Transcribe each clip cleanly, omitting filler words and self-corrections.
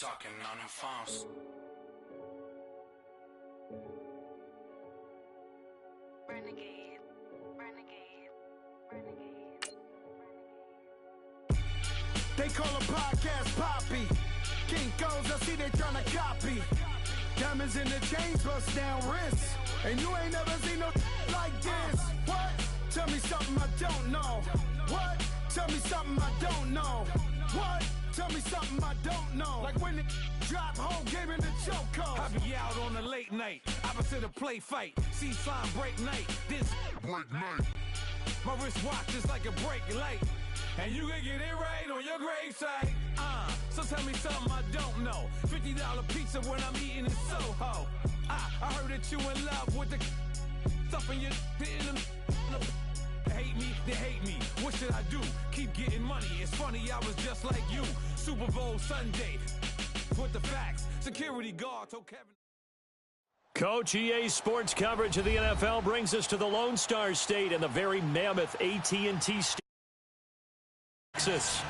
talking on the phones. Renegade, renegade, renegade, renegade. They call a podcast Poppy. Kinkos, I see they tryna copy. Diamonds in the chains, bust down wrists. And you ain't never seen no like this. What? Tell me something I don't know. What? Tell me something I don't know. What? Tell me something I don't know. Like when it drop, whole game in the chokehold. I be out on a late night, opposite a play fight. See sign break night, this break night. My wristwatch is like a break light. And you can get it right on your gravesite. So tell me something I don't know. $50 pizza when I'm eating in Soho. I heard that you in love with the stuff in your in the hate me, they hate me. What should I do? Keep getting money. It's funny, I was just like you. Super Bowl Sunday. With the facts. Security guard told Kevin. Coach, EA Sports coverage of the NFL brings us to the Lone Star State and the very mammoth AT&T State. Texas.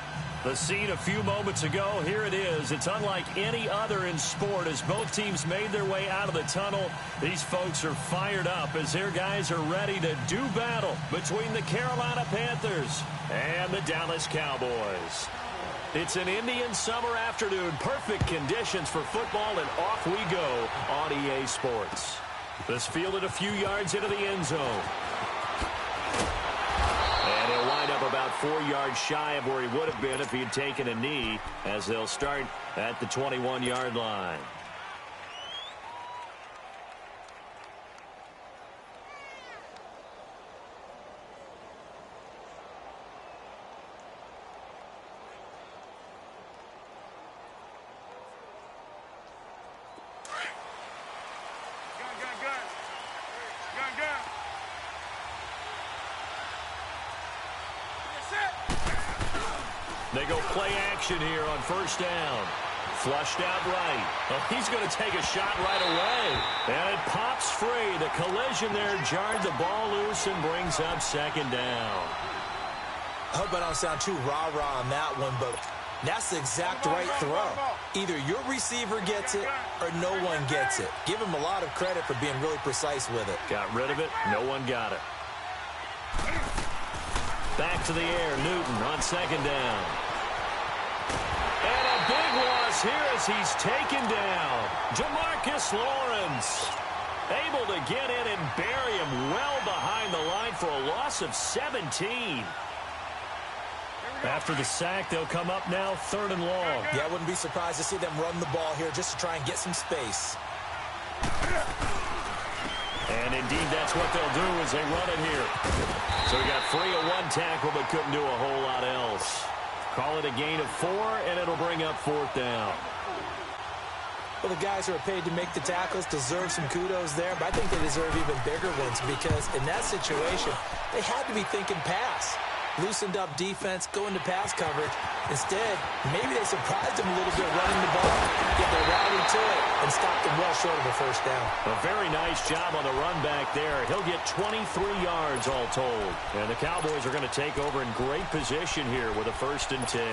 The scene a few moments ago, here it is. It's unlike any other in sport as both teams made their way out of the tunnel. These folks are fired up as their guys are ready to do battle between the Carolina Panthers and the Dallas Cowboys. It's an Indian summer afternoon, perfect conditions for football, and off we go on EA Sports. This fielded a few yards into the end zone. And he'll wind up about 4 yards shy of where he would have been if he had taken a knee, as they'll start at the 21-yard line. They go play action here on first down. Flushed out right. Oh, he's going to take a shot right away. And it pops free. The collision there jarred the ball loose and brings up second down. I hope I don't sound too rah-rah on that one, but that's the exact right throw. Either your receiver gets it or no one gets it. Give him a lot of credit for being really precise with it. Got rid of it. No one got it. Back to the air, Newton on second down. And a big loss here as he's taken down. Jamarcus Lawrence able to get in and bury him well behind the line for a loss of 17. After the sack, they'll come up now third and long. Yeah, I wouldn't be surprised to see them run the ball here just to try and get some space. And indeed, that's what they'll do as they run it here. So we got free of one tackle, but couldn't do a whole lot else. Call it a gain of 4, and it'll bring up fourth down. Well, the guys who are paid to make the tackles deserve some kudos there, but I think they deserve even bigger ones because in that situation, they had to be thinking pass. Loosened up defense, going to pass coverage. Instead, maybe they surprised him a little bit running the ball, get their rally to it, and stopped them well short of a first down. A very nice job on the run back there. He'll get 23 yards all told. And the Cowboys are going to take over in great position here with a 1st and 10.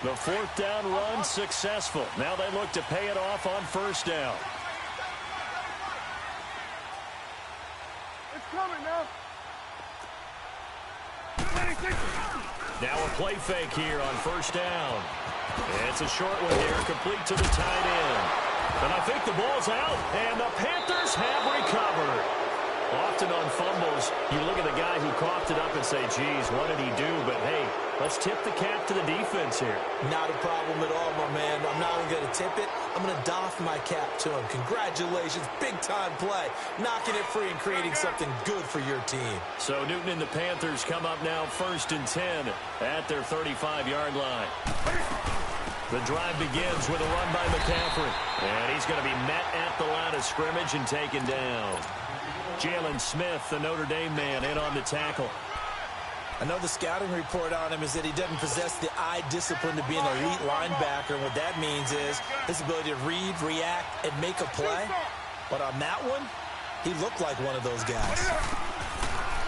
The fourth down run successful. Now they look to pay it off on first down. Now a play fake here on first down. It's a short one here, complete to the tight end. And I think the ball's out, and the Panthers have recovered. Often on fumbles, you look at the guy who coughed it up and say, geez, what did he do? But, hey, let's tip the cap to the defense here. Not a problem at all, my man. I'm not only going to tip it, I'm going to doff my cap to him. Congratulations, big-time play. Knocking it free and creating something good for your team. So Newton and the Panthers come up now 1st and 10 at their 35-yard line. The drive begins with a run by McCaffrey. And he's going to be met at the line of scrimmage and taken down. Jalen Smith, the Notre Dame man, in on the tackle. I know the scouting report on him is that he doesn't possess the eye discipline to be an elite linebacker. And what that means is his ability to read, react, and make a play. But on that one, he looked like one of those guys.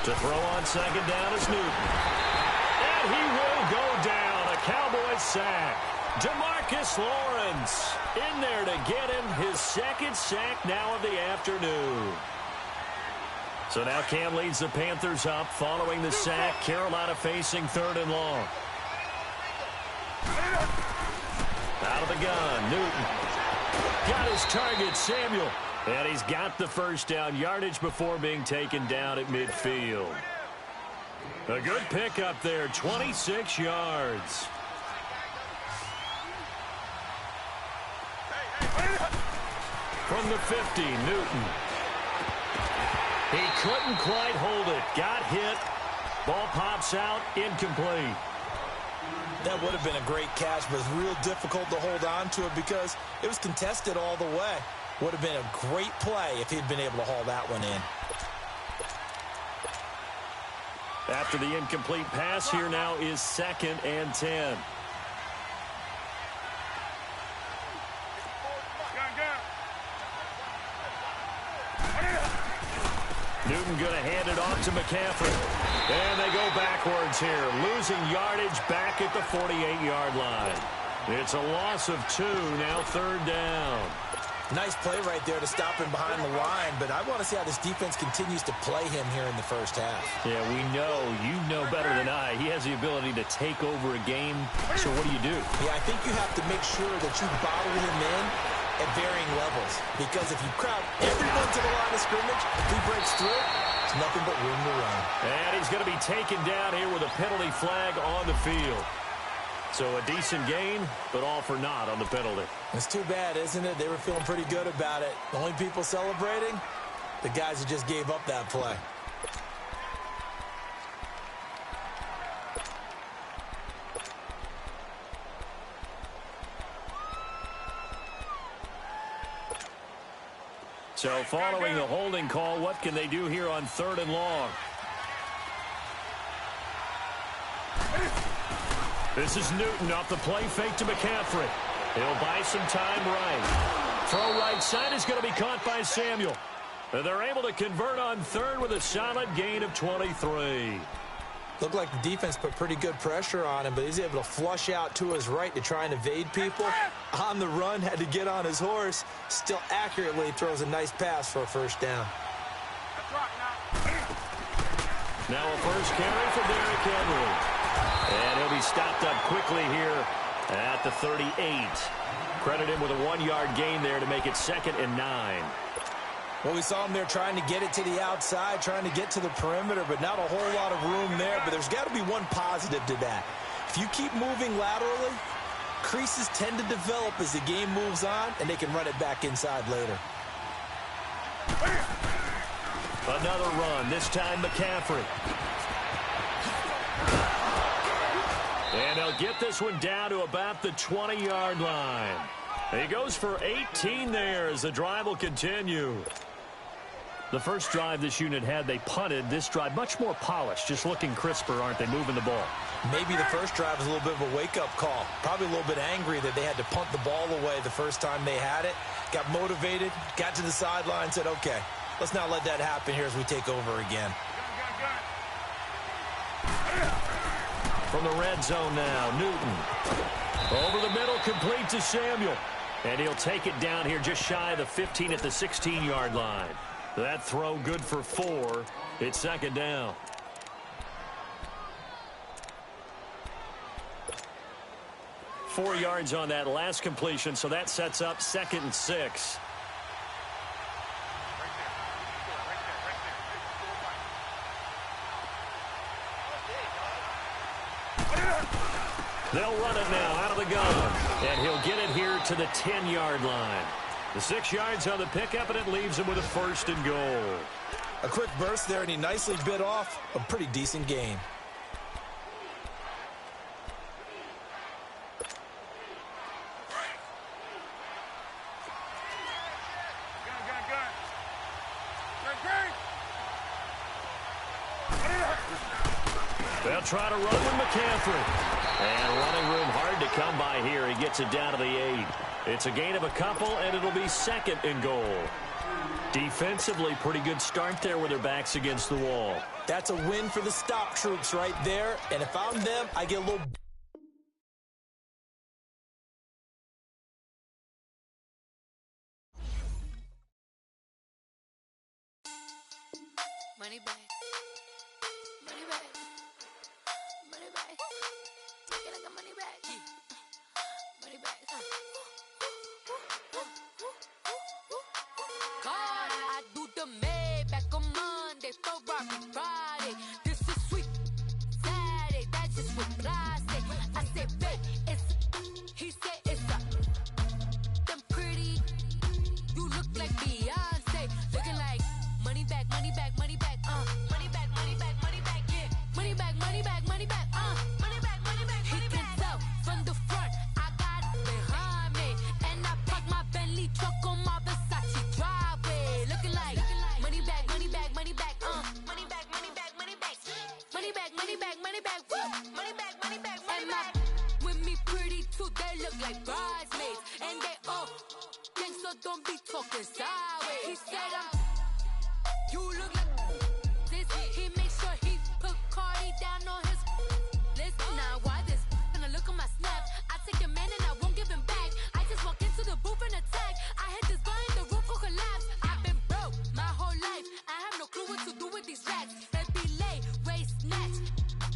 To throw on second down is Newton. And he will go down. A Cowboys sack. DeMarcus Lawrence in there to get him his second sack now of the afternoon. So now Cam leads the Panthers up following the sack. Carolina facing 3rd and long. Out of the gun, Newton. Got his target, Samuel. And he's got the first down, yardage before being taken down at midfield. A good pickup there, 26 yards. From the 50, Newton. He couldn't quite hold it. Got hit. Ball pops out, incomplete. That would have been a great catch, but it's real difficult to hold on to it because it was contested all the way. Would have been a great play if he'd been able to haul that one in. After the incomplete pass, here now is 2nd and 10. Newton going to hand it off to McCaffrey. And they go backwards here, losing yardage back at the 48-yard line. It's a loss of 2, now 3rd down. Nice play right there to stop him behind the line, but I want to see how this defense continues to play him here in the first half. Yeah, we know. You know better than I. He has the ability to take over a game, so what do? Yeah, I think you have to make sure that you bottle him in at varying levels, because if you crowd everyone to the line of scrimmage, if he breaks through, it's nothing but room to run. And he's going to be taken down here with a penalty flag on the field. So a decent gain, but all for naught on the penalty. It's too bad, isn't it? They were feeling pretty good about it. The only people celebrating, the guys who just gave up that play. So following the holding call, what can they do here on 3rd and long? This is Newton off the play fake to McCaffrey. He'll buy some time right. Throw right side is going to be caught by Samuel. And they're able to convert on 3rd with a solid gain of 23. Looked like the defense put pretty good pressure on him, but he's able to flush out to his right to try and evade people. On the run, had to get on his horse. Still accurately throws a nice pass for a first down. Now a first carry for Derrick Henry. And he'll be stopped up quickly here at the 38. Credit him with a 1-yard gain there to make it 2nd and 9. Well, we saw him there trying to get it to the outside, trying to get to the perimeter, but not a whole lot of room there. But there's got to be one positive to that. If you keep moving laterally, creases tend to develop as the game moves on, and they can run it back inside later. Another run, this time McCaffrey. And they'll get this one down to about the 20-yard line. He goes for 18 there as the drive will continue. The first drive this unit had, they punted. This drive, much more polished, just looking crisper, aren't they, moving the ball? Maybe the first drive was a little bit of a wake-up call. Probably a little bit angry that they had to punt the ball away the first time they had it. Got motivated, got to the sideline, said, okay, let's not let that happen here as we take over again. From the red zone now, Newton. Over the middle, complete to Samuel. And he'll take it down here just shy of the 15 at the 16-yard line. That throw good for 4. It's 2nd down. Four yards on that last completion, so that sets up 2nd and 6. They'll run it now out of the gun. And he'll get it here to the 10-yard line. The 6 yards on the pickup, and it leaves him with a 1st and goal. A quick burst there, and he nicely bit off a pretty decent game. They'll try to run with McCaffrey. And running room hard to come by here. He gets it down to the 8. It's a gain of a couple, and it'll be second and goal. Defensively, pretty good start there with their backs against the wall. That's a win for the stop troops right there. And if I'm them, I get a little... Money back. Money back. Money back. Take it like a money back. Money back. God, I do the Maybach on Monday, Ferrari Friday. This is sweet Saturday. That's just what plastic. I said, babe, it's. He said it's a. Them pretty. You look like Beyonce. Looking like money back, money back, money back. Money back, money back, money back, yeah. Money back, money back, money back, money back, money back, money back. He can tell from the front, I got it behind me. And I park my Bentley truck on my Versace driveway. Looking like money back, money back, money back, money back, money back, money back. Money back, money back, money back, woo. Money back, money back, money back. With me pretty too, they look like bridesmaids. And they all think so, don't be talking sideways. He said you look like this. He make sure he put Cardi down on his list. Now why this? Gonna look on my snap. I take your man and I won't give him back. I just walk into the booth and attack. I hit this guy in the roof will collapse. I've been broke my whole life. I have no clue what to do with these racks. Baby lay, waist snatch,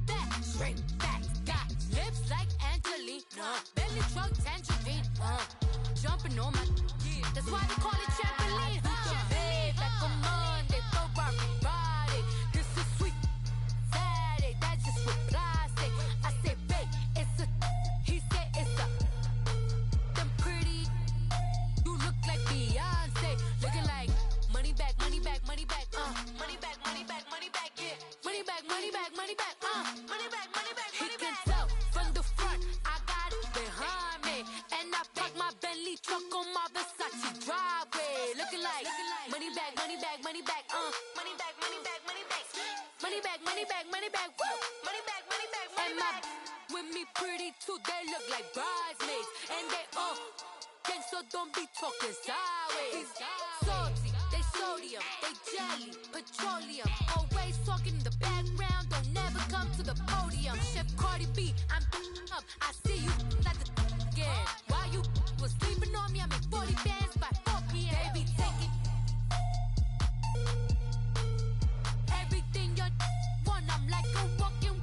back straight back. Got lips like Angelina, belly truck tangerine. Jumping on my, that's why they call it trampoline. Back on Monday, Ferrari Friday. This is sweet Saturday. That's just with plastic. I said, babe, it's a. He said it's a. Them pretty. You look like Beyonce. Looking like money back, money back, money back. Money back, money back, money back. Yeah. Money back, money back, money back. Money back, money back, money back. He can tell from the front, I got it behind me. And I park my Bentley truck on my Versace driveway. Looking like money back, money back, money back. Money back, money back, money back. Money back, money back, money back. Woo. Money back, money back, money back. With me pretty too, they look like bridesmaids. And they all think so, don't be talking sideways. Salty, they sodium, they jelly, petroleum. Always talking in the background, don't never come to the podium. Chef Cardi B, I'm up. I see you like the again. While you was sleeping on me, I make 40 bands by 4 p.m. Baby, take it. Everything you want, I'm like a walking.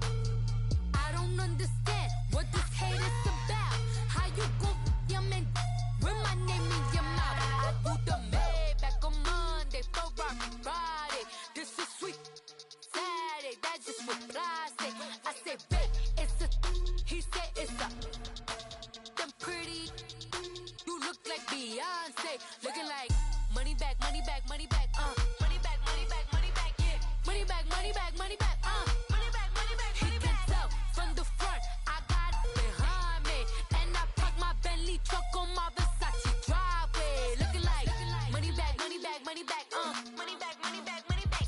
I don't understand what this hate is about. How you go your man with my name in your mouth? I do the Maybach on Monday, Ferrari Friday. This is sweet Saturday, that's just with plastic. I said, babe, it's a. He said it's a. Them pretty. You look like Beyonce. Looking like money back, money back, money back. Money back, money back, money back. Yeah. Money back, money back, money back. Money back, money back, money back. He can tell from the front, I got it behind me. And I park my Bentley truck on my Versace driveway. Looking like money back, money back, money back. Money back, money back, money back.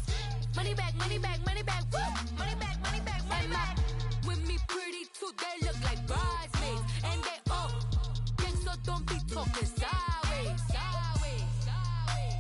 Money back, money back, money back. Woo. Money back, money back, money back. With me pretty too, they look like bridesmaids. And they all think so, don't be talking sideways. Sideways, sideways.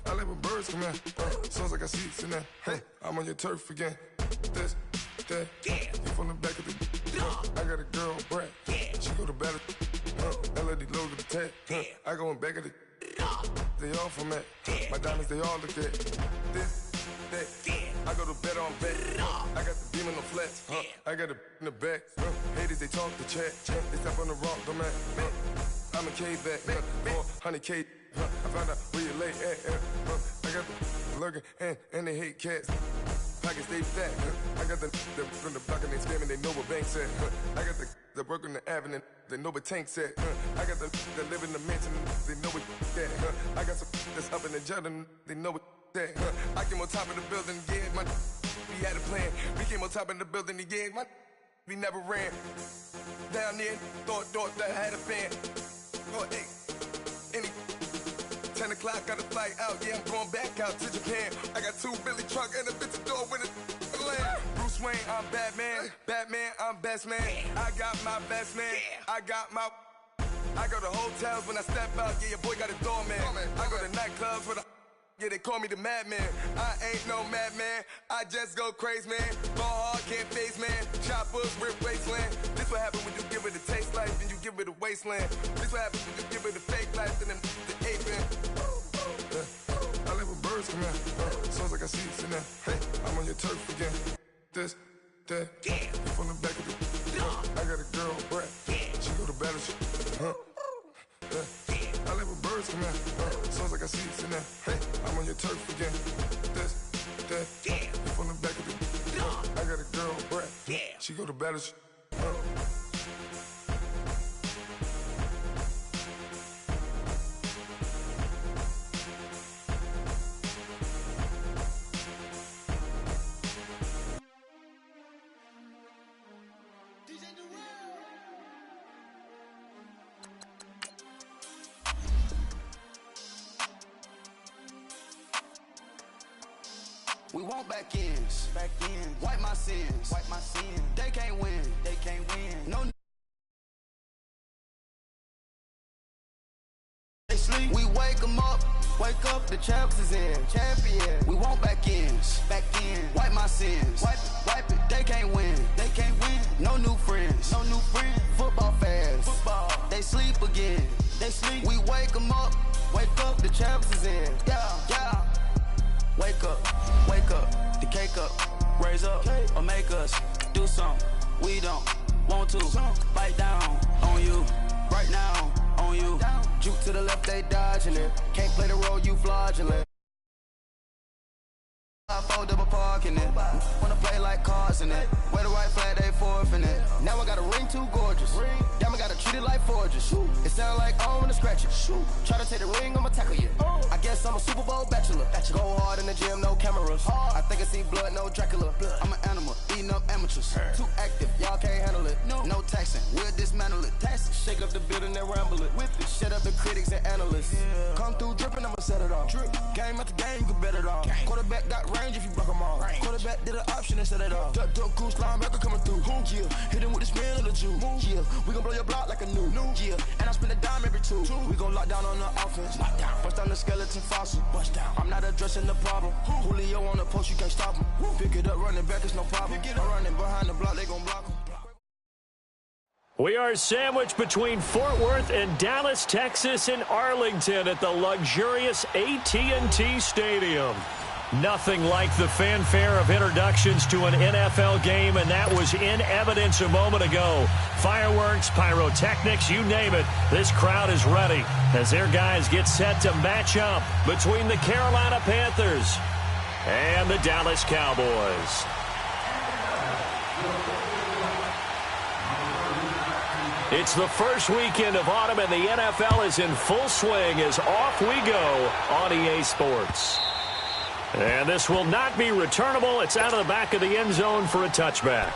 I like when birds come in. Sounds like I see seats in there. Hey, I'm on your turf again. This, that, you from the back of the. I got a girl, Brad. She go to battle. LED logo the tag. I go in back of the. They all from that. My diamonds, they all look at. This, that. I go to bed on back. I got the beam in the flats. I got it in the back. Haters, they talk the chat. They step on the rock, don't man. I'm a K-back. 400K. I found out where you lay at. I got the lurking and they hate cats. Pockets stay fat. I got the from the block and they screaming, they know what banks at. I got the that work on the avenue, they know what Tank said. I got the that live in the mansion, they know what that. I got some that's up in the jungle, they know what that. I came on top of the building, yeah, my we had a plan. We came on top of the building, yeah, my we never ran. Down there, thought that I had a fan. Oh, hey, any 10 o'clock, got a flight out, yeah, I'm going back out to Japan. I got 2 Billy truck and a bitch door with a land. Bruce Wayne, I'm Batman. Batman, I'm best man. I got my best man. I got my... I go to hotels when I step out, yeah, your boy got a doorman. I go to nightclubs with a... Yeah, they call me the madman. I ain't no madman. I just go crazy, man. Ball hard, can't face, man. Choppers, rip wasteland. This what happen when you give it a taste life and you give it a wasteland. This what happen when you give it a fake life and then the ape in. I live with birds come in. Sounds like I see it in there. Hey, I'm on your turf again. This, that, you from the back of the... I got a girl, Brett. She go to battle. I live with birds come in. Sounds like I see it in there. Hey, I'm on your turf again. This, that, you from the back of the... I got a girl, Brett. She go to battle. We want back ends. Wipe my sins. They can't win. No. They sleep. We wake them up. Wake up, the champs is in. Champion. We want back ends. Wipe my sins. Wipe it. They can't win. No new friends. Football fans. They sleep again. We wake them up. Wake up, the champs is in. Yeah. Wake up, the cake up, raise up, or make us do something we don't want to. Bite down on you, right now on you. Juke to the left, they dodging it. Can't play the role, you fraudulent. I fold up a park in it. Wanna play like cards in it. Wear the white flag, they forfeit it. Now I got a ring too gorgeous. Damn, I gotta treat it like forges. It sound like I wanna scratch it. Try to take the ring, I'ma tackle you. I guess I'm a Super Bowl bachelor. Go hard in the gym, no cameras. I think I see blood, no Dracula. I'm an animal, eating up amateurs. Too active, y'all can't handle it. No taxing, we'll dismantle it. Shake up the building and ramble it. Whip it, shut up the critics and analysts. Come through dripping, I'ma set it off. Game after game, you can bet it off. Quarterback got range if you broke them all. Quarterback did an option and set it off. Duck goose linebacker coming through. Yeah, hit him with the spin of the Jew. Yeah, we gon' blow your block like a new. Yeah, and I spend a dime every two. We gon' lock down on the offense. Bust down the skeleton fossil. I'm not addressing the problem. Julio on the post, you can't stop him. Pick it up, running back, it's no problem. I'm running behind the block, they gon' block him. We are sandwiched between Fort Worth and Dallas, Texas, and Arlington at the luxurious AT&T Stadium. Nothing like the fanfare of introductions to an NFL game, and that was in evidence a moment ago. Fireworks, pyrotechnics, you name it. This crowd is ready as their guys get set to match up between the Carolina Panthers and the Dallas Cowboys. It's the first weekend of autumn, and the NFL is in full swing as off we go on EA Sports. And this will not be returnable. It's out of the back of the end zone for a touchback.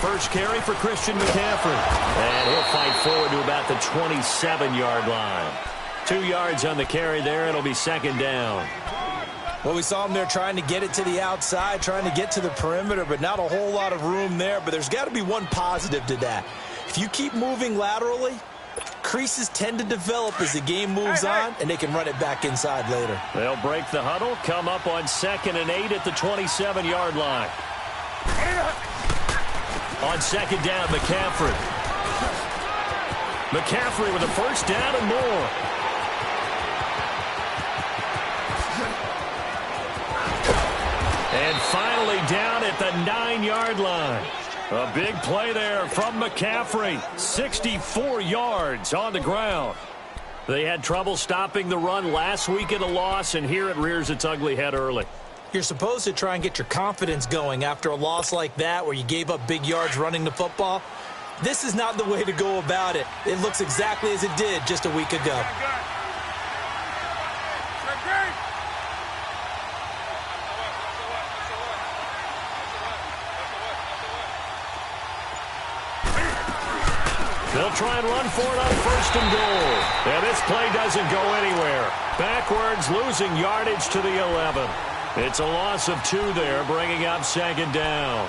First carry for Christian McCaffrey. And he'll fight forward to about the 27-yard line. 2 yards on the carry there. It'll be second down. Well, we saw him there trying to get it to the outside, trying to get to the perimeter, but not a whole lot of room there. But there's got to be one positive to that. If you keep moving laterally, creases tend to develop as the game moves on, and they can run it back inside later. They'll break the huddle, come up on 2nd and 8 at the 27-yard line. On second down, McCaffrey. McCaffrey with a first down and more. And finally down at the 9-yard line. A big play there from McCaffrey. 64 yards on the ground. They had trouble stopping the run last week in a loss, and here it rears its ugly head early. You're supposed to try and get your confidence going after a loss like that where you gave up big yards running the football. This is not the way to go about it. It looks exactly as it did just a week ago. They'll try and run for it on 1st and goal. And this play doesn't go anywhere. Backwards, losing yardage to the 11. It's a loss of 2 there, bringing up 2nd down.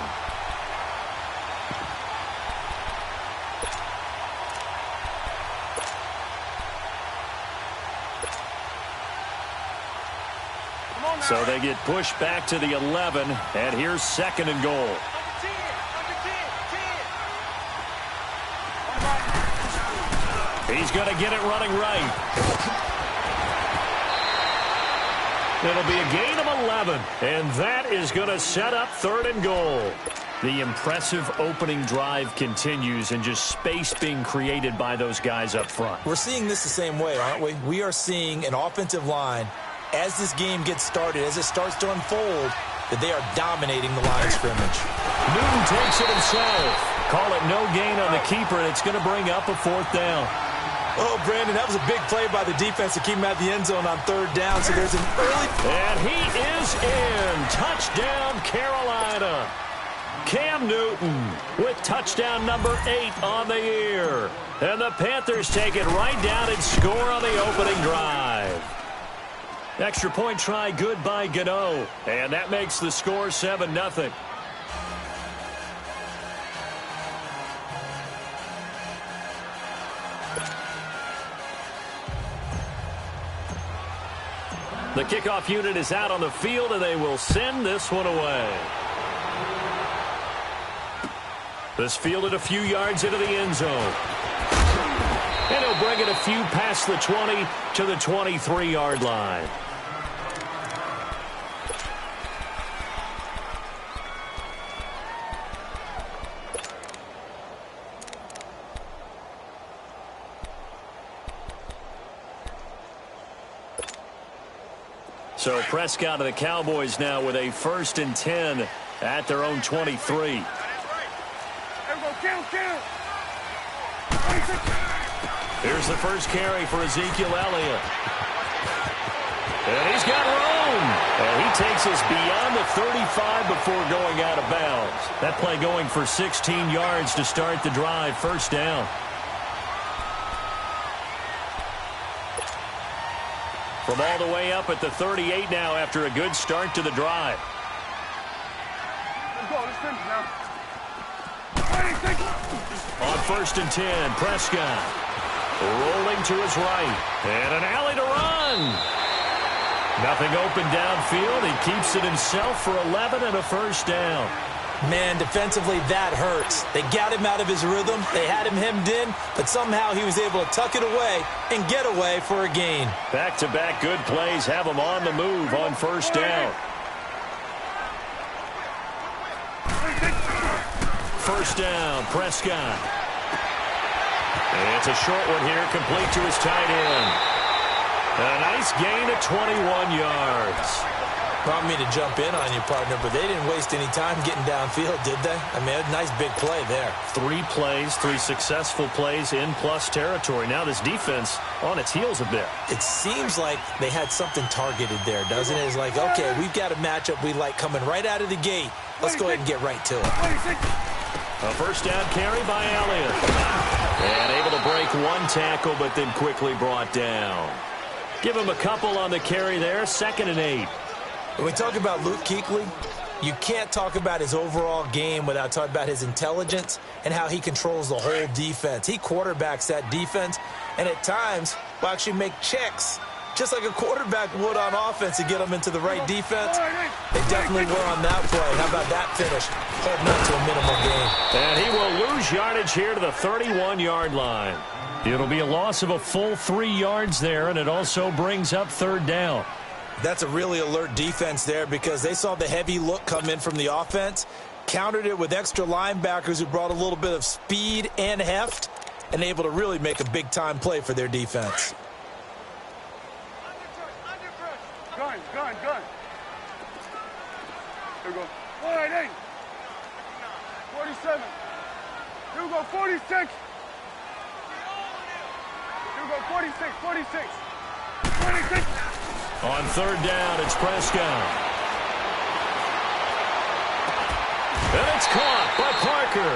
So they get pushed back to the 11, and here's 2nd and goal. He's going to get it running right. It'll be a gain of 11, and that is going to set up 3rd and goal. The impressive opening drive continues, and just space being created by those guys up front. We're seeing this the same way, aren't we? We are seeing an offensive line, as this game gets started, as it starts to unfold, that they are dominating the line of scrimmage. Newton takes it himself. Call it no gain on the keeper, and it's going to bring up a 4th down. Oh, Brandon, that was a big play by the defense to keep him at the end zone on 3rd down. So there's an early... And he is in. Touchdown, Carolina. Cam Newton with touchdown number 8 on the year. And the Panthers take it right down and score on the opening drive. Extra point try good by Gano. And that makes the score 7-0. The kickoff unit is out on the field, and they will send this one away. This fielded a few yards into the end zone. And he'll bring it a few past the 20 to the 23-yard line. So Prescott of the Cowboys now with a 1st and 10 at their own 23. Here's the first carry for Ezekiel Elliott. And he's got room. And he takes us beyond the 35 before going out of bounds. That play going for 16 yards to start the drive. 1st down. From all the way up at the 38 now after a good start to the drive. On 1st and 10, Prescott rolling to his right. And an alley to run. Nothing open downfield. He keeps it himself for 11 and a 1st down. Man, defensively, that hurts. They got him out of his rhythm. They had him hemmed in, but somehow he was able to tuck it away and get away for a gain. Back-to-back good plays have him on the move on 1st down. 1st down, Prescott. And it's a short one here, complete to his tight end. A nice gain of 21 yards. Not me to jump in on you, partner, but they didn't waste any time getting downfield, did they? I mean, a nice big play there. 3 plays, 3 successful plays in plus territory. Now this defense on its heels a bit. It seems like they had something targeted there, doesn't it? It's like, okay, we've got a matchup we like coming right out of the gate. Let's go ahead and get right to it. A 1st down carry by Elliott. And able to break 1 tackle, but then quickly brought down. Give him a couple on the carry there. 2nd and 8. When we talk about Luke Kuechly, you can't talk about his overall game without talking about his intelligence and how he controls the whole defense. He quarterbacks that defense, and at times will actually make checks, just like a quarterback would on offense to get them into the right defense. They definitely were on that play. How about that finish? Holding up to a minimal gain. And he will lose yardage here to the 31-yard line. It'll be a loss of a full 3 yards there, and it also brings up 3rd down. That's a really alert defense there because they saw the heavy look come in from the offense, countered it with extra linebackers who brought a little bit of speed and heft, and able to really make a big-time play for their defense. Gun. Here we go. 188. 47. Here we go. 46. Here we go. 46. 26. 26. On third down, it's Prescott. And it's caught by Parker.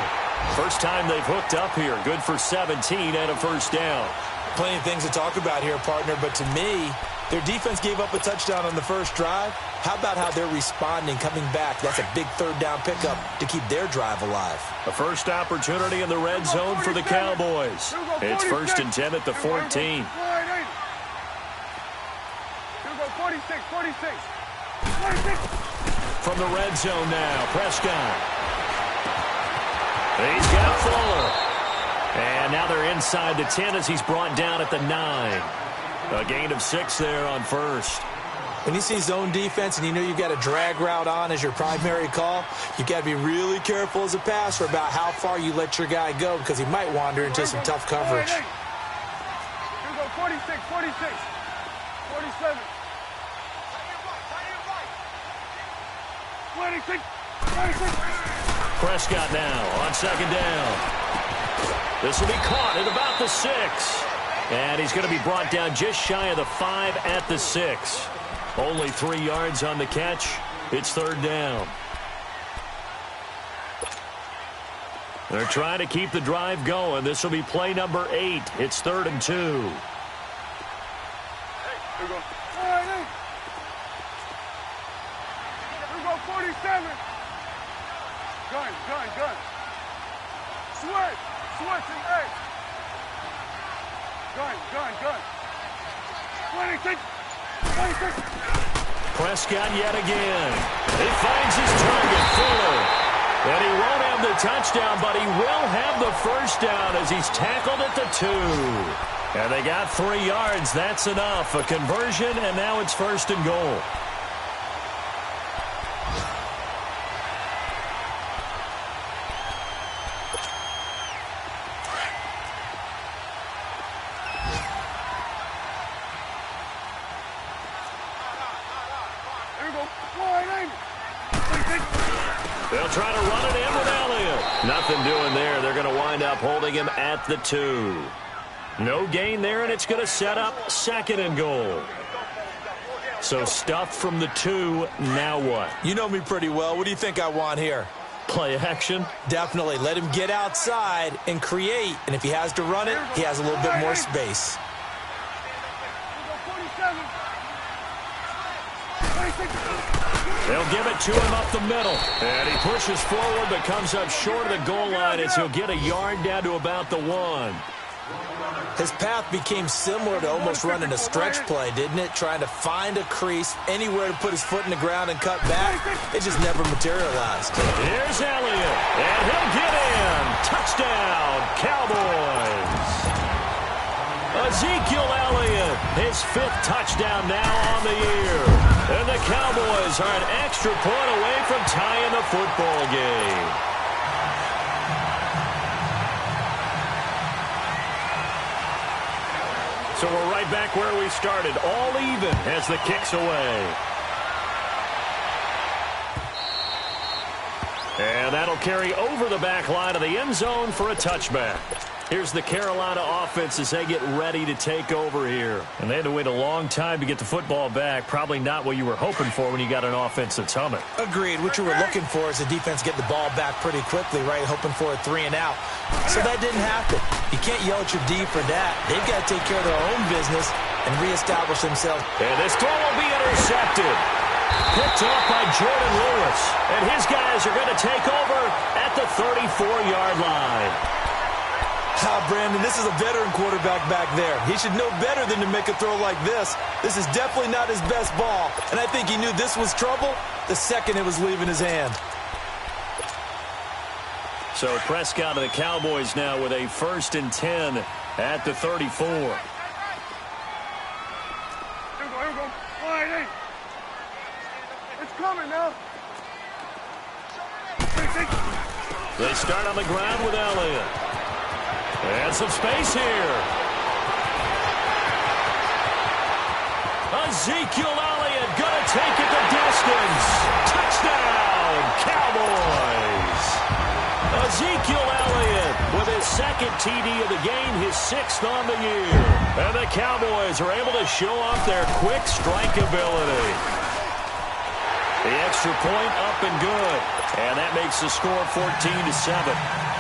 First time they've hooked up here. Good for 17 and a first down. Plenty of things to talk about here, partner, but to me, their defense gave up a touchdown on the first drive. How about how they're responding, coming back? That's a big third down pickup to keep their drive alive. The first opportunity in the red zone for the Cowboys. It's first and 10 at the 14. 46. From the red zone now, Prescott. He's got Fuller. And now they're inside the 10 as he's brought down at the 9. A gain of 6 there on first. When you see zone defense and you know you've got a drag route on as your primary call, you've got to be really careful as a passer about how far you let your guy go because he might wander into some tough coverage. Here we go. 46. 47. Prescott now on second down. This will be caught at about the 6. And he's going to be brought down just shy of the 5 at the 6. Only 3 yards on the catch. It's third down. They're trying to keep the drive going. This will be play number 8. It's 3rd and 2. Here we go. 47. Gun. Switch and 8. Gun. 26. Prescott yet again. He finds his target, Fuller. And he won't have the touchdown, but he will have the first down as he's tackled at the 2. And they got 3 yards. That's enough. A conversion, and now it's first and goal. They'll try to run it in with Elliott. Nothing doing there. They're going to wind up holding him at the 2. No gain there, and it's going to set up 2nd and goal. So stuff from the 2. Now what? You know me pretty well. What do you think I want here? Play action? Definitely. Let him get outside and create. And if he has to run it, he has a little bit more space. They'll give it to him up the middle. And he pushes forward but comes up short of the goal line as he'll get a yard down to about the 1. His path became similar to almost running a stretch play, didn't it? Trying to find a crease, anywhere to put his foot in the ground and cut back. It just never materialized. Here's Elliott, and he'll get in. Touchdown, Cowboys. Ezekiel Elliott, his 5th touchdown now on the year. And the Cowboys are an extra point away from tying the football game. So we're right back where we started, all even as the kick's away. And that'll carry over the back line of the end zone for a touchback. Here's the Carolina offense as they get ready to take over here. And they had to wait a long time to get the football back. Probably not what you were hoping for when you got an offense that's humming. Agreed. What you were looking for is the defense get the ball back pretty quickly, right? Hoping for a 3 and out. So that didn't happen. You can't yell at your D for that. They've got to take care of their own business and reestablish themselves. And this throw will be intercepted. Picked off by Jordan Lewis. And his guys are going to take over at the 34-yard line. Brandon, this is a veteran quarterback back there. He should know better than to make a throw like this. This is definitely not his best ball, and I think he knew this was trouble the second it was leaving his hand. So Prescott of the Cowboys now with a 1st and 10 at the 34. Here we go. 188. They start on the ground with Elliott. And some space here. Ezekiel Elliott going to take it the distance. Touchdown, Cowboys. Ezekiel Elliott with his second TD of the game, his 6th on the year. And the Cowboys are able to show off their quick strike ability. The extra point up and good. And that makes the score 14-7.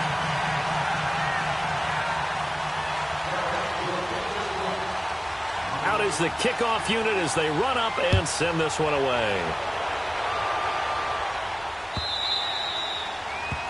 Out is the kickoff unit as they run up and send this one away.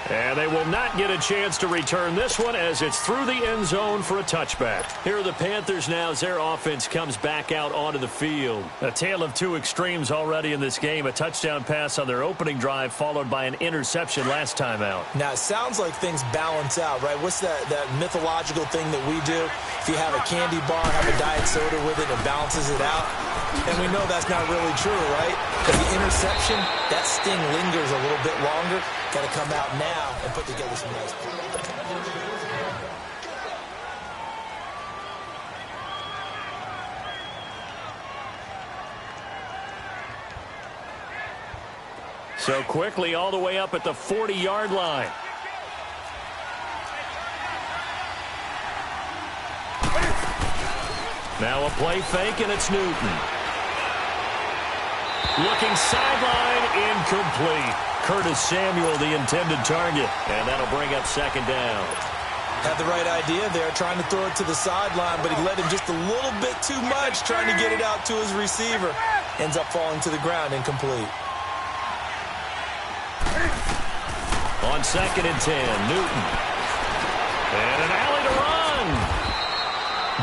And they will not get a chance to return this one as it's through the end zone for a touchback. Here are the Panthers now as their offense comes back out onto the field. A tale of two extremes already in this game. A touchdown pass on their opening drive followed by an interception last time out. Now, it sounds like things balance out, right? What's that mythological thing that we do? If you have a candy bar, have a diet soda with it, it balances it out. And we know that's not really true, right? Because the interception, that sting lingers a little bit longer. Got to come out now and put together some nice plays. So quickly all the way up at the 40-yard line. Now a play fake, and it's Newton. Looking sideline, incomplete. Curtis Samuel, the intended target, and that'll bring up second down. Had the right idea there, trying to throw it to the sideline, but he led him just a little bit too much, trying to get it out to his receiver. Ends up falling to the ground, incomplete. On 2nd and 10, Newton. And an alley to run.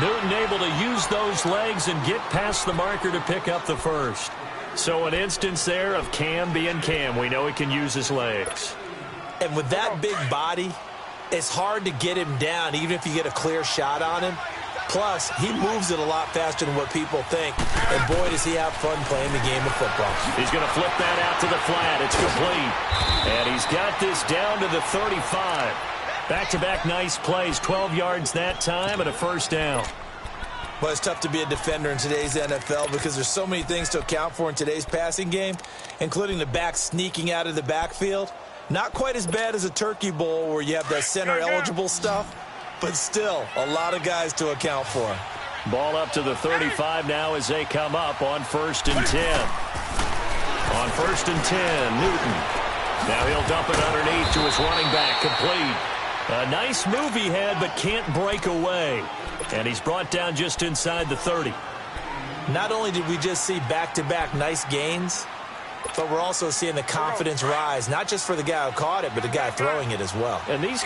Newton able to use those legs and get past the marker to pick up the first. So an instance there of Cam being Cam. We know he can use his legs. And with that big body, it's hard to get him down, even if you get a clear shot on him. Plus, he moves it a lot faster than what people think. And boy, does he have fun playing the game of football. He's going to flip that out to the flat. It's complete. And he's got this down to the 35. Back-to-back nice plays. 12 yards that time and a first down. Well, it's tough to be a defender in today's NFL because there's so many things to account for in today's passing game, including the back sneaking out of the backfield. Not quite as bad as a turkey bowl where you have that center-eligible stuff, but still a lot of guys to account for. Ball up to the 35 now as they come up on 1st and 10. On 1st and 10, Newton. Now he'll dump it underneath to his running back, complete. A nice move he had, but can't break away. And he's brought down just inside the 30. Not only did we just see back-to-back nice gains, but we're also seeing the confidence rise, not just for the guy who caught it, but the guy throwing it as well. And these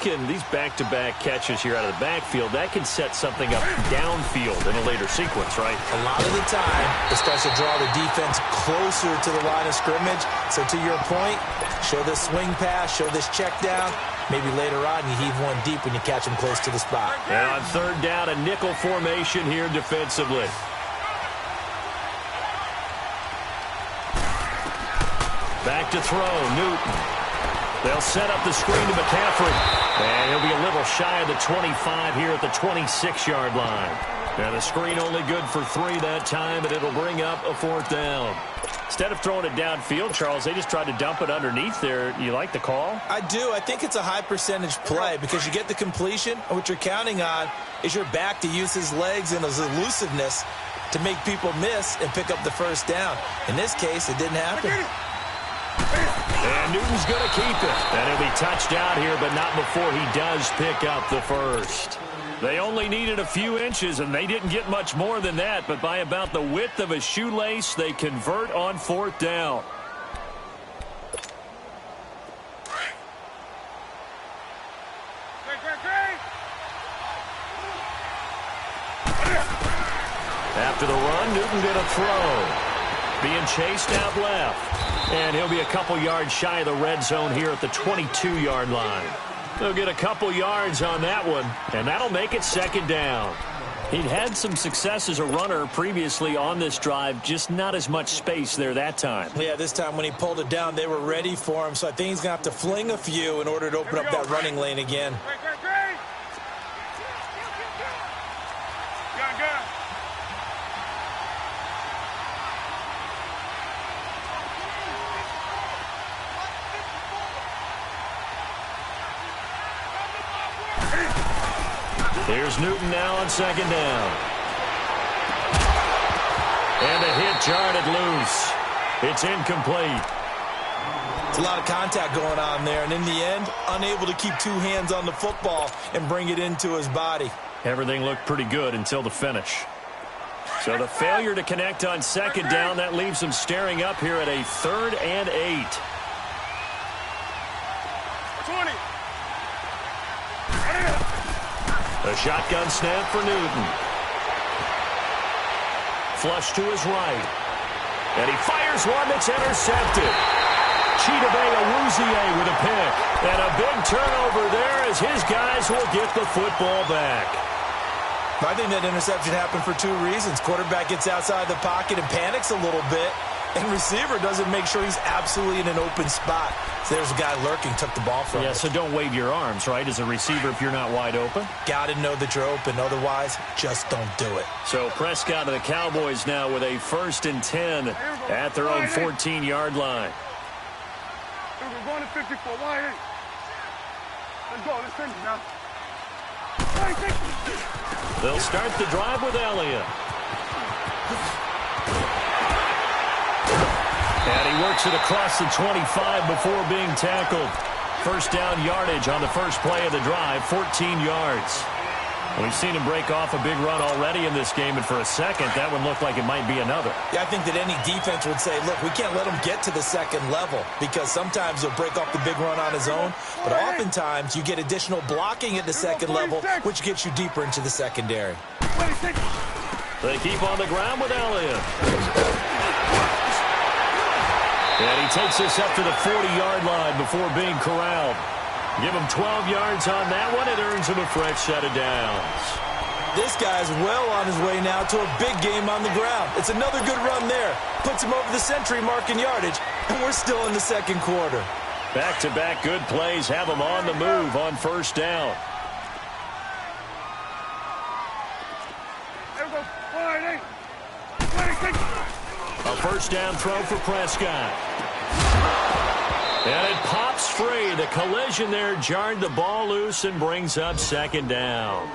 back-to-back catches here out of the backfield, that can set something up downfield in a later sequence, right? A lot of the time, it starts to draw the defense closer to the line of scrimmage. So to your point, show this swing pass, show this check down. Maybe later on you heave one deep when you catch him close to the spot. And on 3rd down, a nickel formation here defensively. Back to throw, Newton. They'll set up the screen to McCaffrey. And he'll be a little shy of the 25 here at the 26-yard line. And the screen only good for 3 that time, and it'll bring up a 4th down. Instead of throwing it downfield, Charles, they just tried to dump it underneath there. You like the call? I do. I think it's a high-percentage play because you get the completion, and what you're counting on is your back to use his legs and his elusiveness to make people miss and pick up the first down. In this case, it didn't happen. And Newton's going to keep it. And he'll be touched out here, but not before he does pick up the first. They only needed a few inches, and they didn't get much more than that. But by about the width of a shoelace, they convert on 4th down. After the run, Newton going to throw. Being chased out left. And he'll be a couple yards shy of the red zone here at the 22-yard line. They'll get a couple yards on that one, and that'll make it 2nd down. He'd had some success as a runner previously on this drive, just not as much space there that time. Yeah, this time when he pulled it down, they were ready for him, so I think he's going to have to fling a few in order to open up that running lane again. Here's Newton now on second down. And a hit jarred loose. It's incomplete. It's a lot of contact going on there, and in the end, unable to keep two hands on the football and bring it into his body. Everything looked pretty good until the finish. So the failure to connect on second down, that leaves him staring up here at a 3rd and 8. 20. A shotgun snap for Newton. Flush to his right. And he fires one that's intercepted. Chidobe Awuzie with a pick. And a big turnover there as his guys will get the football back. I think that interception happened for two reasons. Quarterback gets outside the pocket and panics a little bit. And receiver doesn't make sure he's absolutely in an open spot. So there's a guy lurking, took the ball from him. Yeah, so don't wave your arms, right, as a receiver if you're not wide open. Got to know that you're open. Otherwise, just don't do it. So Prescott and the Cowboys now with a 1st and 10 at their own 14-yard line. We're going to 54. Wide eight. Let's go. Let's finish now. They'll start the drive with Elliott. And he works it across the 25 before being tackled. First down yardage on the first play of the drive, 14 yards. We've seen him break off a big run already in this game, and for a second, that one looked like it might be another. Yeah, I think that any defense would say, look, we can't let him get to the second level because sometimes he'll break off the big run on his own, but oftentimes you get additional blocking at the second level, which gets you deeper into the secondary. They keep on the ground with Elliott. And he takes this up to the 40-yard line before being corralled. Give him 12 yards on that one. It earns him a fresh set of downs. This guy's well on his way now to a big game on the ground. It's another good run there. Puts him over the century mark in yardage, and we're still in the second quarter. Back-to-back good plays have him on the move on first down. A first down throw for Prescott. And it pops free. The collision there jarred the ball loose and brings up second down.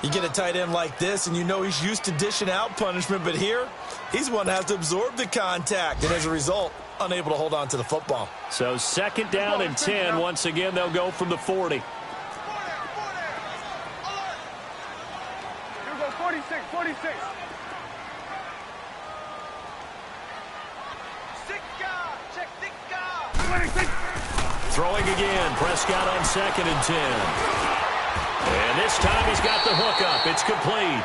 You get a tight end like this, and you know he's used to dishing out punishment, but here, he's one that has to absorb the contact, and as a result, unable to hold on to the football. So second down and 10. Once again, they'll go from the 40. Here we go, 46, 46. Throwing again. Prescott on second and 10. And this time he's got the hook up. It's complete.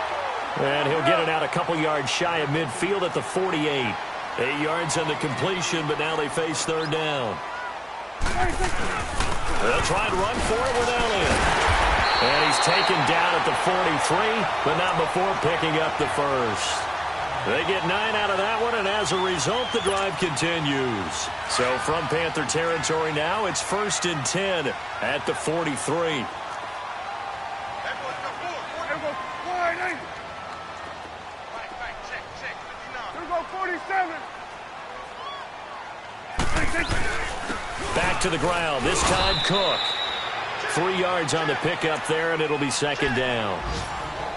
And he'll get it out a couple yards shy of midfield at the 48. 8 yards on the completion, but now they face third down. They'll try and run for it with Elliott. And he's taken down at the 43, but not before picking up the first. They get 9 out of that one, and as a result, the drive continues. So from Panther territory now, it's 1st and 10 at the 43. Back to the ground, this time Cook. 3 yards on the pickup there, and it'll be second down.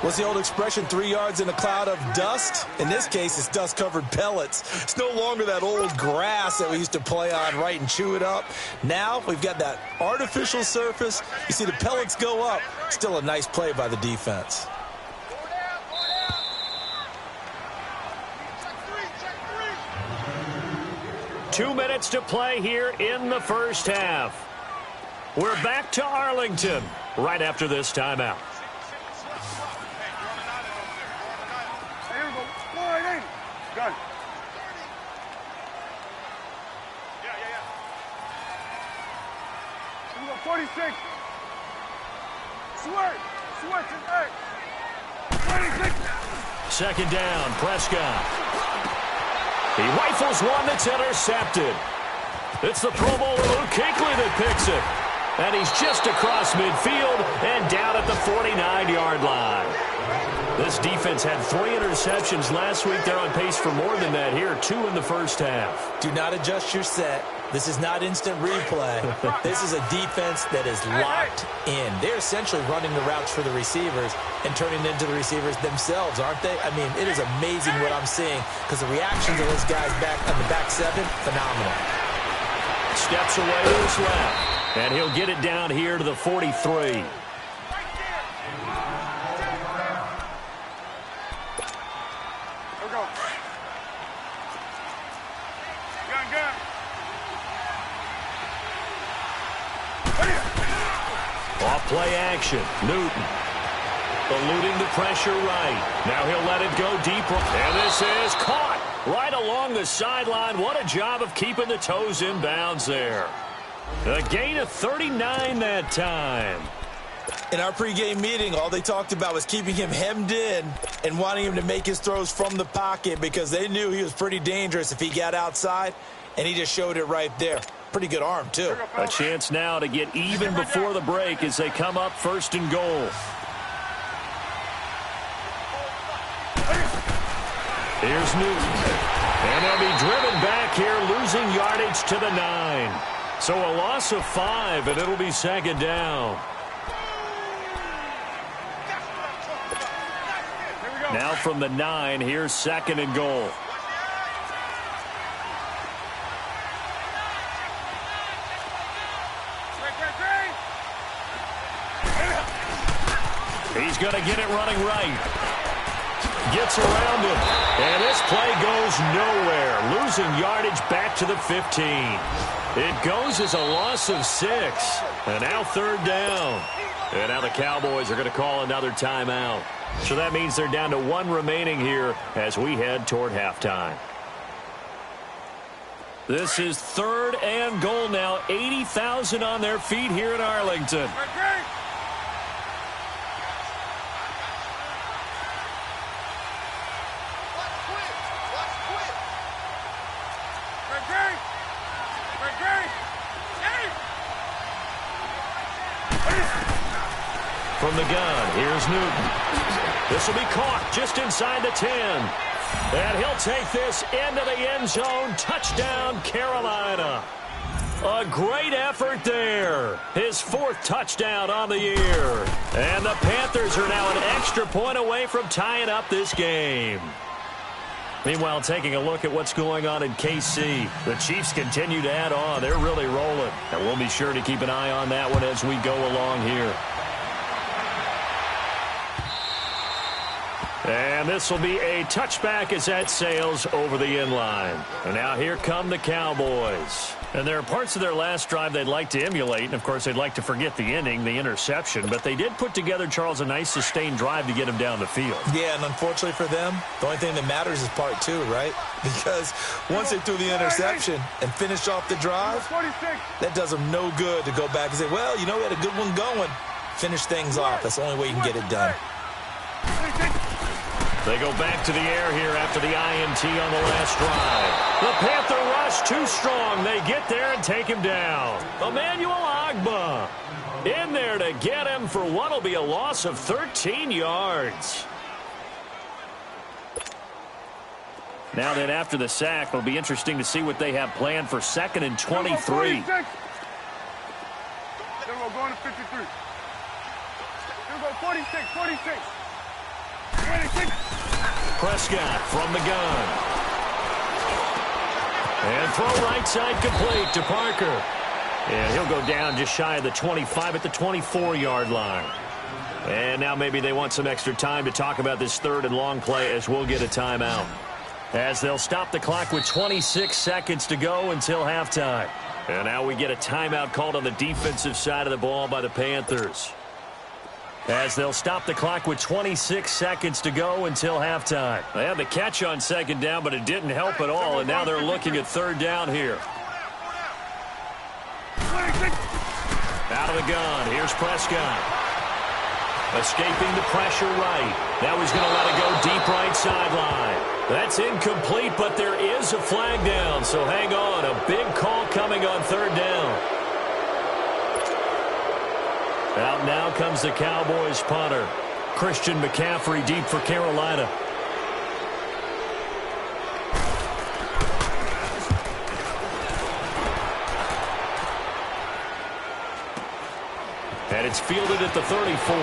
What's the old expression, 3 yards in a cloud of dust? In this case, it's dust-covered pellets. It's no longer that old grass that we used to play on, right, and chew it up. Now we've got that artificial surface. You see the pellets go up. Still a nice play by the defense. Two minutes to play here in the first half. We're back to Arlington right after this timeout. Gun. Here we go, 46. Switch to 8. Second down, Prescott. He rifles one that's intercepted. It's the Pro Bowler Luke Kuechly that picks it. And he's just across midfield and down at the 49-yard line. This defense had 3 interceptions last week. They're on pace for more than that here, 2 in the first half. Do not adjust your set. This is not instant replay. This is a defense that is locked in. They're essentially running the routes for the receivers and turning it into the receivers themselves, aren't they? I mean, it is amazing what I'm seeing because the reactions of those guys back on the back 7, phenomenal. Steps away to his left, and he'll get it down here to the 43. Off-play action, Newton. Eluding the pressure right. Now he'll let it go deep. And this is caught right along the sideline. What a job of keeping the toes in bounds there. A gain of 39 that time. In our pregame meeting, all they talked about was keeping him hemmed in and wanting him to make his throws from the pocket because they knew he was pretty dangerous if he got outside, and he just showed it right there. Pretty good arm, too. A chance now to get even before the break as they come up 1st and goal. Here's Newton. And they'll be driven back here, losing yardage to the 9. So a loss of 5, and it'll be 2nd down. Now from the 9, here's 2nd and goal. He's going to get it running right. Gets around him. And this play goes nowhere. Losing yardage back to the 15. It goes as a loss of 6. And now 3rd down. And now the Cowboys are going to call another timeout. So that means they're down to 1 remaining here as we head toward halftime. This is 3rd and goal now. 80,000 on their feet here in Arlington. From the gun, here's Newton. This will be caught just inside the 10. And he'll take this into the end zone. Touchdown, Carolina. A great effort there. His 4th touchdown on the year. And the Panthers are now an extra point away from tying up this game. Meanwhile, taking a look at what's going on in KC. The Chiefs continue to add on. They're really rolling. And we'll be sure to keep an eye on that one as we go along here. And this will be a touchback as that sails over the end line. And now here come the Cowboys. And there are parts of their last drive they'd like to emulate. And, of course, they'd like to forget the inning, the interception. But they did put together, Charles, a nice sustained drive to get him down the field. Yeah, and unfortunately for them, the only thing that matters is part 2, right? Because once they threw the interception and finished off the drive, that does them no good to go back and say, well, you know, we had a good one going. Finish things off. That's the only way you can get it done. They go back to the air here after the INT on the last drive. The Panther rush too strong. They get there and take him down. Emmanuel Ogbah in there to get him for what will be a loss of 13 yards. Now then, after the sack, it'll be interesting to see what they have planned for 2nd and 23. Then we'll go to 53. Then we'll go 46, 46. 26. Prescott from the gun. And throw right side complete to Parker. And he'll go down just shy of the 25 at the 24-yard line. And now maybe they want some extra time to talk about this 3rd and long play as we'll get a timeout. As they'll stop the clock with 26 seconds to go until halftime. And now we get a timeout called on the defensive side of the ball by the Panthers. As they'll stop the clock with 26 seconds to go until halftime. They had the catch on 2nd down, but it didn't help at all, and now they're looking at 3rd down here. Out of the gun, here's Prescott. Escaping the pressure right. Now he's going to let it go deep right sideline. That's incomplete, but there is a flag down, so hang on. A big call coming on third down. Out now comes the Cowboys punter. Christian McCaffrey deep for Carolina. And it's fielded at the 34.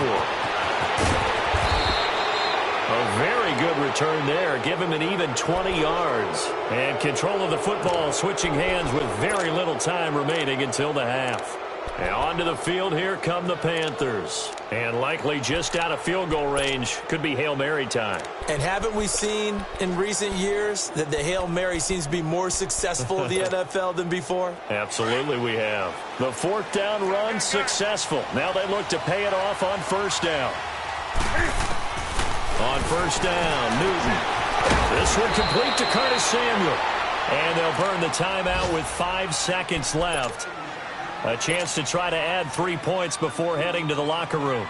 A very good return there. Give him an even 20 yards. And control of the football switching hands with very little time remaining until the half. And onto the field here come the Panthers. And likely just out of field goal range. Could be Hail Mary time. And haven't we seen in recent years that the Hail Mary seems to be more successful in the NFL than before? Absolutely we have. The fourth down run successful. Now they look to pay it off on first down. On first down, Newton. This one complete to Curtis Samuel. And they'll burn the timeout with 5 seconds left. A chance to try to add 3 points before heading to the locker room.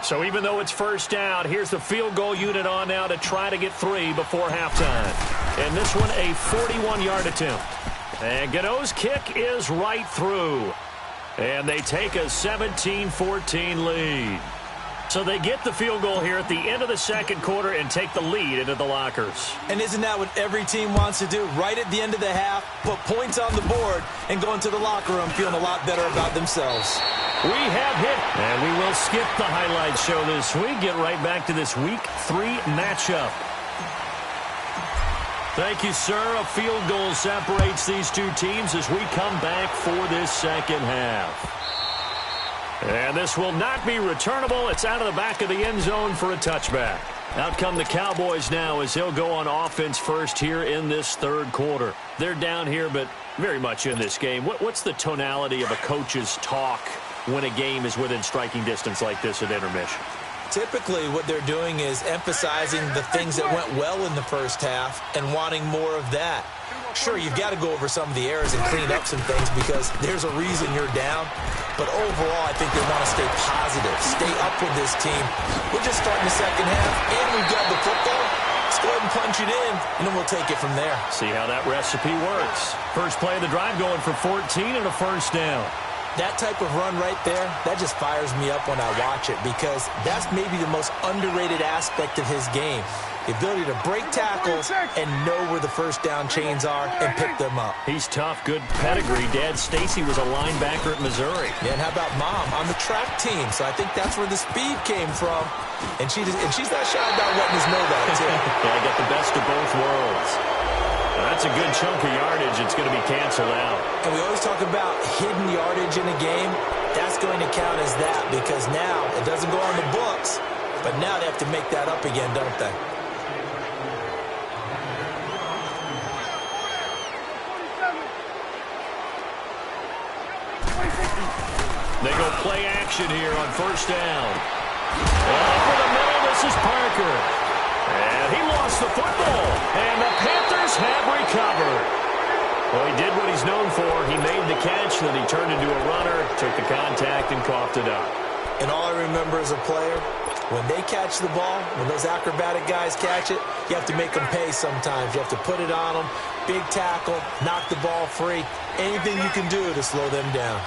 So even though it's first down, here's the field goal unit on now to try to get 3 before halftime. And this one a 41-yard attempt. And Gano's kick is right through. And they take a 17-14 lead. So they get the field goal here at the end of the second quarter and take the lead into the lockers. And isn't that what every team wants to do? Right at the end of the half, put points on the board and go into the locker room feeling a lot better about themselves. We have hit, and we will skip the highlight show this week. Get right back to this Week 3 matchup. Thank you, sir. A field goal separates these two teams as we come back for this second half. And this will not be returnable. It's out of the back of the end zone for a touchback. Out come the Cowboys now as they'll go on offense first here in this third quarter. They're down here, but very much in this game. What's the tonality of a coach's talk when a game is within striking distance like this at intermission? Typically, what they're doing is emphasizing the things that went well in the first half and wanting more of that. Sure, you've got to go over some of the errors and clean up some things because there's a reason you're down. But overall, I think they want to stay positive, stay up with this team. We're just starting the second half, and we've got the football. Let's go ahead and punch it in, and then we'll take it from there. See how that recipe works. First play of the drive going for 14 and a first down. That type of run right there, that just fires me up when I watch it because that's maybe the most underrated aspect of his game. The ability to break tackles and know where the first down chains are and pick them up. He's tough, good pedigree. Dad Stacy was a linebacker at Missouri. Yeah, and how about Mom on the track team? So I think that's where the speed came from. And she's not shy about letting us know that, too. Yeah, I got the best of both worlds. Now, that's a good chunk of yardage. It's going to be canceled out. And we always talk about hidden yardage in a game. That's going to count as that because now it doesn't go on the books, but now they have to make that up again, don't they? They go play action here on first down. Over the middle, this is Parker. And he lost the football. And the Panthers have recovered. Well, he did what he's known for. He made the catch, then he turned into a runner, took the contact, and coughed it up. And all I remember as a player, when they catch the ball, when those acrobatic guys catch it, you have to make them pay sometimes. You have to put it on them, big tackle, knock the ball free. Anything you can do to slow them down.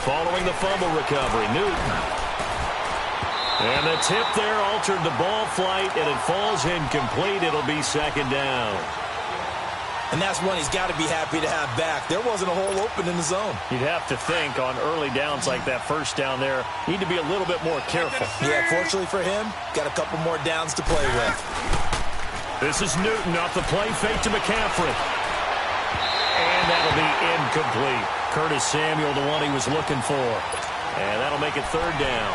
Following the fumble recovery, Newton. And the tip there altered the ball flight, and it falls incomplete. It'll be second down. And that's one he's got to be happy to have back. There wasn't a hole open in the zone. You'd have to think on early downs like that first down there, need to be a little bit more careful. Yeah, fortunately for him, got a couple more downs to play with. This is Newton off the play fake to McCaffrey. And that'll be incomplete. Curtis Samuel, the one he was looking for. And that'll make it third down.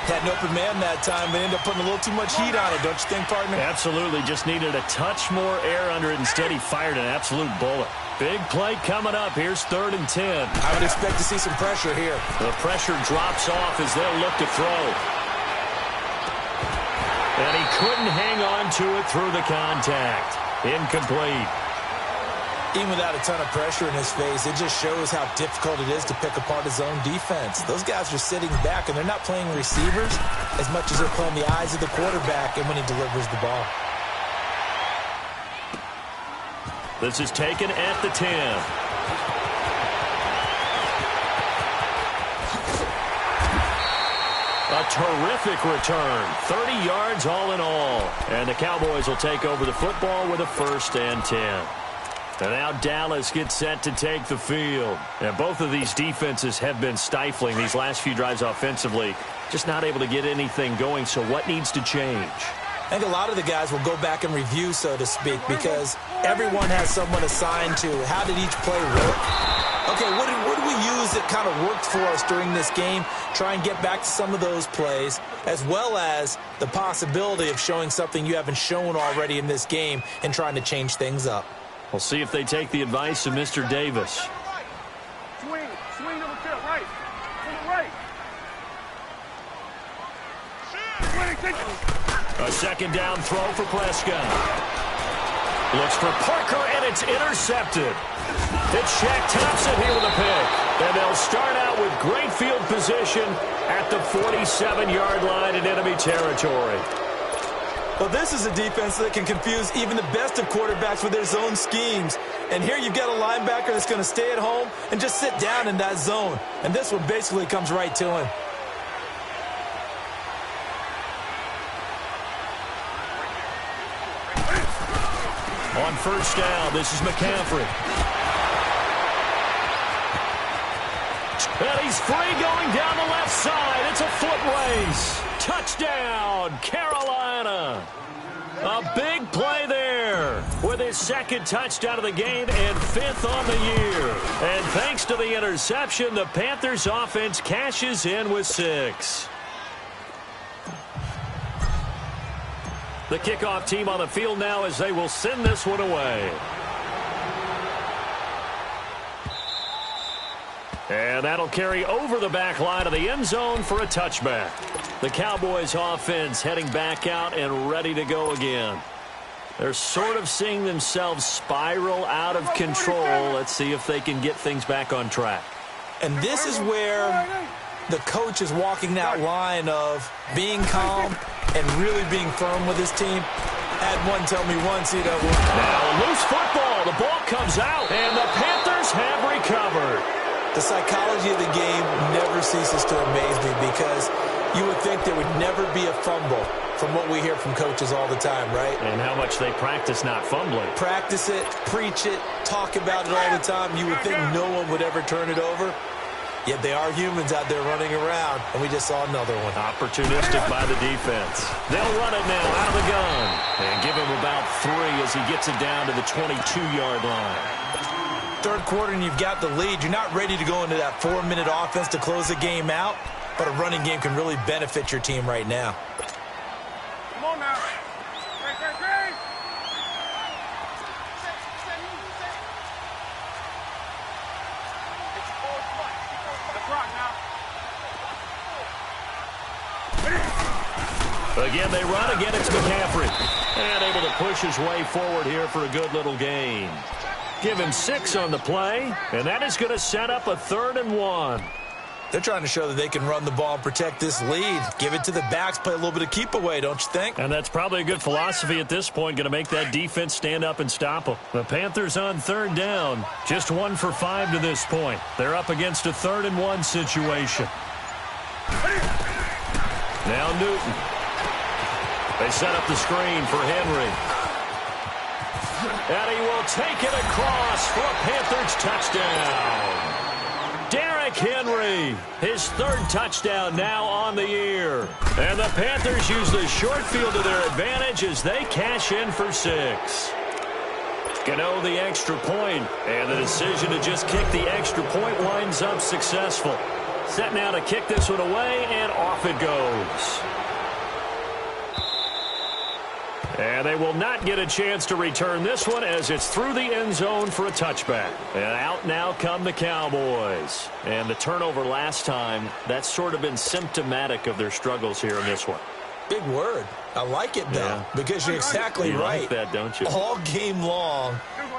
Had an open man that time, but ended up putting a little too much heat on it, don't you think, partner? Absolutely. Just needed a touch more air under it. Instead, he fired an absolute bullet. Big play coming up. Here's 3rd and 10. I would expect to see some pressure here. The pressure drops off as they'll look to throw. And he couldn't hang on to it through the contact. Incomplete. Even without a ton of pressure in his face, it just shows how difficult it is to pick apart his own defense. Those guys are sitting back, and they're not playing receivers as much as they're playing the eyes of the quarterback and when he delivers the ball. This is taken at the 10. A terrific return. 30 yards all in all. And the Cowboys will take over the football with a 1st and 10. And now Dallas gets set to take the field. And both of these defenses have been stifling these last few drives offensively. Just not able to get anything going. So what needs to change? I think a lot of the guys will go back and review, so to speak, because everyone has someone assigned to how did each play work. Okay, what did we use that kind of worked for us during this game? Try and get back to some of those plays, as well as the possibility of showing something you haven't shown already in this game and trying to change things up. We'll see if they take the advice of Mr. Davis. Swing number 2, right. To the right. A 2nd down throw for Prescott. Looks for Parker, and it's intercepted. It's Shaq Thompson here with a pick. And they'll start out with great field position at the 47-yard line in enemy territory. Well, this is a defense that can confuse even the best of quarterbacks with their zone schemes. And here you've got a linebacker that's going to stay at home and just sit down in that zone. And this one basically comes right to him. On 1st down, this is McCaffrey. And he's free going down the left side. It's a foot race. Touchdown, Carolina. A big play there with his 2nd touchdown of the game and 5th on the year. And thanks to the interception, the Panthers offense cashes in with 6. The kickoff team on the field now as they will send this one away. And that'll carry over the back line of the end zone for a touchback. The Cowboys offense heading back out and ready to go again. They're sort of seeing themselves spiral out of control. Let's see if they can get things back on track. And this is where the coach is walking that line of being calm and really being firm with his team. Had one tell me once, you know. Now loose football. The ball comes out, and the Panthers have recovered. The psychology of the game never ceases to amaze me because you would think there would never be a fumble from what we hear from coaches all the time, right? And how much they practice not fumbling. Practice it, preach it, talk about it all the time. You would think no one would ever turn it over. Yet they are humans out there running around, and we just saw another one. Opportunistic by the defense. They'll run it now out of the gun. And give him about 3 as he gets it down to the 22-yard line. 3rd quarter and you've got the lead. You're not ready to go into that 4-minute offense to close the game out, but a running game can really benefit your team right now. Come on now. Great. Again, they run. Again, it's McCaffrey. And able to push his way forward here for a good little gain. Give him 6 on the play, and that is going to set up a 3rd and 1. They're trying to show that they can run the ball and protect this lead. Give it to the backs, play a little bit of keep away, don't you think? And that's probably a good philosophy at this point, going to make that defense stand up and stop them. The Panthers on 3rd down, just 1 for 5 to this point. They're up against a 3rd and 1 situation. Now Newton. They set up the screen for Henry. And he will take it across for a Panthers touchdown. Derrick Henry, his 3rd touchdown now on the year. And the Panthers use the short field to their advantage as they cash in for 6. Gano the extra point, and the decision to just kick the extra point winds up successful. Set now to kick this one away, and off it goes. And they will not get a chance to return this one as it's through the end zone for a touchback. And out now come the Cowboys. And the turnover last time, that's sort of been symptomatic of their struggles here in this one. Big word. I like it, though, because you're exactly right. You like that, don't you? All game long,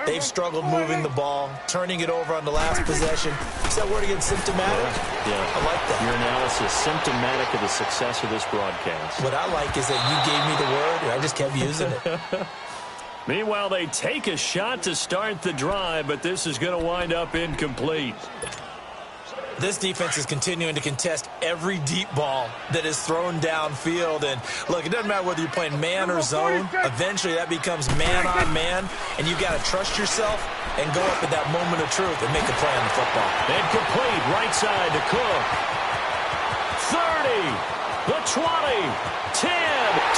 they've struggled moving the ball, turning it over on the last possession. Is that word again, symptomatic? Yeah. I like that. Your analysis, symptomatic of the success of this broadcast. What I like is that you gave me the word, and I just kept using it. Meanwhile, they take a shot to start the drive, but this is going to wind up incomplete. This defense is continuing to contest every deep ball that is thrown downfield. And, look, it doesn't matter whether you're playing man or zone. Eventually, that becomes man-on-man, and you've got to trust yourself and go up at that moment of truth and make a play on the football. Incomplete, right side to Cook. 30, the 20, 10,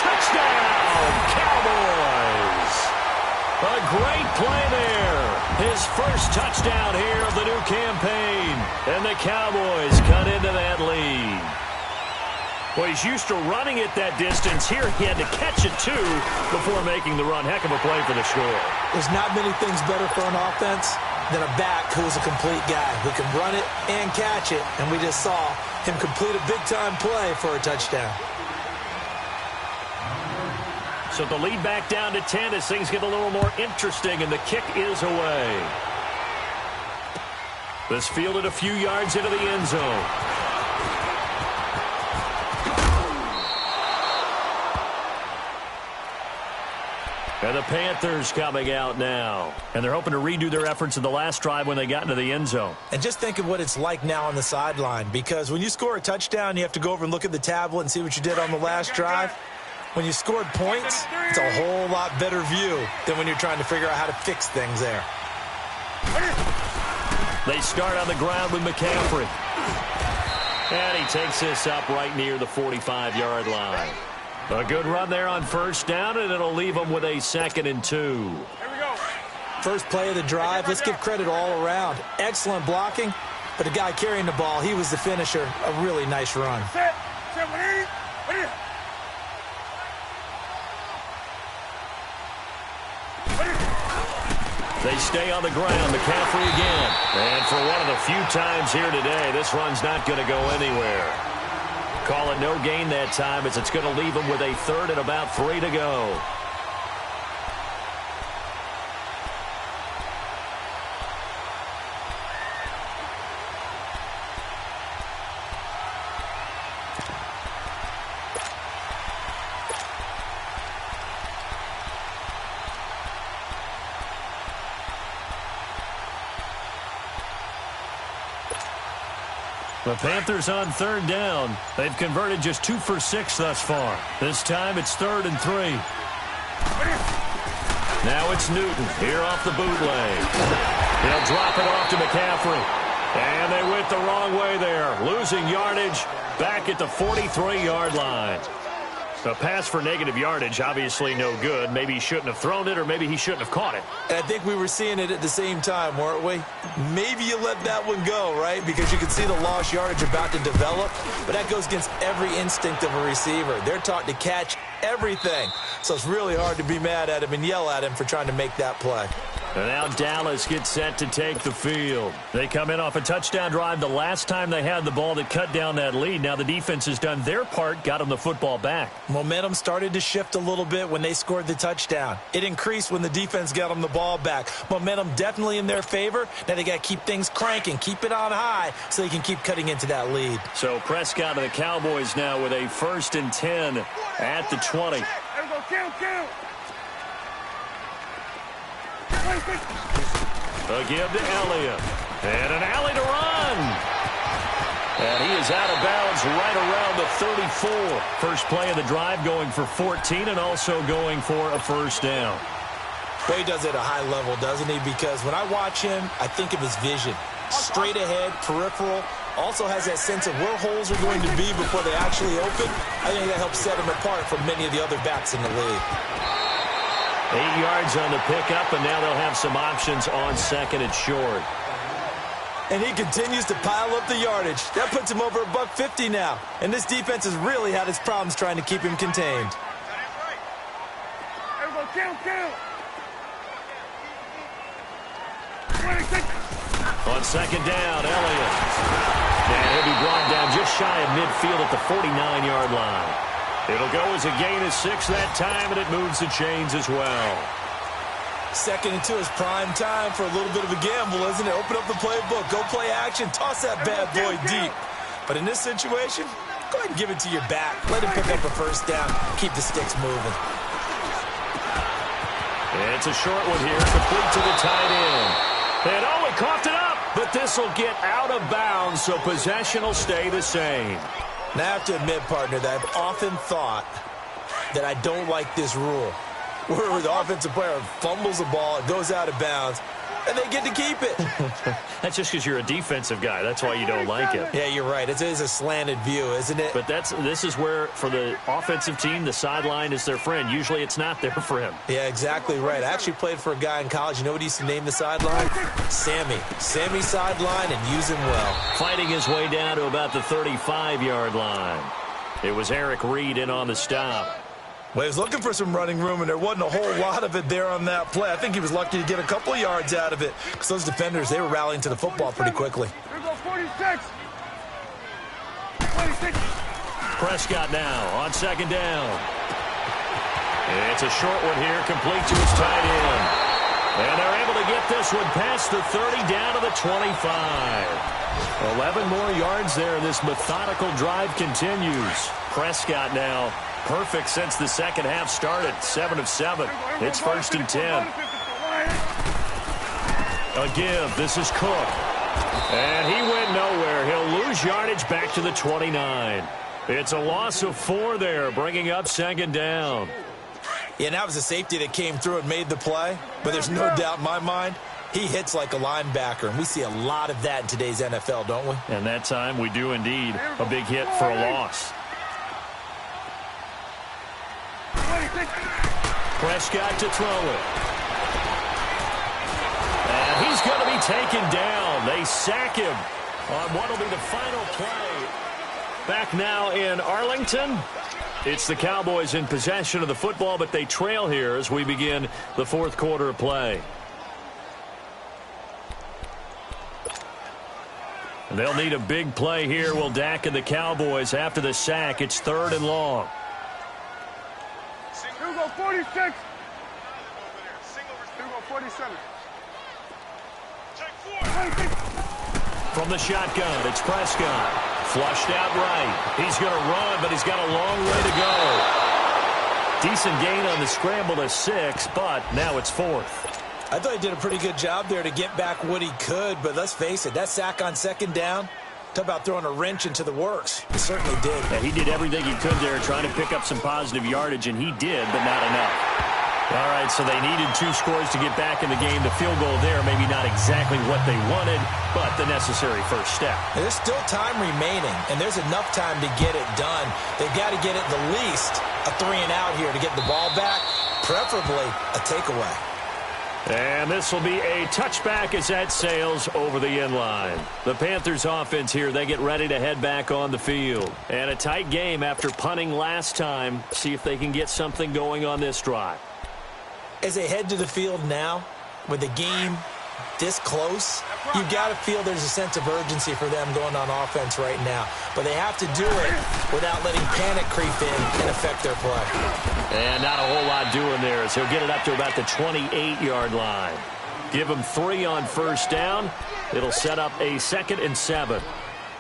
touchdown, Cowboys. A great play there. His first touchdown here of the new campaign. And the Cowboys cut into that lead. Well, he's used to running it that distance. Here he had to catch it, too, before making the run. Heck of a play for the score. There's not many things better for an offense than a back who is a complete guy who can run it and catch it. And we just saw him complete a big-time play for a touchdown. So the lead back down to 10 as things get a little more interesting, and the kick is away. This fielded a few yards into the end zone. And the Panthers coming out now. And they're hoping to redo their efforts in the last drive when they got into the end zone. And just think of what it's like now on the sideline, because when you score a touchdown, you have to go over and look at the tablet and see what you did on the last drive. When you scored points, it's a whole lot better view than when you're trying to figure out how to fix things there. They start on the ground with McCaffrey. And he takes this up right near the 45-yard line. A good run there on first down, and it'll leave them with a 2nd and 2. First play of the drive, let's give credit all around. Excellent blocking, but the guy carrying the ball, he was the finisher. A really nice run. They stay on the ground. McCaffrey again. And for one of the few times here today, this run's not going to go anywhere. Call it no gain that time as it's going to leave them with a 3rd and about 3 to go. The Panthers on 3rd down. They've converted just 2 for 6 thus far. This time it's 3rd and 3. Now it's Newton here off the bootleg. He'll drop it off to McCaffrey. And they went the wrong way there. Losing yardage back at the 43-yard line. A pass for negative yardage, obviously no good. Maybe he shouldn't have thrown it, or maybe he shouldn't have caught it. And I think we were seeing it at the same time, weren't we? Maybe you let that one go, right? Because you can see the lost yardage about to develop. But that goes against every instinct of a receiver. They're taught to catch everything. So it's really hard to be mad at him and yell at him for trying to make that play. And now Dallas gets set to take the field. They come in off a touchdown drive the last time they had the ball that cut down that lead. Now the defense has done their part, got them the football back. Momentum started to shift a little bit when they scored the touchdown. It increased when the defense got them the ball back. Momentum definitely in their favor. Now they got to keep things cranking, keep it on high so they can keep cutting into that lead. So Prescott and the Cowboys now with a 1st and 10 at the 20. A give to Elliott. And an alley to run. And he is out of bounds right around the 34. First play of the drive going for 14 and also going for a 1st down. Well, he does it at a high level, doesn't he? Because when I watch him, I think of his vision. Straight ahead, peripheral. Also has that sense of where holes are going to be before they actually open. I think that helps set him apart from many of the other backs in the league. 8 yards on the pickup, and now they'll have some options on 2nd and short. And he continues to pile up the yardage. That puts him over $150 now. And this defense has really had its problems trying to keep him contained. Everybody count. On second down, Elliott. And he'll be brought down just shy of midfield at the 49-yard line. It'll go as a gain of 6 that time, and it moves the chains as well. Second and 2 is prime time for a little bit of a gamble, isn't it? Open up the playbook, go play action, toss that bad boy deep. But in this situation, go ahead and give it to your back. Let him pick up a first down. Keep the sticks moving. It's a short one here, complete to the tight end. And he coughed it up, but this will get out of bounds, so possession will stay the same. Now, I have to admit, partner, that I've often thought that I don't like this rule, where the offensive player fumbles the ball, it goes out of bounds, and they get to keep it. That's just because you're a defensive guy. That's why you don't like it. Yeah, you're right. It is a slanted view, isn't it? But this is where, for the offensive team, the sideline is their friend. Usually it's not there for him. Yeah, exactly right. I actually played for a guy in college. You know what he used to name the sideline? Sammy. Sammy sideline, and use him well. Fighting his way down to about the 35-yard line. It was Eric Reed in on the stop. Well, he was looking for some running room, and there wasn't a whole lot of it there on that play. I think he was lucky to get a couple of yards out of it, because those defenders, they were rallying to the football pretty quickly. Here go 46. Prescott now on second down. It's a short one here, complete to his tight end. And they're able to get this one past the 30 down to the 25. 11 more yards there. This methodical drive continues. Prescott now perfect since the second half started. 7 of 7. It's 1st and 10. A give. This is Cook. And he went nowhere. He'll lose yardage back to the 29. It's a loss of 4 there, bringing up second down. Yeah, and that was a safety that came through and made the play. But there's no doubt in my mind, he hits like a linebacker. And we see a lot of that in today's NFL, don't we? And that time we do indeed. A big hit for a loss. Prescott to throw it. And he's going to be taken down. They sack him on what will be the final play. Back now in Arlington. It's the Cowboys in possession of the football, but they trail here as we begin the 4th quarter of play. And they'll need a big play here, will Dak and the Cowboys after the sack. It's 3rd and long. Here we go, 46. Here we go, 47. From the shotgun, it's Prescott. Flushed out right. He's going to run, but he's got a long way to go. Decent gain on the scramble to 6, but now it's 4th. I thought he did a pretty good job there to get back what he could, but let's face it, that sack on second down, talk about throwing a wrench into the works. He certainly did. Yeah, he did everything he could there trying to pick up some positive yardage, and he did, but not enough. All right, so they needed 2 scores to get back in the game. The field goal there, maybe not exactly what they wanted, but the necessary first step. There's still time remaining, and there's enough time to get it done. They've got to get at the least a 3-and-out here to get the ball back, preferably a takeaway. And this will be a touchback as that sails over the end line. The Panthers offense here, they get ready to head back on the field. And a tight game after punting last time. See if they can get something going on this drive. As they head to the field now, with the game this close, you've got to feel there's a sense of urgency for them going on offense right now. But they have to do it without letting panic creep in and affect their play. And not a whole lot doing there as he'll get it up to about the 28-yard line. Give him 3 on first down. It'll set up a 2nd and 7.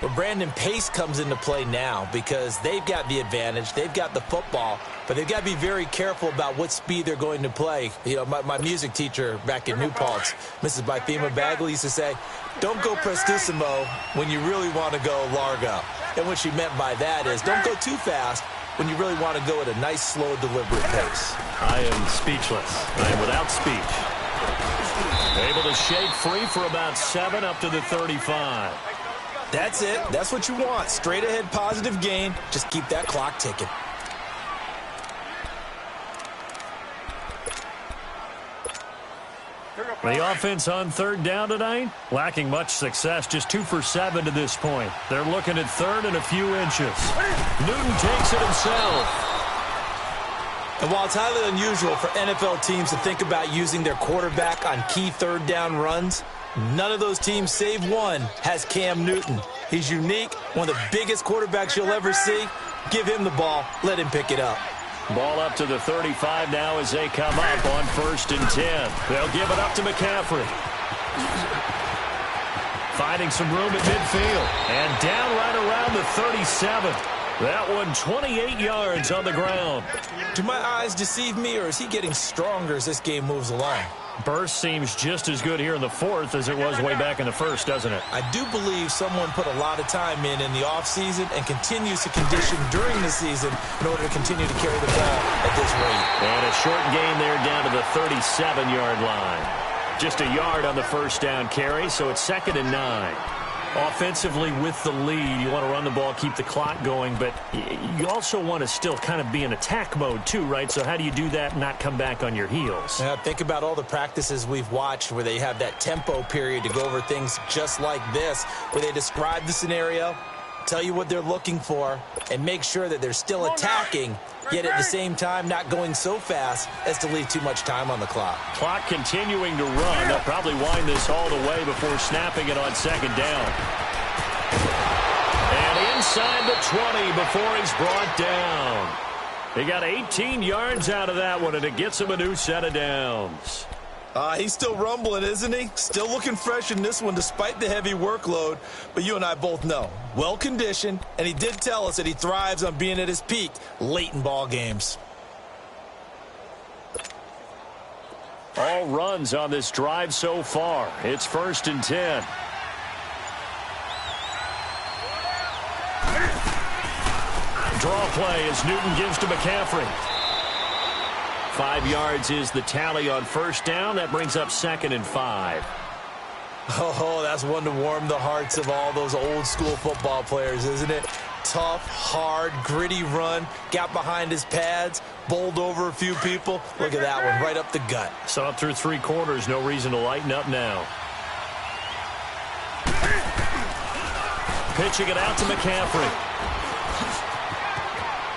Well, Brandon, pace comes into play now because they've got the advantage. They've got the football, but they've got to be very careful about what speed they're going to play. You know, my music teacher back in New Paltz, Mrs. Bythema Bagley, used to say, don't go prestissimo when you really want to go largo. And what she meant by that is don't go too fast when you really want to go at a nice, slow, deliberate pace. I am speechless. I am without speech. Able to shake free for about 7 up to the 35. That's it. That's what you want. Straight ahead positive gain. Just keep that clock ticking. The offense on third down tonight, lacking much success, just 2 for 7 to this point. They're looking at third and a few inches. Newton takes it himself. And while it's highly unusual for NFL teams to think about using their quarterback on key third down runs, none of those teams, save one, has Cam Newton. He's unique, one of the biggest quarterbacks you'll ever see. Give him the ball. Let him pick it up. Ball up to the 35 now as they come up on 1st and 10. They'll give it up to McCaffrey. Finding some room at midfield. And down right around the 37. That one 28 yards on the ground. Do my eyes deceive me, or is he getting stronger as this game moves along? Burst seems just as good here in the 4th as it was way back in the 1st, doesn't it? I do believe someone put a lot of time in the offseason and continues to condition during the season in order to continue to carry the ball at this rate. And a short gain there down to the 37-yard line. Just a yard on the first down carry, so it's 2nd and 9. Offensively with the lead, you want to run the ball, keep the clock going, but you also want to still kind of be in attack mode too, right? So how do you do that and not come back on your heels? Yeah, think about all the practices we've watched where they have that tempo period to go over things just like this, where they describe the scenario, tell you what they're looking for, and make sure that they're still attacking, yet at the same time not going so fast as to leave too much time on the clock. Clock continuing to run. They'll probably wind this all the way before snapping it on 2nd down. And inside the 20 before he's brought down. He got 18 yards out of that one, and it gets him a new set of downs. He's still rumbling, isn't he? Still looking fresh in this one despite the heavy workload. But you and I both know, well-conditioned, and he did tell us that he thrives on being at his peak late in ball games. All runs on this drive so far. It's 1st and 10. Draw play as Newton gives to McCaffrey. 5 yards is the tally on 1st down. That brings up 2nd and 5. Oh, that's one to warm the hearts of all those old-school football players, isn't it? Tough, hard, gritty run. Got behind his pads, bowled over a few people. Look at that one, right up the gut. So up through 3 quarters, no reason to lighten up now. Pitching it out to McCaffrey.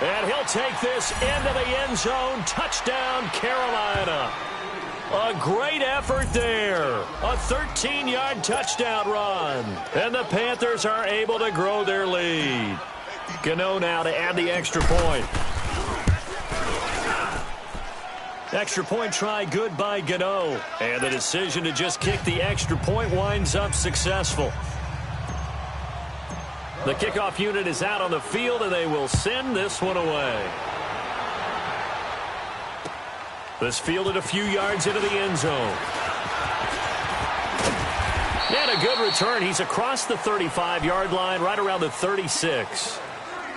And he'll take this into the end zone. Touchdown, Carolina. A great effort there. A 13-yard touchdown run. And the Panthers are able to grow their lead. Gano now to add the extra point. Extra point try good by Gano. And the decision to just kick the extra point winds up successful. The kickoff unit is out on the field, and they will send this one away. This fielded a few yards into the end zone. And a good return. He's across the 35-yard line, right around the 36.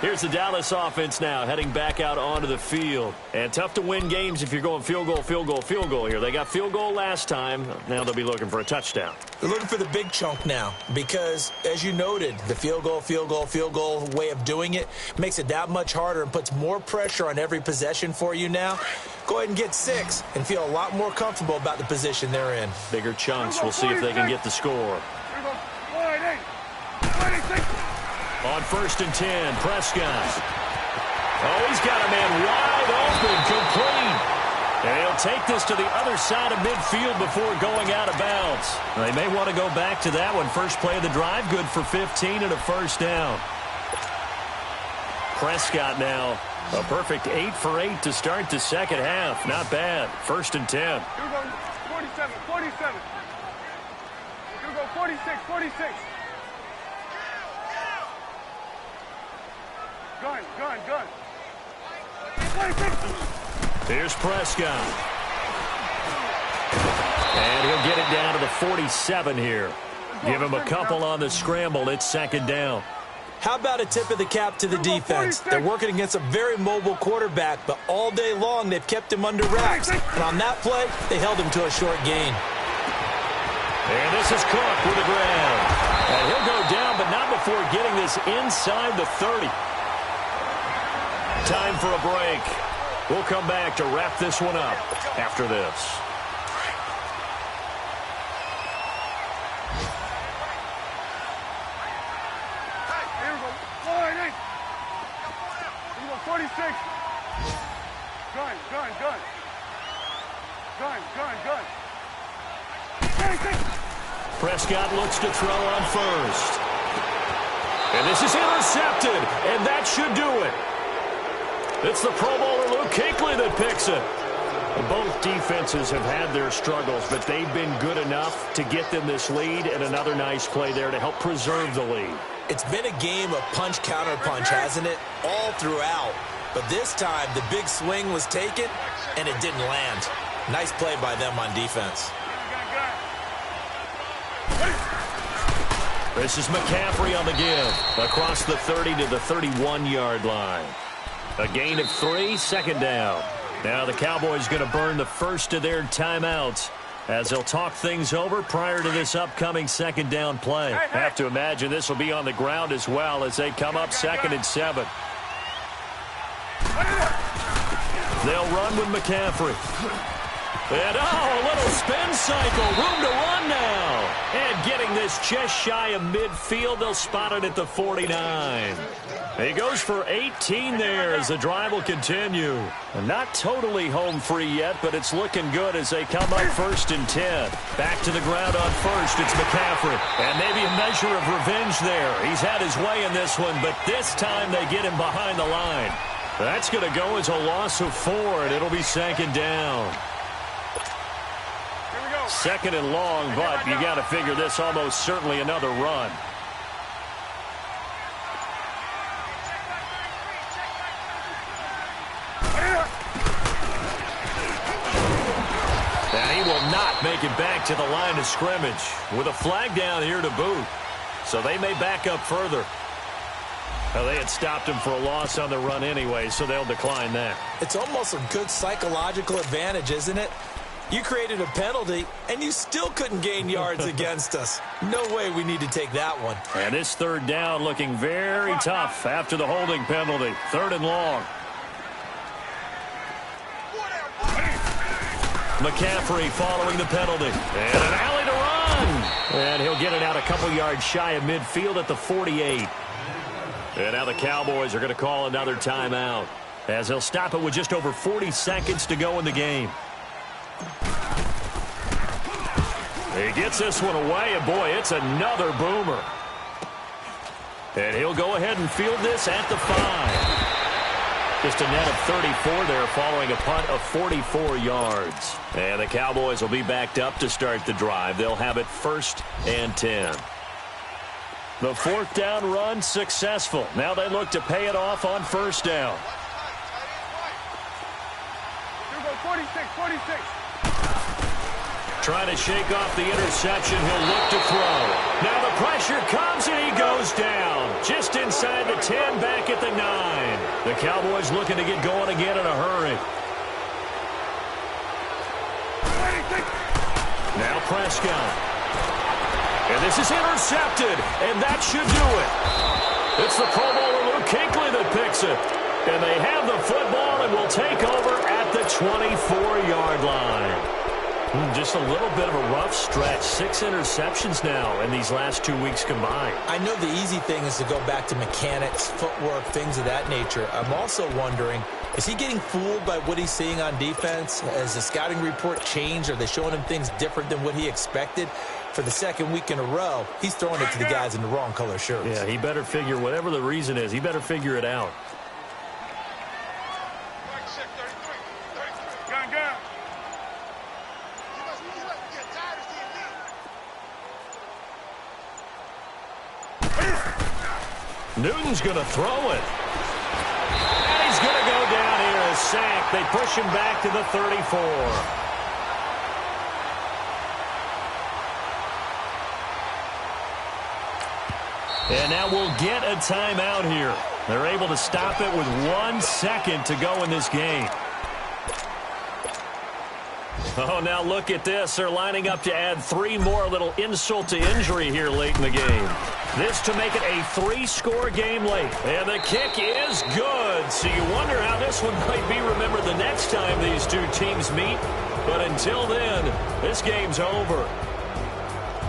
Here's the Dallas offense now, heading back out onto the field. And tough to win games if you're going field goal, field goal, field goal here. They got field goal last time. Now they'll be looking for a touchdown. They're looking for the big chunk now because, as you noted, the field goal way of doing it makes it that much harder and puts more pressure on every possession for you now. Go ahead and get 6 and feel a lot more comfortable about the position they're in. Bigger chunks. We'll see if they can get the score. On 1st and 10, Prescott. Oh, he's got a man wide open, complete. And he'll take this to the other side of midfield before going out of bounds. They may want to go back to that one. First play of the drive, good for 15 and a first down. Prescott now, a perfect 8 for 8 to start the second half. Not bad. 1st and 10. Here we go, 47. Here we go, 46. Gun. 26. Here's Prescott. And he'll get it down to the 47 here. Give him a couple on the scramble. It's 2nd down. How about a tip of the cap to the defense? They're working against a very mobile quarterback, but all day long they've kept him under wraps. And on that play, they held him to a short gain. And this is Cook with a grab. And he'll go down, but not before getting this inside the 30. Time for a break. We'll come back to wrap this one up after this. 46. Gun. 46. Prescott looks to throw on first. And this is intercepted, and that should do it. It's the Pro Bowler Luke Kuechly that picks it. Both defenses have had their struggles, but they've been good enough to get them this lead, and another nice play there to help preserve the lead. It's been a game of punch-counter-punch, hasn't it? All throughout. But this time, the big swing was taken, and it didn't land. Nice play by them on defense. This is McCaffrey on the give. Across the 30 to the 31-yard line. A gain of 3, second down. Now the Cowboys going to burn the first of their timeouts as they'll talk things over prior to this upcoming second down play. Have to imagine this will be on the ground as well as they come up 2nd and 7. They'll run with McCaffrey. And, a little spin cycle. Room to run now. And getting this just shy of midfield. They'll spot it at the 49. He goes for 18 there as the drive will continue. Not totally home free yet, but it's looking good as they come up 1st and 10. Back to the ground on first. It's McCaffrey. And maybe a measure of revenge there. He's had his way in this one, but this time they get him behind the line. That's going to go as a loss of 4, and it'll be 2nd down. 2nd and long, but you got to figure this almost certainly another run. And he will not make it back to the line of scrimmage with a flag down here to boot. So they may back up further. Well, they had stopped him for a loss on the run anyway, so they'll decline that. It's almost a good psychological advantage, isn't it? You created a penalty, and you still couldn't gain yards against us. No way we need to take that one. And this 3rd down looking very tough after the holding penalty. 3rd and long. McCaffrey following the penalty. And an alley to run. And he'll get it out a couple yards shy of midfield at the 48. And now the Cowboys are going to call another timeout as they'll stop it with just over 40 seconds to go in the game. He gets this one away, and boy, it's another boomer. And he'll go ahead and field this at the 5. Just a net of 34 there following a punt of 44 yards. And the Cowboys will be backed up to start the drive. They'll have it 1st and 10. The 4th down run successful. Now they look to pay it off on 1st down. 46. Trying to shake off the interception. He'll look to throw. Now the pressure comes and he goes down. Just inside the 10, back at the 9. The Cowboys looking to get going again in a hurry. Now Prescott. And this is intercepted, and that should do it. It's the Pro Bowler Luke Kuechly that picks it. And they have the football and will take over at the 24-yard line. Just a little bit of a rough stretch. 6 interceptions now in these last 2 weeks combined. I know the easy thing is to go back to mechanics, footwork, things of that nature. I'm also wondering, is he getting fooled by what he's seeing on defense? Has the scouting report changed? Are they showing him things different than what he expected? For the 2nd week in a row, he's throwing it to the guys in the wrong color shirts. Yeah, he better figure, whatever the reason is, he better figure it out. Newton's going to throw it. And he's going to go down here as sacked. They push him back to the 34. And now we'll get a timeout here. They're able to stop it with 1 second to go in this game. Oh, now look at this. They're lining up to add 3 more, little insult to injury here late in the game. This to make it a 3-score game late. And the kick is good. So you wonder how this one might be remembered the next time these two teams meet. But until then, this game's over.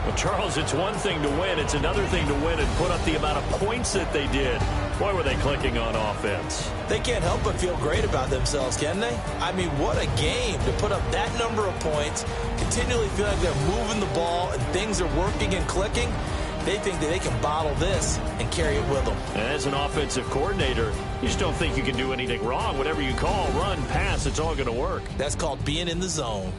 Well, Charles, it's one thing to win. It's another thing to win and put up the amount of points that they did. Boy, were they clicking on offense. They can't help but feel great about themselves, can they? I mean, what a game to put up that number of points, continually feel like they're moving the ball and things are working and clicking. They think that they can bottle this and carry it with them. And as an offensive coordinator, you just don't think you can do anything wrong. Whatever you call, run, pass, it's all going to work. That's called being in the zone.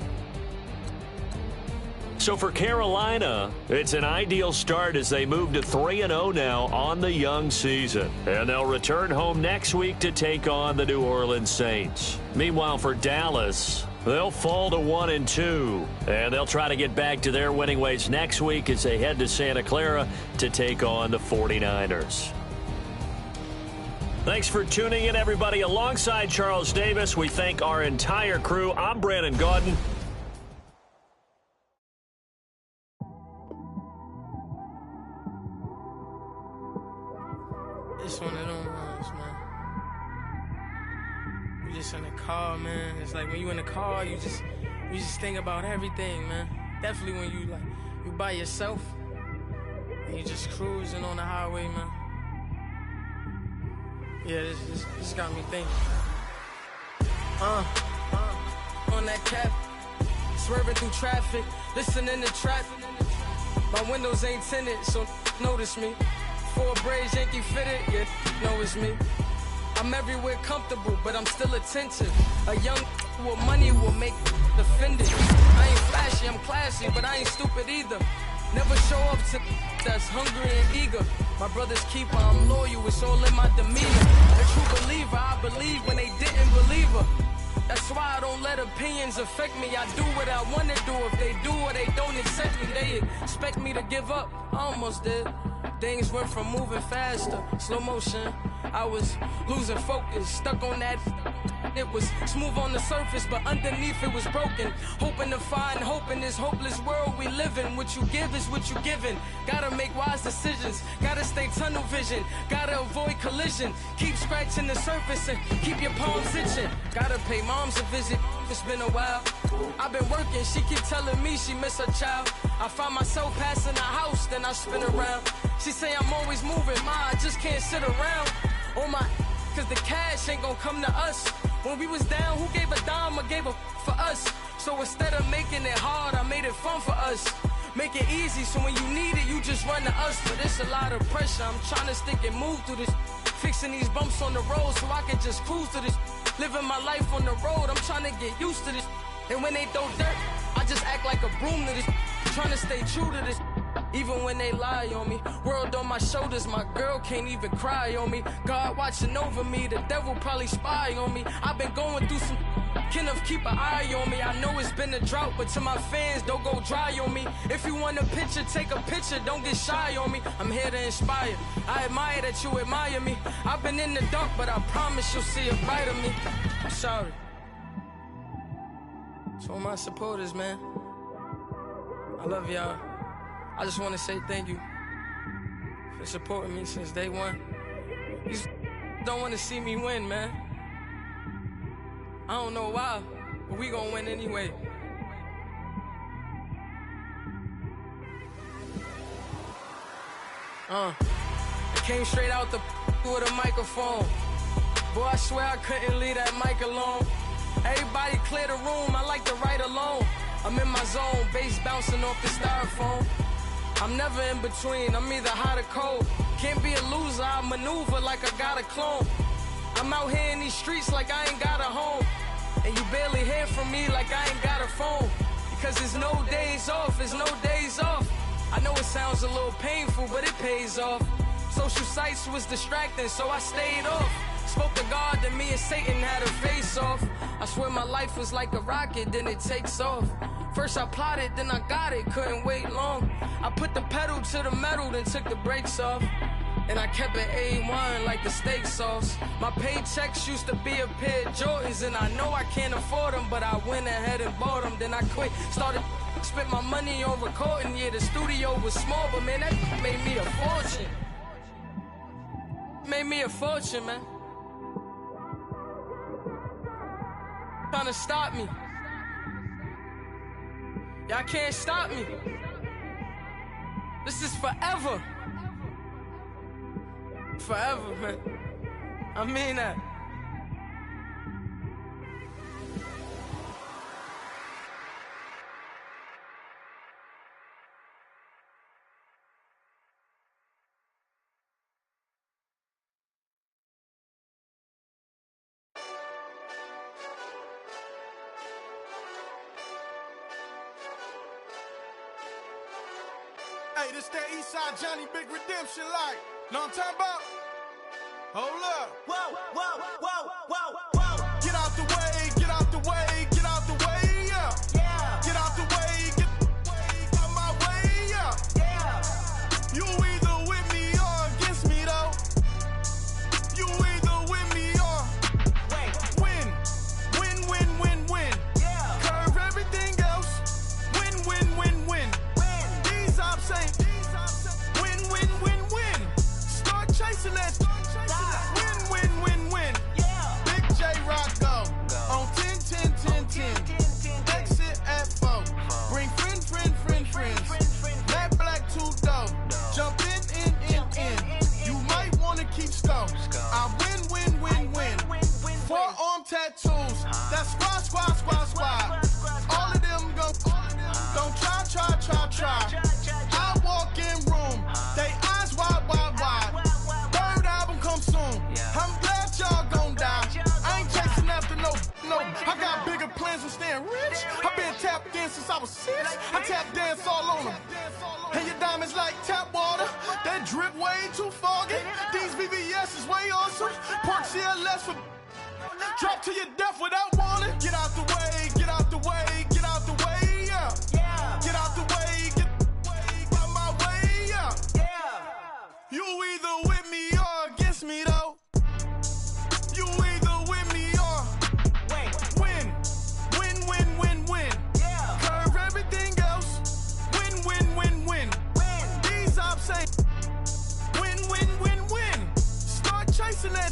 So for Carolina, it's an ideal start as they move to 3-0 now on the young season. And they'll return home next week to take on the New Orleans Saints. Meanwhile, for Dallas, they'll fall to 1-2. And they'll try to get back to their winning ways next week as they head to Santa Clara to take on the 49ers. Thanks for tuning in, everybody. Alongside Charles Davis, we thank our entire crew. I'm Brandon Gaudin. It's one of them ones, man. You just in the car, man. It's like when you in the car, you just think about everything, man. Definitely when you by yourself and you just cruising on the highway, man. Yeah, this got me thinking. On that cap, swerving through traffic, listening to trap. My windows ain't tinted, so notice me. Four braids, Yankee fitted, yeah, know it's me. I'm everywhere comfortable, but I'm still attentive. A young with money will make offended. I ain't flashy, I'm classy, but I ain't stupid either. Never show up to that's hungry and eager. My brother's keeper, I'm loyal, it's all in my demeanor. A true believer, I believe when they didn't believe her. That's why I don't let opinions affect me. I do what I want to do. If they do or they don't accept me, they expect me to give up. I almost did. Things went from moving faster, slow motion. I was losing focus, stuck on that. It was smooth on the surface, but underneath it was broken. Hoping to find hope in this hopeless world we live in. What you give is what you given. Gotta make wise decisions. Gotta stay tunnel vision. Gotta avoid collision. Keep scratching the surface and keep your palms itching. Gotta pay moms a visit. It's been a while. I've been working. She keep telling me she miss her child. I find myself passing the house, then I spin around. She say I'm always moving. I just can't sit around. Oh my, cause the cash ain't gonna come to us. When we was down, who gave a dime or gave a for us? So instead of making it hard, I made it fun for us. Make it easy, so when you need it, you just run to us. But it's a lot of pressure, I'm trying to stick and move through this. Fixing these bumps on the road so I can just cruise to this. Living my life on the road, I'm trying to get used to this. And when they throw dirt, I just act like a broom to this. Trying to stay true to this. Even when they lie on me, world on my shoulders, my girl can't even cry on me. God watching over me, the devil probably spy on me. I've been going through some, Kenneth keep an eye on me. I know it's been a drought, but to my fans, don't go dry on me. If you want a picture, take a picture, don't get shy on me. I'm here to inspire, I admire that you admire me. I've been in the dark, but I promise you'll see a brighter me. I'm sorry. To all my supporters, man, I love y'all. I just want to say thank you for supporting me since day one. You don't want to see me win, man. I don't know why, but we gonna win anyway. I came straight out the with a microphone. Boy, I swear I couldn't leave that mic alone. Everybody clear the room, I like to write alone. I'm in my zone, bass bouncing off the styrofoam. I'm never in between, I'm either hot or cold. Can't be a loser, I maneuver like I got a clone. I'm out here in these streets like I ain't got a home. And you barely hear from me like I ain't got a phone. Because there's no days off, there's no days off. I know it sounds a little painful, but it pays off. Social sites was distracting, so I stayed off. Spoke to God, then me and Satan had a face off. I swear my life was like a rocket, then it takes off. First I plotted, then I got it, couldn't wait long. I put the pedal to the metal, then took the brakes off. And I kept it A1 like the steak sauce. My paychecks used to be a pair of Jordans, and I know I can't afford them, but I went ahead and bought them. Then I quit, started spent my money on recording. Yeah, the studio was small, but man, that made me a fortune. Made me a fortune, man. Trying to stop me. Y'all can't stop me. This is forever. Forever, man. I mean that. Hey, this that Eastside Johnny Big Redemption like. Know what I'm talking about? Hold up. Whoa, whoa, whoa, whoa, whoa. Get out the way, get out the way, get out the way, yeah. Yeah. Get out the way, get out my way, yeah. Yeah. You either with me or against me though. You either with me or win. Win, win, win, win. Yeah. Curve everything else. Win, win, win, win. These ops ain't win, win, win, win. Start chasing that. Win, win, win, win. Yeah. Big J Rock go on 10, 10, 10, 10. Exit at 4. Bring friends. That black two dough. Jump in. You might wanna keep score. I win, win, win, win. Forearm tattoos. That's squad. All of them go. Don't try. I walk in room. They eyes wide. Third album come soon. I'm glad y'all gon' die. I ain't chasing after no. I got bigger plans than staying rich. I've been tapped in since I was 6. I tap dance all on them. And your diamonds like tap water. That drip way too foggy. These VVS is way awesome. Park CLS for drop to your death without warning. Get out the way, get out the way, get out the way, yeah. Get out the way, get out my way, yeah. You either with me or against me though. You either with me or win. Win, win, win, win. Curve everything else. Win, win, win, win. These ops ain't win, win, win, win. Start chasing that.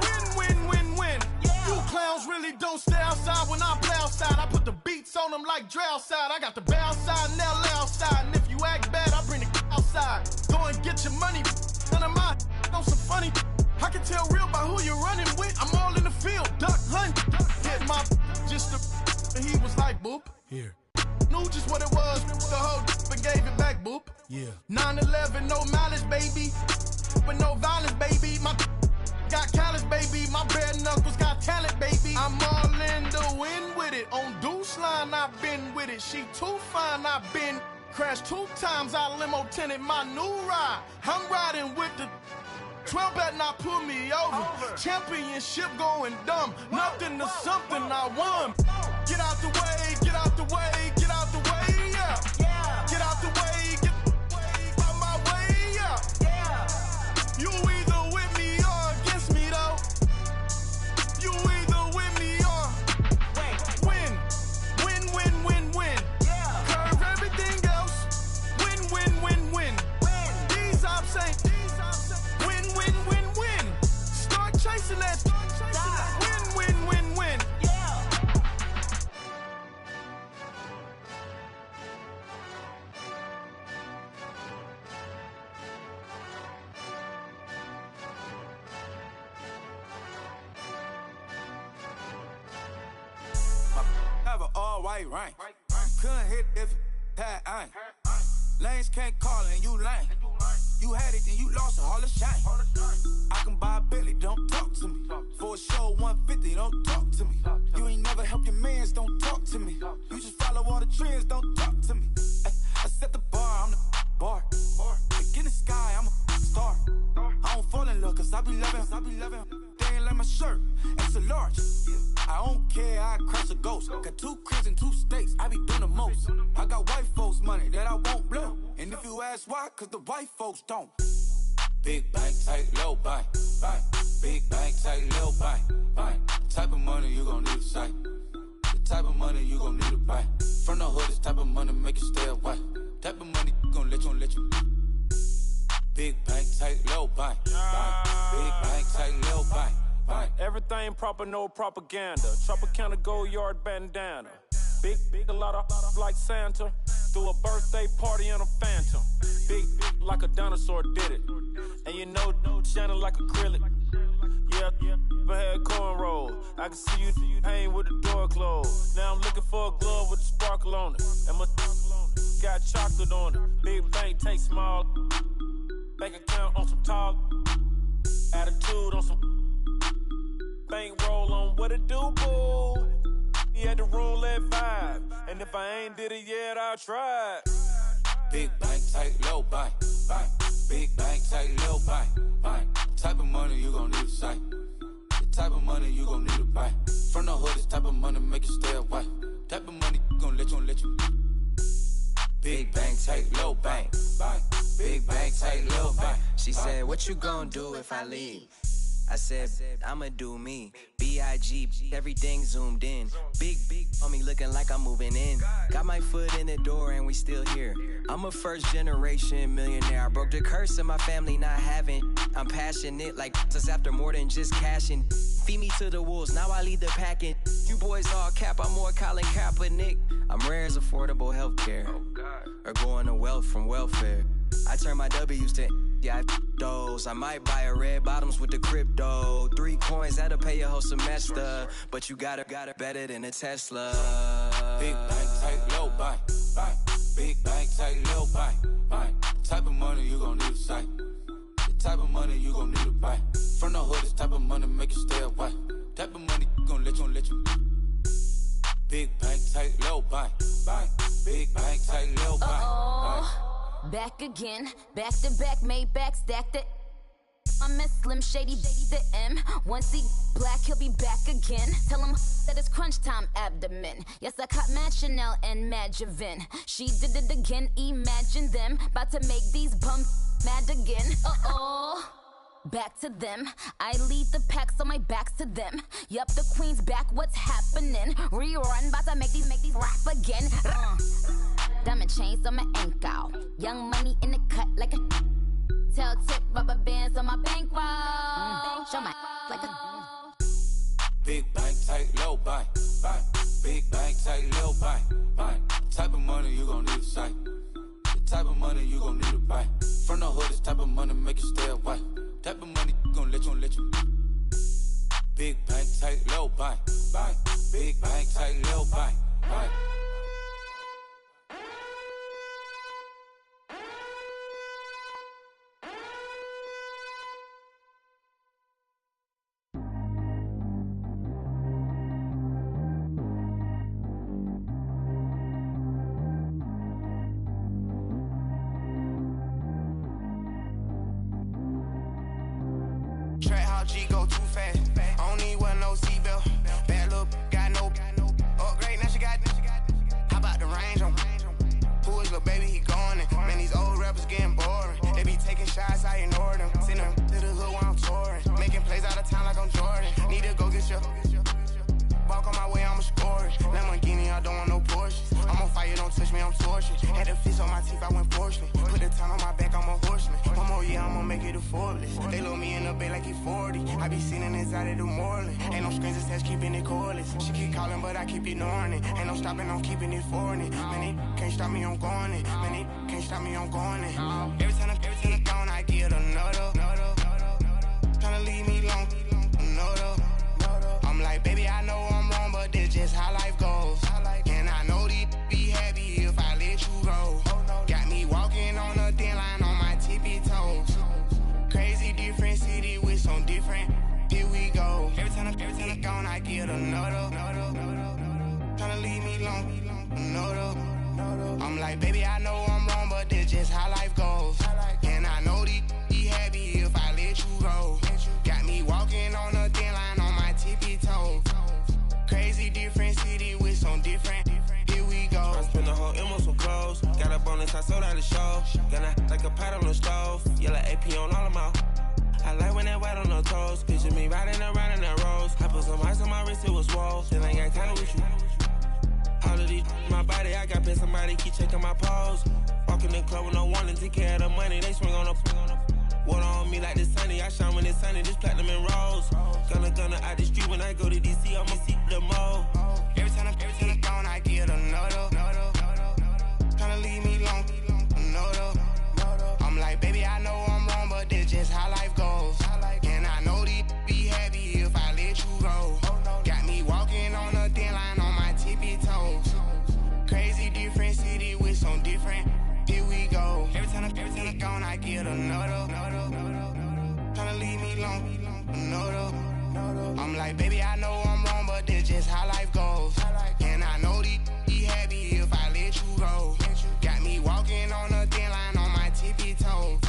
Win, win, win, win. You clowns really don't stay outside when I play outside. I put the beats on them like Dre outside. I got the bow side and LA outside. And if you act bad, I bring the outside. Go and get your money. None of my on some funny. I can tell real by who you're running with. I'm all in the field. Duck hunt. Hit my just and he was like, boop. Here. Knew just what it was. The whole and gave it back, boop. Yeah. 9/11, no mileage, baby. But no violence, baby. My got callous, baby. My bare knuckles got talent, baby. I'm all in the wind with it. On Deuce Line, I've been with it. She too fine, I've been crashed 2 times. I limo tinted my new ride. I'm riding with the 12 better not pull me over. Championship going dumb. Nothing to something I won. Get out the way, get out the way, get out the way, yeah. Get out the way, get out my way, yeah. You either with me or against me though. You either with me or win. Win, win, win, win. Curve everything else. Win, win, win, win. These ops ain't win, win, win, win. Start chasing that. Win, win, win, win. Have an all-white rank. Couldn't hit if it had ain't. Lanes can't call and you lame. You had it and you lost it, all the shame. I can buy a Billy, don't talk to me. For a show 150, don't talk to me. You ain't never helped your mans, don't talk to me. You just follow all the trends, don't talk to me. I set the bar, I'm the bar. Like in the sky, I'm a star. I don't fall in love cause I be loving. They ain't like my shirt, it's a large. I don't care, I crush a ghost. Got 2 cribs and 2 states, I be doing the most. I got white folks money that I won't blow. And if you ask why, cause the white folks don't. Big bank, tight, low bank. Big bank, tight, low bank. The type of money you gon' need to sight. The type of money you gon' need to buy. From the hood, this type of money make you stay away. Type of money gon' let you. Big bank, tight, low bank. Big bank, tight, low bank. Everything proper, no propaganda. Tropicana Gold Yard bandana. Big, a lot of like Santa. Threw a birthday party in a Phantom. Big, like a dinosaur did it. And you know, shining like acrylic. Yeah, I had cornrow. I can see you hang with the door closed. Now I'm looking for a glove with a sparkle on it. And my got chocolate on it. Big bank, take small. Bank account on some tall. Attitude on some. Bank roll on what it do, boo. He had the roulette vibe. And if I ain't did it yet, I'll try. Big bank, tight, low bank. Big bank, tight, low bank. Type of money you gon' need to sight. The type of money you gon' need to buy. From the hood, this type of money make you stay away. Type of money gon' let you. Big bank, tight, low bank. Big bank, tight, low bank. She said, what you gon' do if I leave? I said, I'ma do me. B.I.G. Everything zoomed in. Big on me looking like I'm moving in. Got my foot in the door and we still here. I'm a first generation millionaire. I broke the curse of my family not having. I'm passionate like this after more than just cashing. Feed me to the wolves, now I lead the packing. You boys all cap, I'm more Colin Kaepernick. I'm rare as affordable healthcare. Or going to wealth from welfare. I turn my W's to those. I might buy a red bottoms with the crypto. 3 coins, that'll pay your whole semester. But you gotta better than a Tesla. Big bank, tight, low bank. Big bank, tight, low bank. Type of money you gon' need to sight. The type of money you gon' need to buy. From the hood, this type of money make you stay away. Type of money gon' let you. Big bank, tight, low bank. Big bank, tight, low bank. Back again, back to back, made back, stacked it. I'm a Slim Shady, the M. Once he black, he'll be back again. Tell him that it's crunch time abdomen. Yes, I caught Mad Chanel and Mad Javin. She did it again, imagine them. About to make these bums mad again. Back to them. I lead the pack, so my back's to them. Yup, the queen's back, what's happening? Rerun, about to make these rap again. Diamond chains on my ankle. Young money in the cut like a tail tip, rubber bands on my bankroll. Show my like a Big bank, tight, low bank. Big bank, tight, low bank. Type of money you gon' need to sight. The type of money you gon' need to buy. From the hood, this type of money make you stay away. Type of money gon' let you. Big bank, tight, low bank. Big bank, tight, low bank. Track how G go too fast. I don't need wear no seatbelt. Bad look, got no upgrade. Now she got. How about the range on? Who is little baby? He going in. Man, these old rappers getting boring. They be taking shots, I ignore them. Send them to the hood while I'm touring. Making plays out of town like I'm Jordan. Need to go get your. Walk on my way, I'ma score it. Lamborghini, I don't want no Porsches. I'm on fire, don't touch me, I'm tortured. Had the fish on my teeth, I went porcelain. Put the town on my back, I'm a horseman. One more year, I'ma make it a Forbes. They load me in the bay like he 40. I be sitting inside of the Moreland. Ain't no screens attached, keeping it cordless. She keep calling, but I keep ignoring it. Ain't no stopping, I'm keeping it for it. Man, it can't stop me, I'm going it. Man, it can't stop me, I'm going it. Every time I'm gone, I get another. Tryna leave me long, another. I'm like, baby, I know I'm wrong, but this just how life goes. And I know these be happy if I let you go. Got me walking on a thin line on my tippy toes. Crazy different city with some different. Here we go. Every time I'm gone, I get another. Tryna leave me long, another. I'm like, baby, I know I'm wrong, but this just how life goes. And I know these be happy if I let you go. Got me walking on a thin line on my tippy toes. Crazy different city with some different. Here we go. I spent the whole M on some clothes. Got a bonus, I sold out the show. Got a, like a pot on the stove. Yellow AP on all of my. I like when that white on the toes. Picture me riding around in that rose. I put some ice on my wrist, it was swole. Then I got time with you. All of these, my body, I got been somebody keep checking my pose. Walk in the club with no warning, take care of the money. They swing on the. Water on me like the sunny, I shine when it's sunny, this platinum and rose. Gonna out the street when I go to DC, I'ma see the mo. Every time I'm gone, I get a no though. I'm like, baby, I know I'm wrong, but this just how life goes. And I know these be happy if I let you go. Got me walking on a thin line on my tippy toes.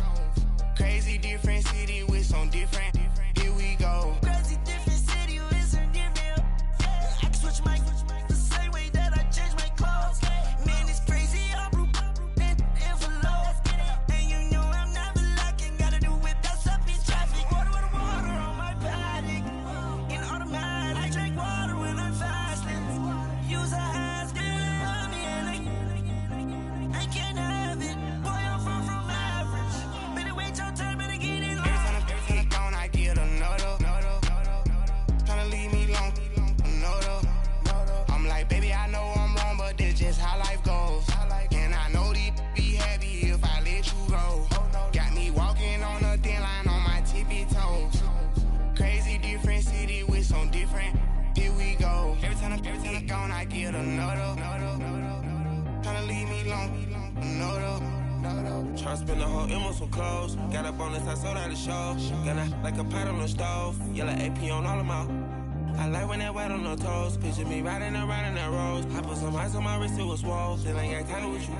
Crazy different city with some different. Here we go. Crazy different city with some different. I can switch my the same way that I change my clothes. Man, it's crazy. I'm envelope. And you know I'm never lacking. Gotta do it. That's up in traffic. Water on my paddock. In automatic. I drink water when I'm fasting. Use a ass girl, me and I can't have it. Boy, I'm from average. Better wait your turn, better get it. Every time gone, I get another. Tryna leave me alone, another. I'm like, baby, I know I'm wrong, but this just how life goes. And I know these be happy if I let you go. Got me walking on a thin line on my tippy toes. Crazy different city with some different. Here we go. Every time I'm gone, I get another. Tryna leave me alone, another. Tryna spend the whole M on some clothes. Got up on this, I sold out the show. Got like a pot on the stove. Yellow AP on all of them. I like when that wet on the toes. Picture me riding around in that rose. I put some ice on my wrist, it was swole. Still ain't got time with you.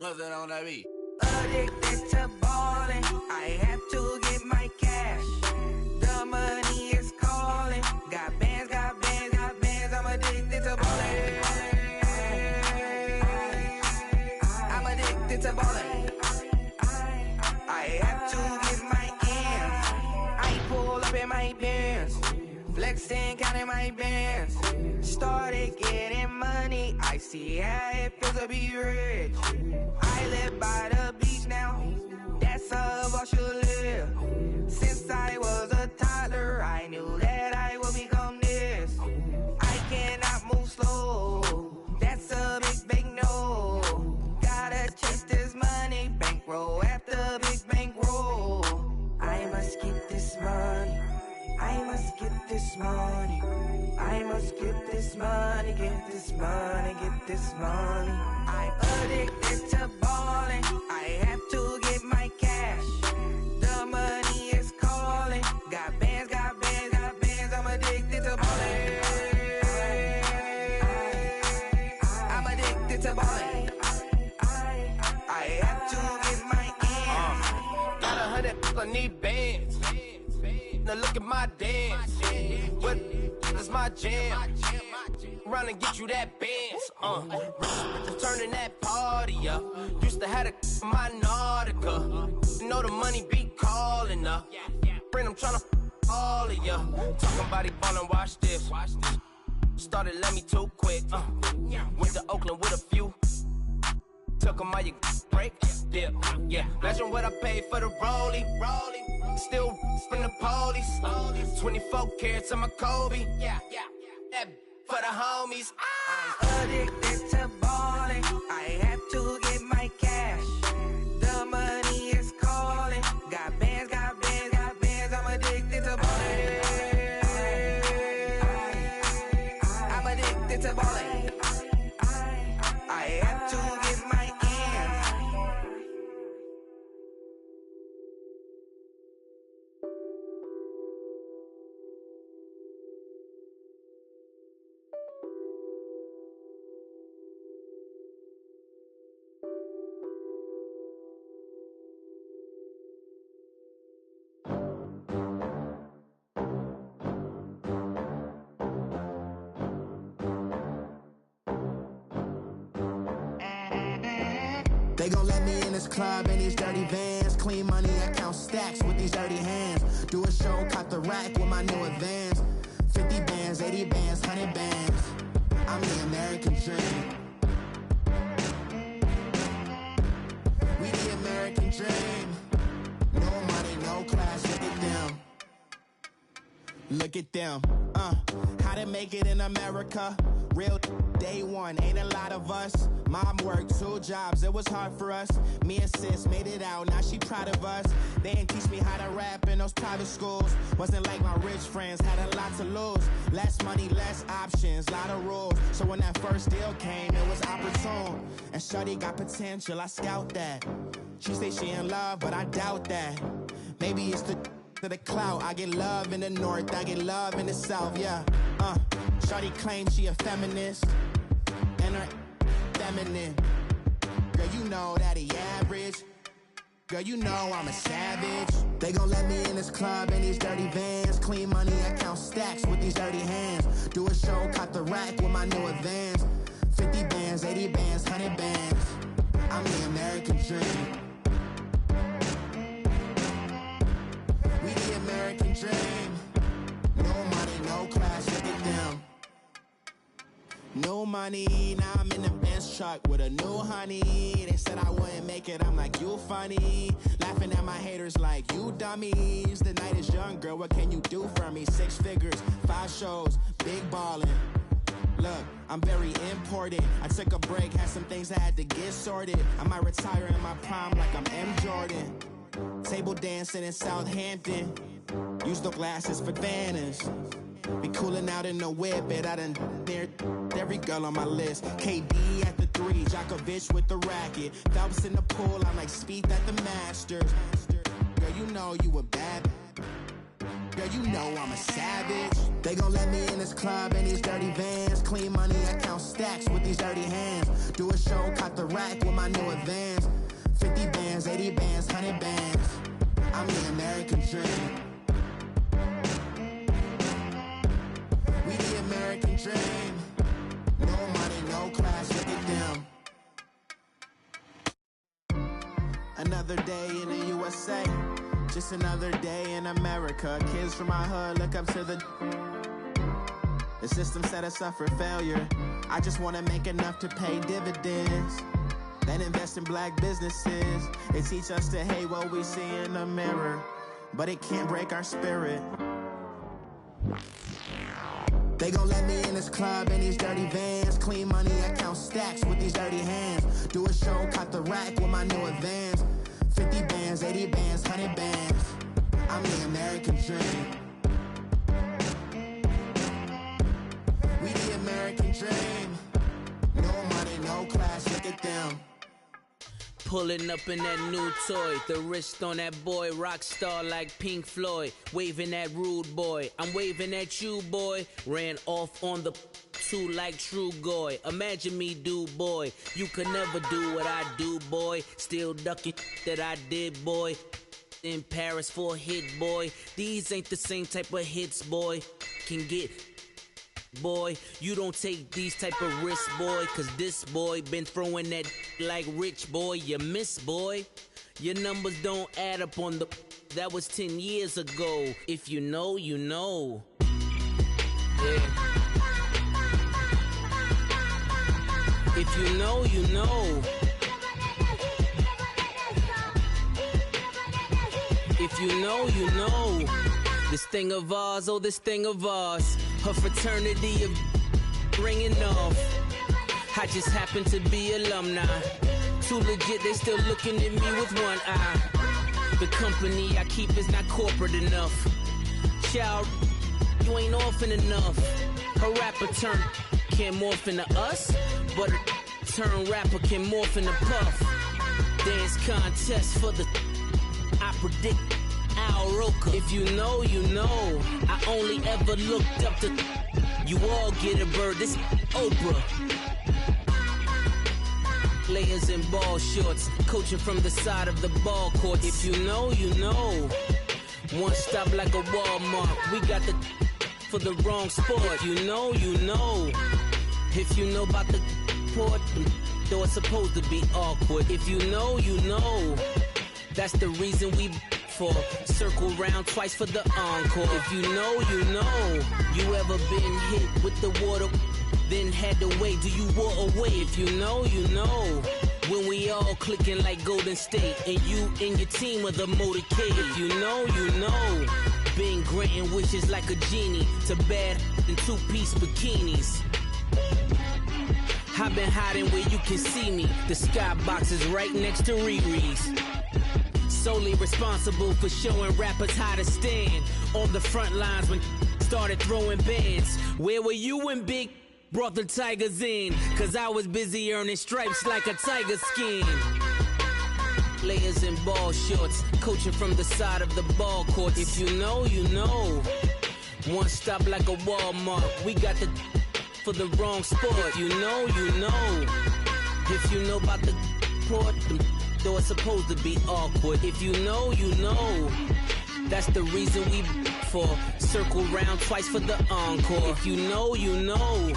Nothing on that beat. Addicted to ballin', I have to get my cash. The money is calling. Got bands, got bands, got bands. I'm addicted to ballin'. I'm addicted to ballin'. I have to get my ends. I pull up in my Benz, flexing, counting my bands. Started getting money. I see how it feels to be rich. I live by the beach now. That's how I should live. Since I was a toddler, I knew that I would become this. I cannot move slow. That's a big no. Gotta chase this money, bankroll after big bankroll. I must get this money. I must get this money. I must get this money, get this money, get this money. I'm addicted to ballin'. I have to get my cash. The money is calling. Got bands, got bands, got bands. I'm addicted to ballin'. I'm addicted to ballin'. I have to get my ends. Got 100, I need bands. Now look at my dance. What is my jam? Run and get you that bands. Turning that party up. Used to have a my Nautica. You know the money be calling up. Bring them tryna all of ya. Talking about it ballin', watch this. Started let me too quick. Went to Oakland with a few. Took 'em all you break, dip, yeah. Imagine what I paid for the rollie. Still from the police. 24 carats on my Kobe. Yeah. That for the homies. I'm addicted to ballin'. I have to get my cash. The money is calling. Got bands, got bands, got bands. I'm addicted to ballin'. I'm addicted to ballin'. I have to get my ends. They gon' let me in this club in these dirty vans. Clean money, I count stacks with these dirty hands. Do a show, cop the rack with my new advance. 50 bands, 80 bands, 100 bands. I'm the American dream. We the American dream. No money, no class, look at them. Look at them, how to make it in America. Real day one, ain't a lot of us. Mom worked 2 jobs, it was hard for us. Me and sis made it out, now she proud of us. They didn't teach me how to rap in those private schools. Wasn't like my rich friends, had a lot to lose. Less money, less options, lot of rules. So when that first deal came, it was opportune. And shorty got potential, I scout that. She say she in love, but I doubt that. Maybe it's to the clout. I get love in the north, I get love in the south, yeah. Shorty claims she a feminist, and her feminine. Girl, you know that he average. Girl, you know I'm a savage. They gon' let me in this club in these dirty vans. Clean money, I count stacks with these dirty hands. Do a show, caught the rack with my new advance. 50 bands, 80 bands, 100 bands. I'm the American dream. We the American dream. No money, no class, look at them. No money, now I'm in the Benz truck with a new honey. They said I wouldn't make it, I'm like, you funny. Laughing at my haters like, you dummies. The night is young, girl, what can you do for me? 6 figures, 5 shows, big ballin'. Look, I'm very important. I took a break, had some things I had to get sorted. I might retire in my prime like I'm M. Jordan. Table dancing in Southampton. Use the glasses for banners. Be cooling out in the whip, but I done near every girl on my list. KD at the 3, Djokovic with the racket. Phelps in the pool, I'm like Spieth at the Masters. Girl, you know you a bad. Girl, you know I'm a savage. They gon' let me in this club in these dirty vans. Clean money, I count stacks with these dirty hands. Do a show, caught the rack with my new advance. 50 bands, 80 bands, 100 bands. I'm the American dream. We the American dream. No money, no class, look at them. Another day in the USA. Just another day in America. Kids from my hood look up to the system set us up for failure. I just want to make enough to pay dividends. Then invest in black businesses. They teach us to hate what we see in the mirror, but it can't break our spirit. They gon' let me in this club in these dirty vans. Clean money, I count stacks with these dirty hands. Do a show, caught the rack with my new advance. 50 bands, 80 bands, 100 bands. I'm the American dream. We the American dream. No money, no class, look at them. Pulling up in that new toy, the wrist on that boy, rock star like Pink Floyd, waving that rude boy, I'm waving at you boy, ran off on the 2 like True Goy, imagine me do boy, you could never do what I do boy, still ducking that I did boy, in Paris for a hit boy, these ain't the same type of hits boy, can get boy, you don't take these type of risks, boy, cause this boy been throwing that like rich boy, you miss, boy. Your numbers don't add up on the, that was 10 years ago. If you know, you know. Yeah. If you know, you know. If you know, you know. This thing of ours, oh, this thing of ours. Her fraternity of ringing off. I just happen to be alumni. Too legit, they still looking at me with one eye. The company I keep is not corporate enough. Child, you ain't orphan enough. Her rapper turn can't morph into us, but a turn rapper can morph into Puff. Dance contest for the, I predict Al Roker. If you know, you know. I only ever looked up to, you all get a bird, this Oprah. Players in ball shorts, coaching from the side of the ball court. If you know, you know. One stop like a Walmart. We got the for the wrong sport. If you know, you know. If you know about the port, though it's supposed to be awkward. If you know, you know. That's the reason we for circle round twice for the encore. If you know, you know. You ever been hit with the water, then had to wait? Do you walk away? If you know, you know. When we all clicking like Golden State, and you and your team are the motorcade. If you know, you know. Been granting wishes like a genie to bad in 2-piece bikinis. I've been hiding where you can see me. The skybox is right next to Riri's. Solely responsible for showing rappers how to stand on the front lines when started throwing bands. Where were you when Big brought the Tigers in? Cause I was busy earning stripes like a tiger skin. Layers and ball shorts, coaching from the side of the ball court. If you know, you know. One stop like a Walmart. We got the for the wrong sport. You know, you know. If you know about the port, the door is supposed to be awkward. If you know, you know. That's the reason we for circle round twice for the encore. If you know, you know.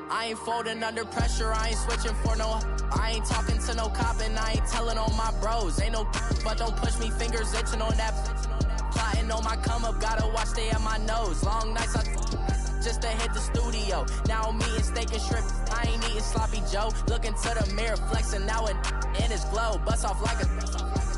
I ain't folding under pressure, I ain't switching for no. I ain't talking to no cop and I ain't telling on my bros. Ain't no but don't push me, fingers itching on that. Plotting on my come up, gotta watch stay at my nose. Long nights I just to hit the studio. Now I'm eating steak and shrimp, I ain't eating sloppy Joe. Looking to the mirror, flexing now and in his glow. Bust off like a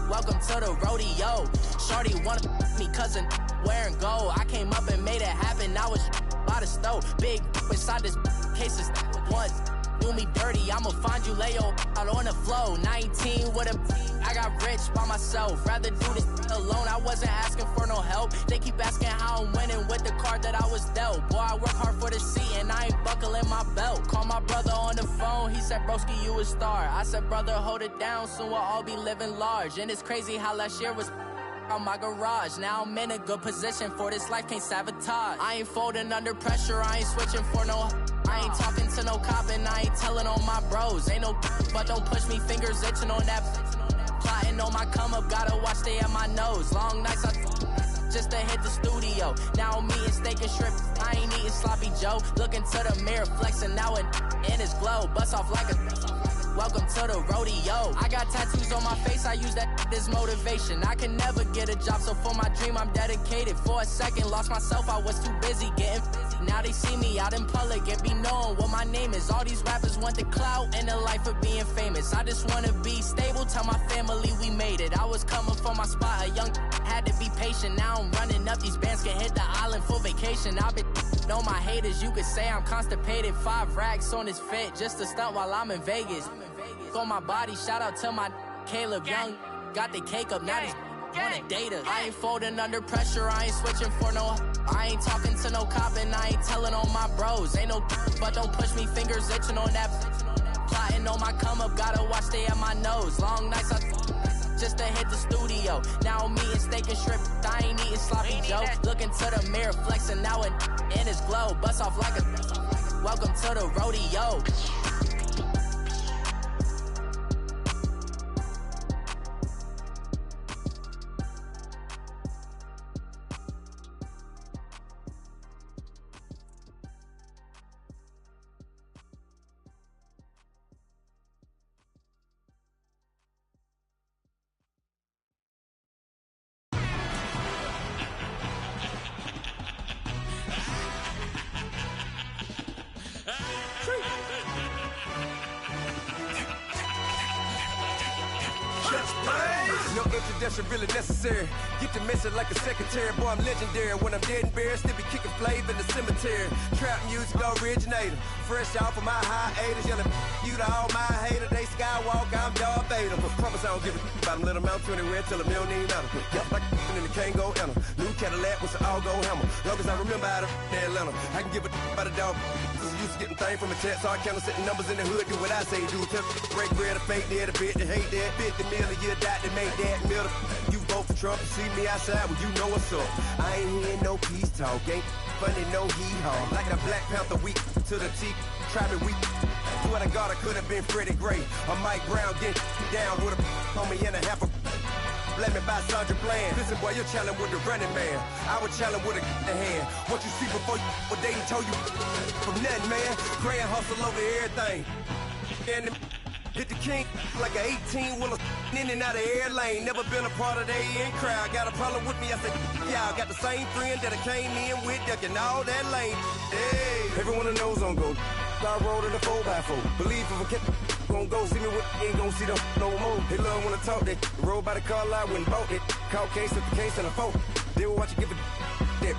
welcome to the rodeo. Shorty wanna me cousin wearing gold. I came up and made it happen, now it's by the stove. Big inside this cases once do me dirty, I'ma find you lay out on the floor. 19 with a I got rich by myself, rather do this alone. I wasn't asking for no help, they keep asking how I'm winning with the card that I was dealt. Boy, I work hard for the seat and I ain't buckling my belt. Call my brother on the phone, he said broski you a star. I said brother hold it down, soon we'll all be living large. And it's crazy how last year was on my garage. Now I'm in a good position for this life, can't sabotage. I ain't folding under pressure, I ain't switching for no. I ain't talking to no cop and I ain't telling on my bros. Ain't no but don't push me, fingers itching on that. Plotting on my come up, gotta watch stay at my nose. Long nights I just to hit the studio. Now I'm eating steak and shrimp, I ain't eating sloppy Joe. Looking to the mirror, flexing now and in his glow. Bust off like a welcome to the rodeo. I got tattoos on my face, I use that as motivation. I can never get a job, so for my dream I'm dedicated. For a second, lost myself, I was too busy getting busy. Now they see me out in public and be knowing what my name is. All these rappers want the clout and the life of being famous. I just wanna be stable, tell my family we made it. I was coming from my spot, a young had to be patient. Now I'm running up, these bands can hit the island for vacation. I've been know my haters, you could say I'm constipated. 5 racks on his fit, just to stunt while I'm in Vegas. On my body, shout out to my Caleb Young. Got the cake up, now these wanna date us. I ain't folding under pressure, I ain't switching for no. I ain't talking to no cop and I ain't telling on my bros. Ain't no but don't push me, fingers itching on that. Plotting on my come up, gotta watch stay at my nose. Long nights I just to hit the studio. Now I'm eating steak and shrimp, I ain't eating sloppy Joe. Looking to the mirror, flexing now and in his glow. Bust off like a welcome to the rodeo. Really necessary. Get the message like a secretary. Boy, I'm legendary. When I'm dead and buried, still be kicking flavor in the cemetery. Trap music originator. Fresh off of my hiatus. Yelling you to all my haters. They skywalk, I'm Darth Vader. Promise I don't give a about them. Let them out 20 red till a million ain't out. Yeah, like in the Kango Anna. New Cadillac with an all-go hammer. Long as I remember out of Atlanta. I can give a about a dog. Used to getting things from a text. Hard counter setting numbers in the hood. Do what I say, do. Break bread, a fake dead, a bit to hate that. 50 million, you die to make that middle. You vote for Trump, you see me outside, well, you know what's up. I ain't hearing no peace talk, ain't funny, no hee-haw. Like the Black Panther week to the teeth, try me weak. Swear to God, I could have been Freddie Gray. Or Mike Brown getting down with a homie and a half a blame me by Sandra Bland. Listen, boy, you're challenged with the running man. I was challenged with a hand. What you see before you, what they told you from nothing, man. Grand hustle over everything. And hit the king like an 18-wheeler in and out of air lane. Never been a part of the in crowd. Got a problem with me, I said, y'all got the same friend that I came in with, ducking all that lane. Hey, everyone knows on go. I rolled in the 4x4. Believe if I kept gon' go see me with, ain't gon' see them no more. They love when I talk that. Roll by the car lot when bought it. Call case at the case and a phone. They will watch you give it that.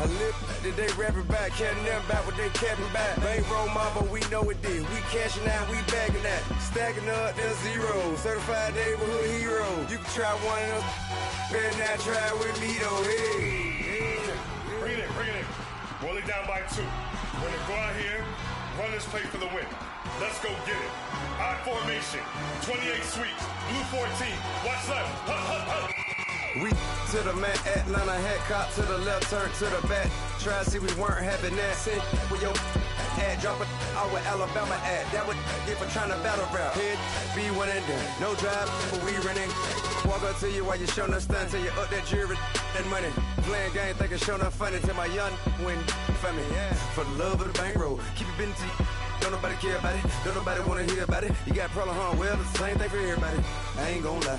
I live that they rapping back, can't nothing about what they capping back. Bankroll mama, we know it did. We cashing out, we bagging that. Stacking up, there's zero. Certified neighborhood hero. You can try one of those. Better not try with me though. Hey. Bring it in. Roll it down by 2. We're gonna go out here, run this play for the win. Let's go get it. High formation, 28 sweeps, blue 14. Watch left. Hut. We to the man, Atlanta hat cop to the left, turn to the back. Try to see we weren't having that. Sit with your ad, drop it out with Alabama ad. That would get for trying to battle rap. Head be one and done. No drive, but we running. Walk up to you while you showing us stun till you up that jewelry and money. Playing game, thinking showing up funny till my young win for me. Yeah. For the love of the bankroll, keep it busy. Don't nobody care about it. Don't nobody wanna hear about it. You got problem, huh? Well, it's the same thing for everybody. I ain't gon' lie.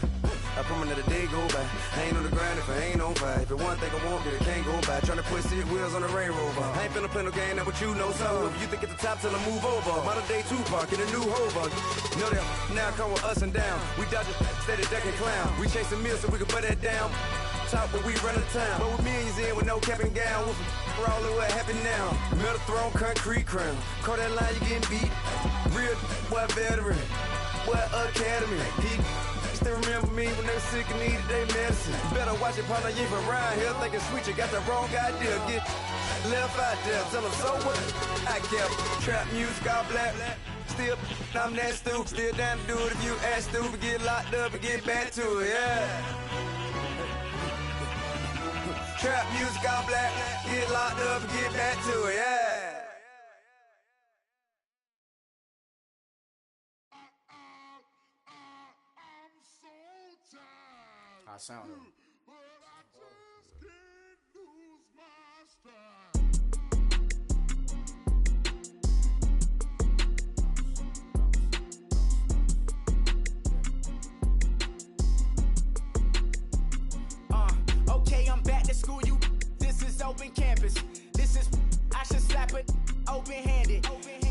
I promise that a day go by. I ain't on the grind if I ain't on fire. If it one thing I want, then it can't go by. Trying to put 6 wheels on the Range Rover. I ain't finna play no game, that what you know. So if you think at the top till I move over. Modern day Tupac in a new Hova. Know that now come with us and down. We dodge it, steady ducking clown. We chasing meals so we can put that down. Top but we run the town. But with millions in with no cap and gown. We're all in what happened now. Metal throne, concrete crown. Call that line, you getting beat. Real, what veteran. What academy. He still remember me when they were sick and needed their medicine. Better watch it, partner, you ain't from around here thinking sweet, you got the wrong idea. Get left out there, tell them so what? I kept trap music all black. Still, I'm that stupid. Still down to do it if you ask stupid. Get locked up and get back to it, yeah. Trap music all black. Get locked up and get back to it, yeah. I sound it. Okay, I'm back to school, you. This is open campus. This is, I should slap it open-handed.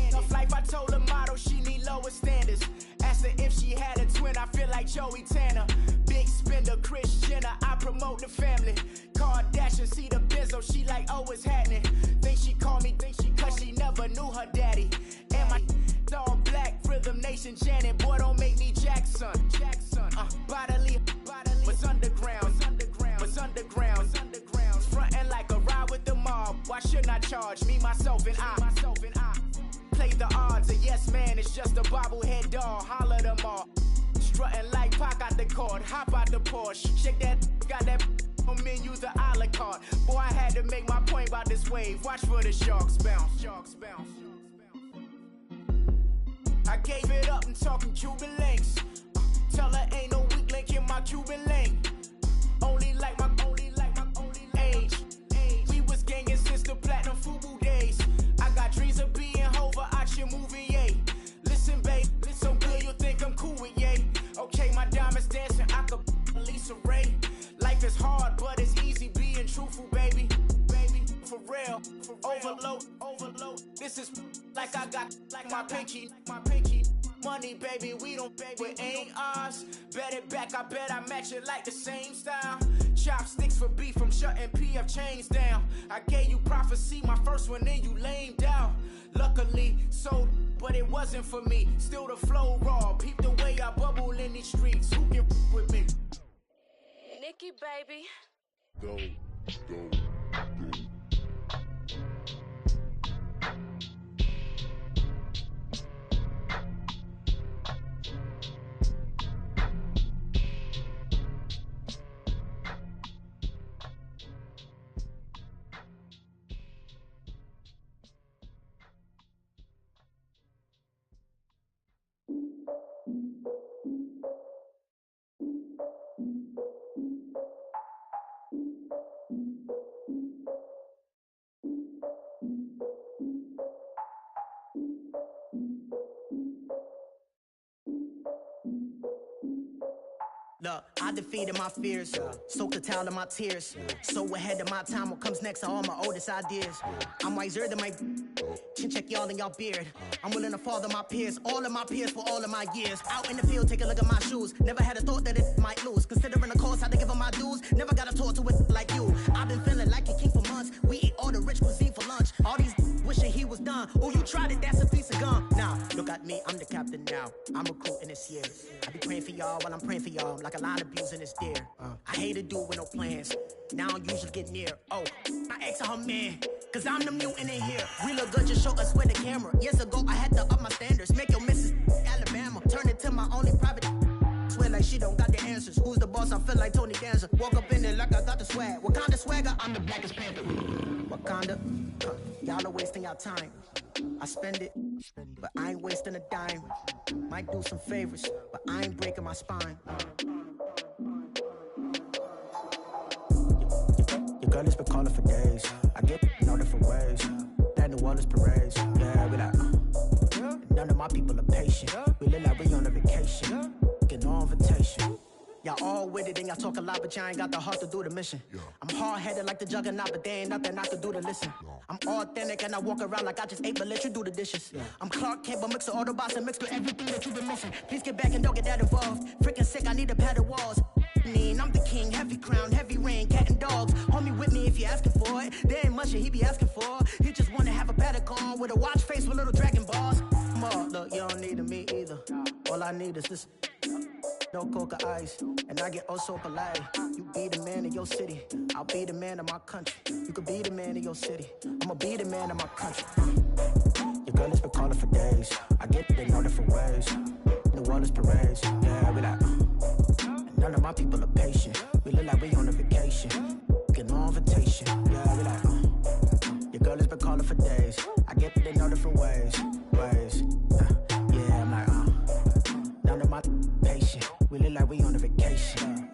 Tough life, I told her motto, she need lower standards. Asked her if she had a twin, I feel like Joey Tanner. Big spender, Kris Jenner, I promote the family. Kardashian, see the Benzo, she like, oh, it's happening. Think she called me, cause she never knew her daddy. And my all black, Rhythm Nation, Janet, boy, don't make me Jackson. Bodily, was underground. Frontin' like a ride with the mob. Why shouldn't I charge me, myself, and I? Play the odds, a yes man is just a bobblehead doll. Holler them all. Strutting like Pac out the court, hop out the Porsche. Shake that, got that on menu, the a la carte. Boy, I had to make my point about this wave. Watch for the sharks bounce. I gave it up and talking Cuban links. Tell her ain't no weak link in my Cuban link. Only like my age. We was gangin' since the platinum FUBU days. I got dreams of being Hova out your movie, yay. Listen, babe, so good you think I'm cool with yay. Okay, my diamonds dancing, I could Lisa Ray. Life is hard, but it's easy being truthful, baby. For real, overload. This is like I got like my pinky. Money, baby, we don't pay, but ain't ours. Bet it back, I bet I match it like the same style. Chopsticks for beef, I'm shutting PF chains down. I gave you prophecy, my first one, then you lamed out. Luckily, sold, but it wasn't for me. Still the flow raw, peep the way I bubble in these streets. Who can with me? Nikki, baby. Go. Look, I defeated my fears, soaked the towel in my tears. So ahead of my time, what comes next are all my oldest ideas. I'm wiser than my chin check y'all in y'all beard. I'm willing to father my peers, all of my peers for all of my years. Out in the field, take a look at my shoes. Never had a thought that it might lose. Considering the cost, I had to give them my dues. Never got a talk to it like you. I've been feeling like a king for months. We eat all the rich cuisine for lunch. All these wishing he was done. Oh, you tried it, that's a piece of gum. Now, look at me, I'm the captain now. I'm recruiting this year. I be praying for y'all while I'm praying for y'all. Like a line of abusing this deer. I hate to do it with no plans. Now I usually get near. Oh, my ex and her man. Cause I'm the mutant in here. We look good, just show us where the camera. Years ago, I had to up my standards. Make your missus Alabama. Turn it to my only private. Swear like she don't got the answers. Who's the boss? I feel like Tony Danza. Walk up in there like I got the swag. Wakanda swagger, I'm the blackest panther. Wakanda, y'all are wasting your time. I spend it, but I ain't wasting a dime. Might do some favors, but I ain't breaking my spine. Your girl has been calling for days. I get in all different ways. That New Orleans parades. Yeah, we like, none of my people are patient. We look like we on a vacation. Get no invitation. Y'all all with it and y'all talk a lot, but y'all ain't got the heart to do the mission. I'm hard-headed like the juggernaut, but there ain't nothing I can do to listen. I'm authentic and I walk around like I just ate, but let you do the dishes. I'm Clark Kent, but mix the Autobots and mix with everything that you've been missing. Please get back and don't get that involved. Freaking sick, I need a pad of walls. I'm the king, heavy crown, heavy rain, cat and dogs. Homie with me if you're asking for it. There ain't much that he be asking for. He just wanna have a paddock on with a watch face with little dragon balls. More, look, you don't need me either. All I need is this. No coca ice, and I get oh so polite. You be the man of your city, I'll be the man of my country. You could be the man of your city, I'ma be the man of my country. Your girl has been calling for days. I get it in all different ways. New Orleans parades, yeah, we like. None of my people are patient. We look like we on a vacation. Get no invitation, yeah, we like. Your girl has been calling for days. I get it in all different ways. Yeah, I'm like, none of my patient. We look like we on a vacation.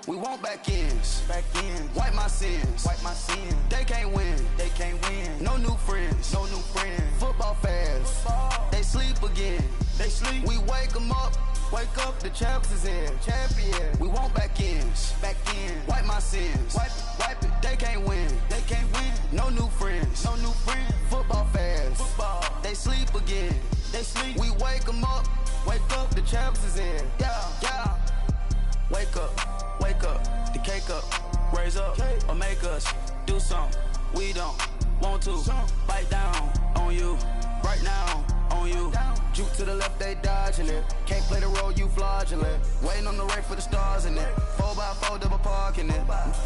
We want back ends. Wipe my sins. They can't win. No new friends. Football fans. They sleep again. We wake them up. Wake up, the champs is in. Champion. We want back ends. Wipe my sins. Wipe it. They can't win. No new friends. Football fans. They sleep again. We wake them up. Wake up, the champs is in. Yeah. Wake up, the cake up, raise up, or make us do something we don't want to. Bite down on you, right now on you. Juke to the left, they dodging it. Can't play the role, you fraudulent. Waiting on the right for the stars in it. 4x4 double parking it.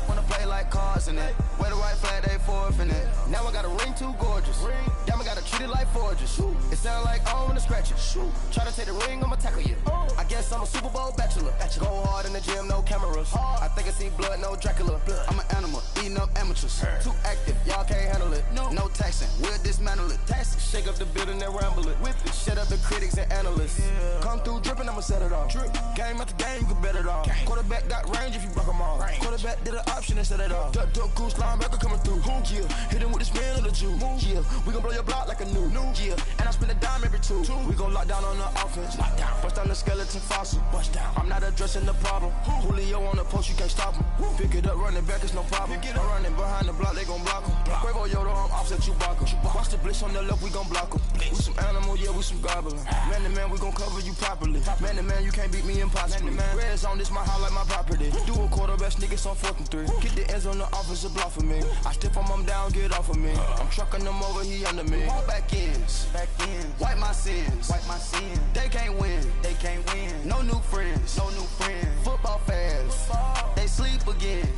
Wanna play like cars in it. Wear the right flag, they forfeit it. Now I got a ring too gorgeous. Damn, I gotta treat it like forges. It sound like I don't wanna scratch it. Try to take the ring, I'ma tackle you. I guess I'm a Super Bowl bachelor. Go hard in the gym, no cameras. I think I see blood, no Dracula. I'm an animal, eating up amateurs. Too active, y'all can't handle it. No taxing, we'll dismantle it. Shake up the building and ramble it. Whip it, shut up the critics and analysts. Come through dripping, I'ma set it off. Game after game, you can bet it off. Quarterback got range if you block them all. Quarterback did an option and set it off. Duck goose, linebacker coming through. Yeah, hit him with the spin of the Jew. Yeah, we gon' blow your block like a new. Yeah, and I spend a dime every two. We gon' lock down on the offense. Bust down the skeleton fossil. I'm not addressing the problem. Julio on the post, you can't stop him. Pick it up, running back, it's no problem. I'm running behind the block, they gon' block him. Quavo Yoda, I'm offset Chewbacca. Watch the blitz on the left, we gon' block him. We some animal, yeah, we some goblin. Man to man, we gon' cover you properly. Man to man, you can't beat me impossibly. Reds on this, my house like my property. it. Do a quarterback sneakers on 4th and 3. Get the ends on the offensive block for me. I stiff him, I'm down, get off of me. I'm trucking them over, he under me. Won't back ends. Wipe my sins. They can't win. No new friends. Football fast. They sleep again.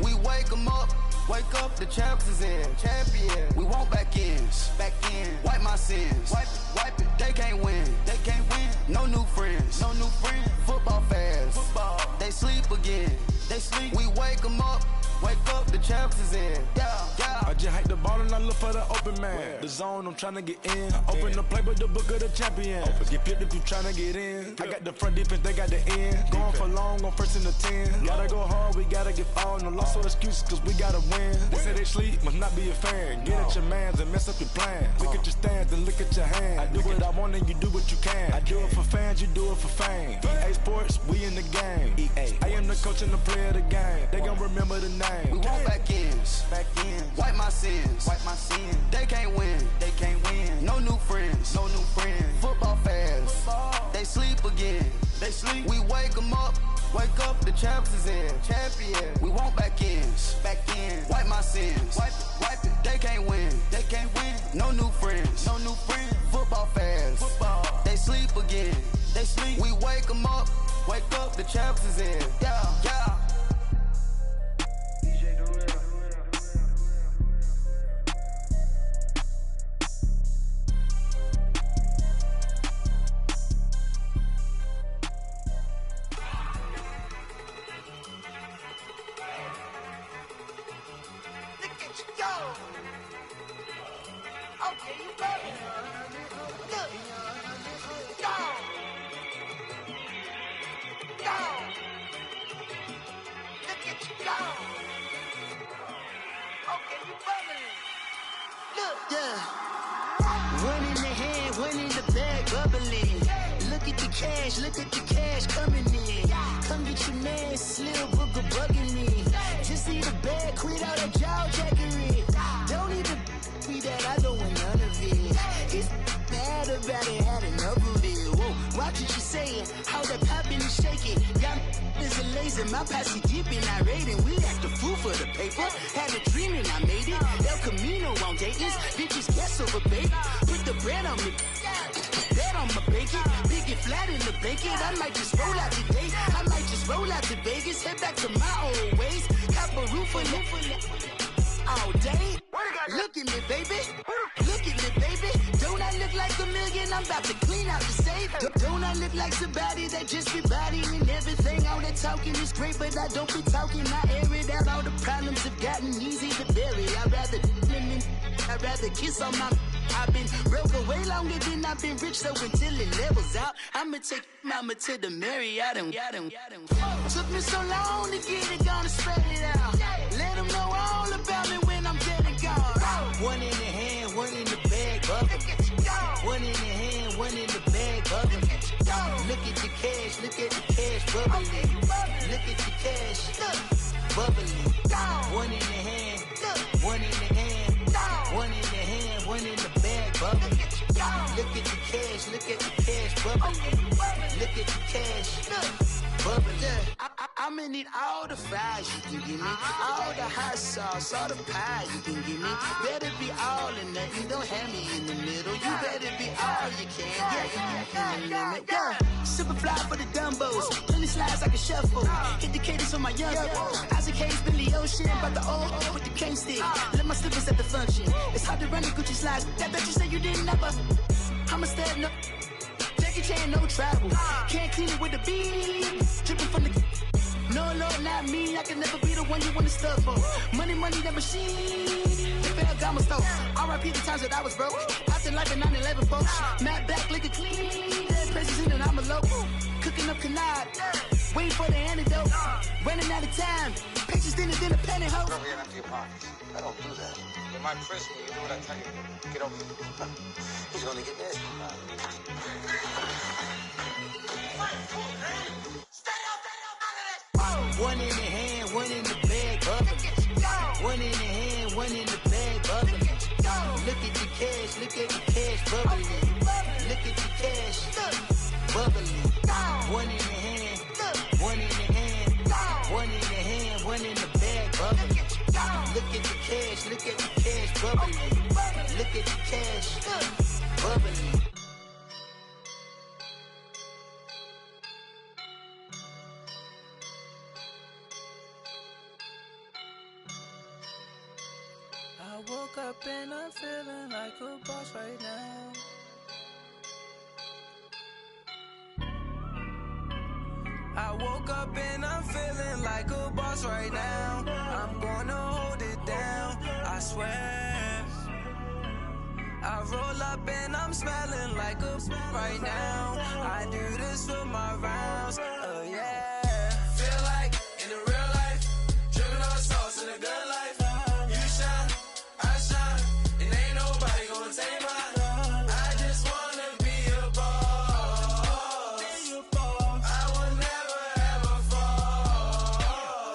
We wake them up. Wake up, the champs is in. Champion. We won't back ends. Wipe my sins. Wipe it. They can't win. No new friends. Football fast. They sleep again. We wake them up. Wake up, the champs is in. Yeah. I just hike the ball and I look for the open man. The zone, I'm trying to get in. Open the playbook, the book of the champion. Get flipped if you trying to get in. I got the front defense, they got the end. Going for long, on 1st and 10. Gotta go hard, we gotta get all. No loss or excuses, cause we gotta win. They say they sleep, must not be a fan. Get at your mans and mess up your plan. Look at your stands and look at your hands. I do what I want and you do what you can. I do it for fans, you do it for fame. EA Sports, we in the game. I am the coach and the player of the game. They gon' remember the name. We won't back ends. Wipe my sins. They can't win. No new friends. Football fast. They sleep again. We wake them up. Wake up, the champs is in. Champion. We won't back ends. Wipe my sins. Wipe it. They can't win. No new friends. Football fast. They sleep again. We wake them up. Wake up, the champs is in. Yeah. Look at the cash coming in. Come get your man, Slim Booker bugging me. Just need a bag, quit all that jaw jackery. Don't even be that, I don't want none of it. It's bad about it, had enough of it. Whoa, watch what you saying, how that poppin' and shaking. Got is a laser, my posse dipping, I raiding. We act a fool for the paper. Had a dream and I made it. El Camino on Dayton's, bitches guess over baby. Put the bread on me. I'ma bake it, big and flat in the blanket. I might just roll out today. I might just roll out to Vegas, head back to my old ways. Cop a roof all day. Look at me, baby. Don't I look like a million? I'm about to clean out the safe. Don't I look like somebody that just be bodying everything? All that talking is great, but I don't be talking. I air it out. All the problems have gotten easy to bury. I'd rather kiss on my. I've been broke way longer than I've been rich, so until it levels out, I'ma take mama to the Marriott and took me so long to get it, gonna spread it out. Let them know all about me when I'm dead and gone. One in the hand, one in the bag, bubble. One in the hand, one in the bag, bubble. Look at the cash, bubbling. Look at the cash, bubbling. One in the hand, one in the hand, one in the hand, one in the bag, bubbling. Look at the cash, bubbling. Look at the cash, bubbling. I'ma need all the fries you can give me, all the hot sauce, all the pie you can give me. Better be all or nothing, don't have me in the middle. You better be all you can. Yeah. Super fly for the Dumbos, plenty slides like a shuffle. Hit the cadence on my young Isaac Hayes, Billy Ocean, but the old with the cane stick. Let my slippers at the function. It's hard to run the Gucci slides. That bet you say you didn't never. I'ma stand up. Jackie Chan, no travel. Can't clean it with the beat. Dripping from the. No, Lord, not me. I can never be the one you want to stuff for. Money, that machine. The Ferragamo store. R.I.P. the times that I was broke. After life in 9/11, folks. Matt back, liquor clean. Dead presents in and I'm a local. Cooking up canard. Waiting for the antidote. Running out of time. Pictures thinner than a penny hoe. Don't get empty your pockets. I don't do that. In my prison, you do what I tell you. Get over here. He's gonna get this. One in the hand, one in the bag, bubbling. One in the hand, one in the bag, bubbling. Look at the cash, bubbling. Look at the cash, bubbling. One in the hand, one in the hand, Look at the cash, bubbling. Look at the cash, bubbling. I woke up and I'm feeling like a boss right now. I woke up and I'm feeling like a boss right now. I'm gonna hold it down, I swear. I roll up and I'm smelling like a right now. I do this for my rounds, oh yeah. Feel like in the real life, dripping on sauce in a good life. You shine, I shine, and ain't nobody gonna take mine. I just wanna be a boss. I will never ever fall.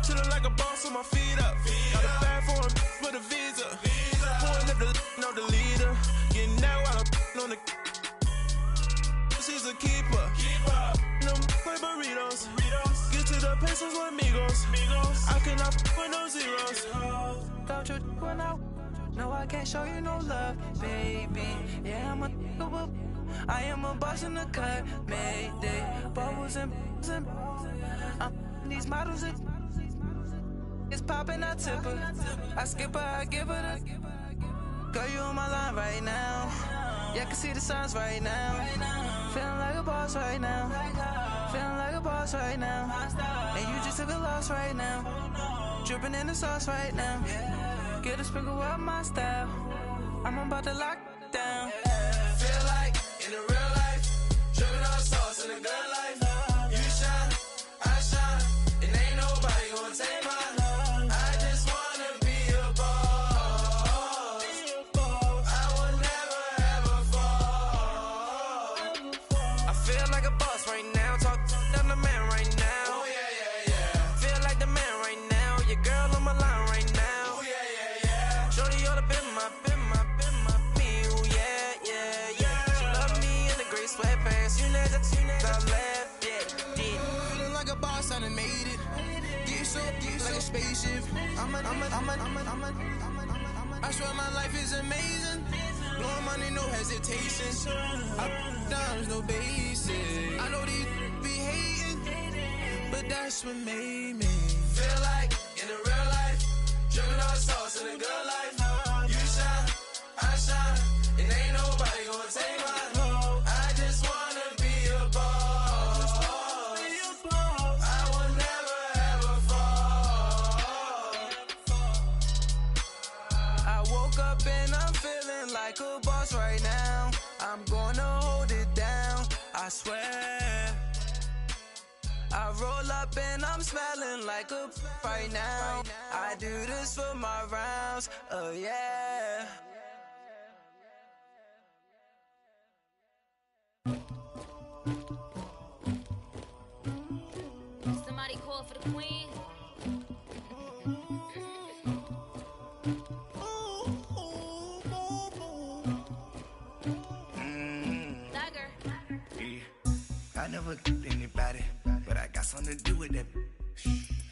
Chillin' like a boss with my feet up. Got a bag for him with a visa. Pulling up the leader. Getting that while I'm on the. She's a keeper. Them play burritos. Get to the pesos with amigos. I cannot with no zeros. Don't you when no, I can't show you no love, baby. Yeah, I am a boss in the cut, Mayday. Bubbles and these models it's popping, I tip her. I skip her, I give her the. Girl, you on my line right now. Yeah, I can see the signs right now. Feeling like a boss right now. Feeling like a boss right now. And you just took a loss right now. Dripping in the sauce right now. Get a sprinkle up my style. I'm about to lock down. Feel like in the real life, dripping on sauce in a good life. You shine, I shine, and ain't nobody gonna take mine. I just wanna be a boss. I will never ever fall. I feel like a boss right now. Talk to the man right now. Oh yeah. Feel like the man right now. Your girl on my line right now. Oh yeah. Shorty all up in my feel. Yeah. She love me in the gray sweatpants. You know that I left. Yeah. Feeling like a boss, I done made it. Get so like a spaceship. I swear my life is amazing. Blowing money, no hesitation. Up, downs, no basic. I know these be hating, but that's what made me. Feel like in the real life, dripping on sauce in a good life. You shine, I shine, and ain't nobody gonna take mine. I just wanna be a boss. I will never ever fall. I woke up and I'm feeling like a boss right now. I'm gonna hold it down, I swear. I roll up and I'm smelling like a right now. I do this for my rounds, oh yeah. Somebody call for the queen. Dagger. I never killed anybody, but I got something to do with that.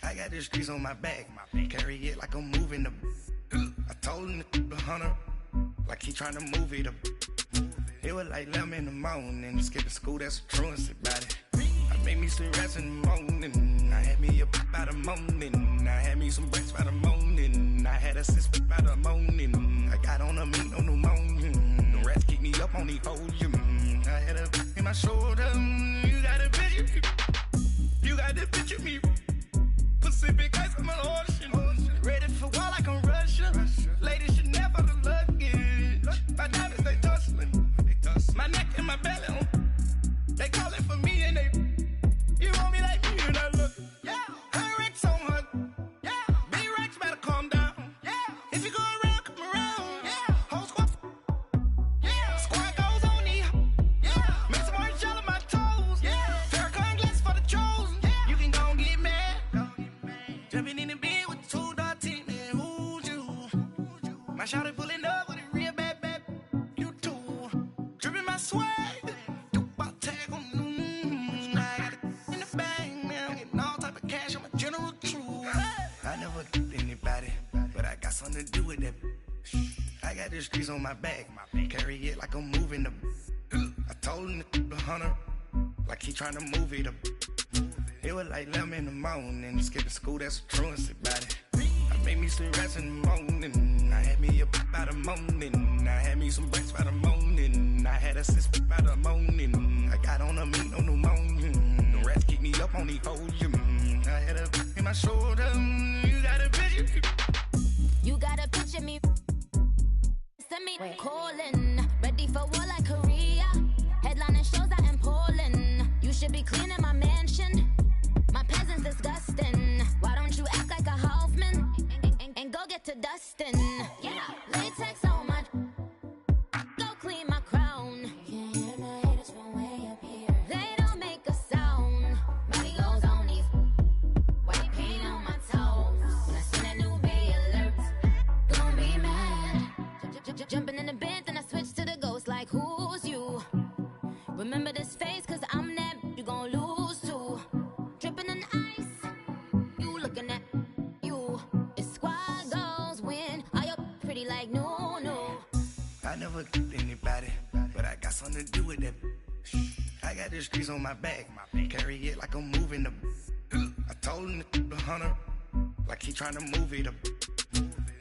I got the streets on my back, carry it like I'm moving the. I told him to 100, like he trying to move it up. It was like 11 in the morning, skipping school, that's a truancy about it. I made me some rest in the morning, I had me a by the morning, I had me some breaks by the morning, I had a sis by the morning, I got on a meat on the morning, the rats keep me up on the podium, I had a in my shoulder, you got a picture, you got the picture me, Pacific ice on my ocean, ready for war like I'm Russia, ladies should never the luggage, my diamonds they tussling, my neck and my belly, they calling for me and they, you want me like me and I look, yeah, her Rex on her, yeah, big Rex better calm down, yeah, if you go around, come around, yeah, whole squad, yeah, squad goes on me, yeah, make some orange gel on my toes, yeah, Farrakhan glass for the trolls, yeah, you can go and get mad, jumping in the bed with 2 dark teeth, man, who's you, my shawty pulling up with a real bad, you too, dripping my swag. I never killed anybody, the streets on my back. Carry it like I'm moving the. I told him the hunter, like he trying to move it up. It was like 11 in the morning. Skipping school, that's a truancy about it. I made me some rest in the morning. I had me up by the morning. I had me some breaks by the morning. I had a sis by the morning. I got on a meat, no pneumonia. The rats keep me up on the podium. I had a in my shoulder. You got a picture. You got a picture me. Send me calling. Ready for war like Korea. Headlining shows out in Poland. You should be cleaning my mansion. My peasants disgusting. Why don't you act like a Hoffman and go get to dustin'? Yeah, latex on my. Go clean my crown. You can't hear my haters from way up here. They don't make a sound. Money goes on these. White paint on my toes. When I see that new be alert, don't be mad. Jumping in the bed, then I switch to the ghost like who's you? Remember this face, cause I'm that you gon' lose too. Dripping in ice, you looking at you. It's squad goals win. Are you pretty like no? I never did anybody, but I got something to do with that. I got the streets on my back. Carry it like I'm moving the. I told him the hunter, like he trying to move it up.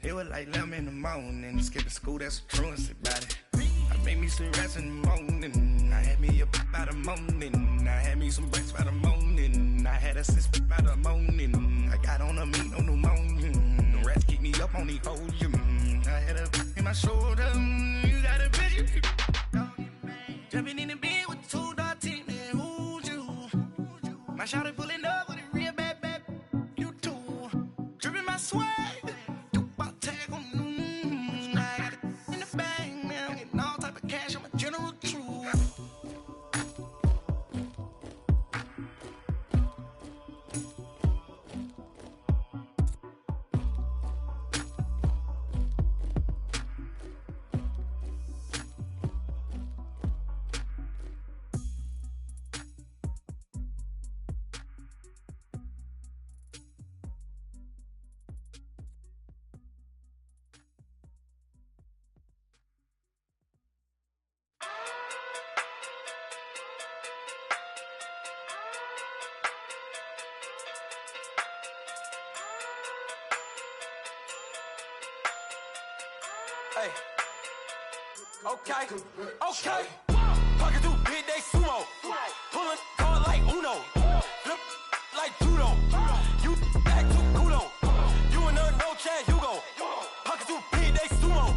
It was like 11 in the morning. Skipping school, that's a truancy about it. I made me some rest in the morning. I had me up by the morning. I had me some breaks by the morning. I had a sis by the morning. I got on a meat, no pneumonia. The rats keep me up on the podium. I had a in my shoulder. You got a picture. Jumping in the bed with 2 dark teeth, man. Who's you? My shawty pulling up with a real bad. You too. Dripping my swag. Hey. Okay. Pocket through big, they sumo. Pulling card like Uno. Flip like judo. You back to kudo. You and her no Chad Hugo. Pocket through big, they sumo.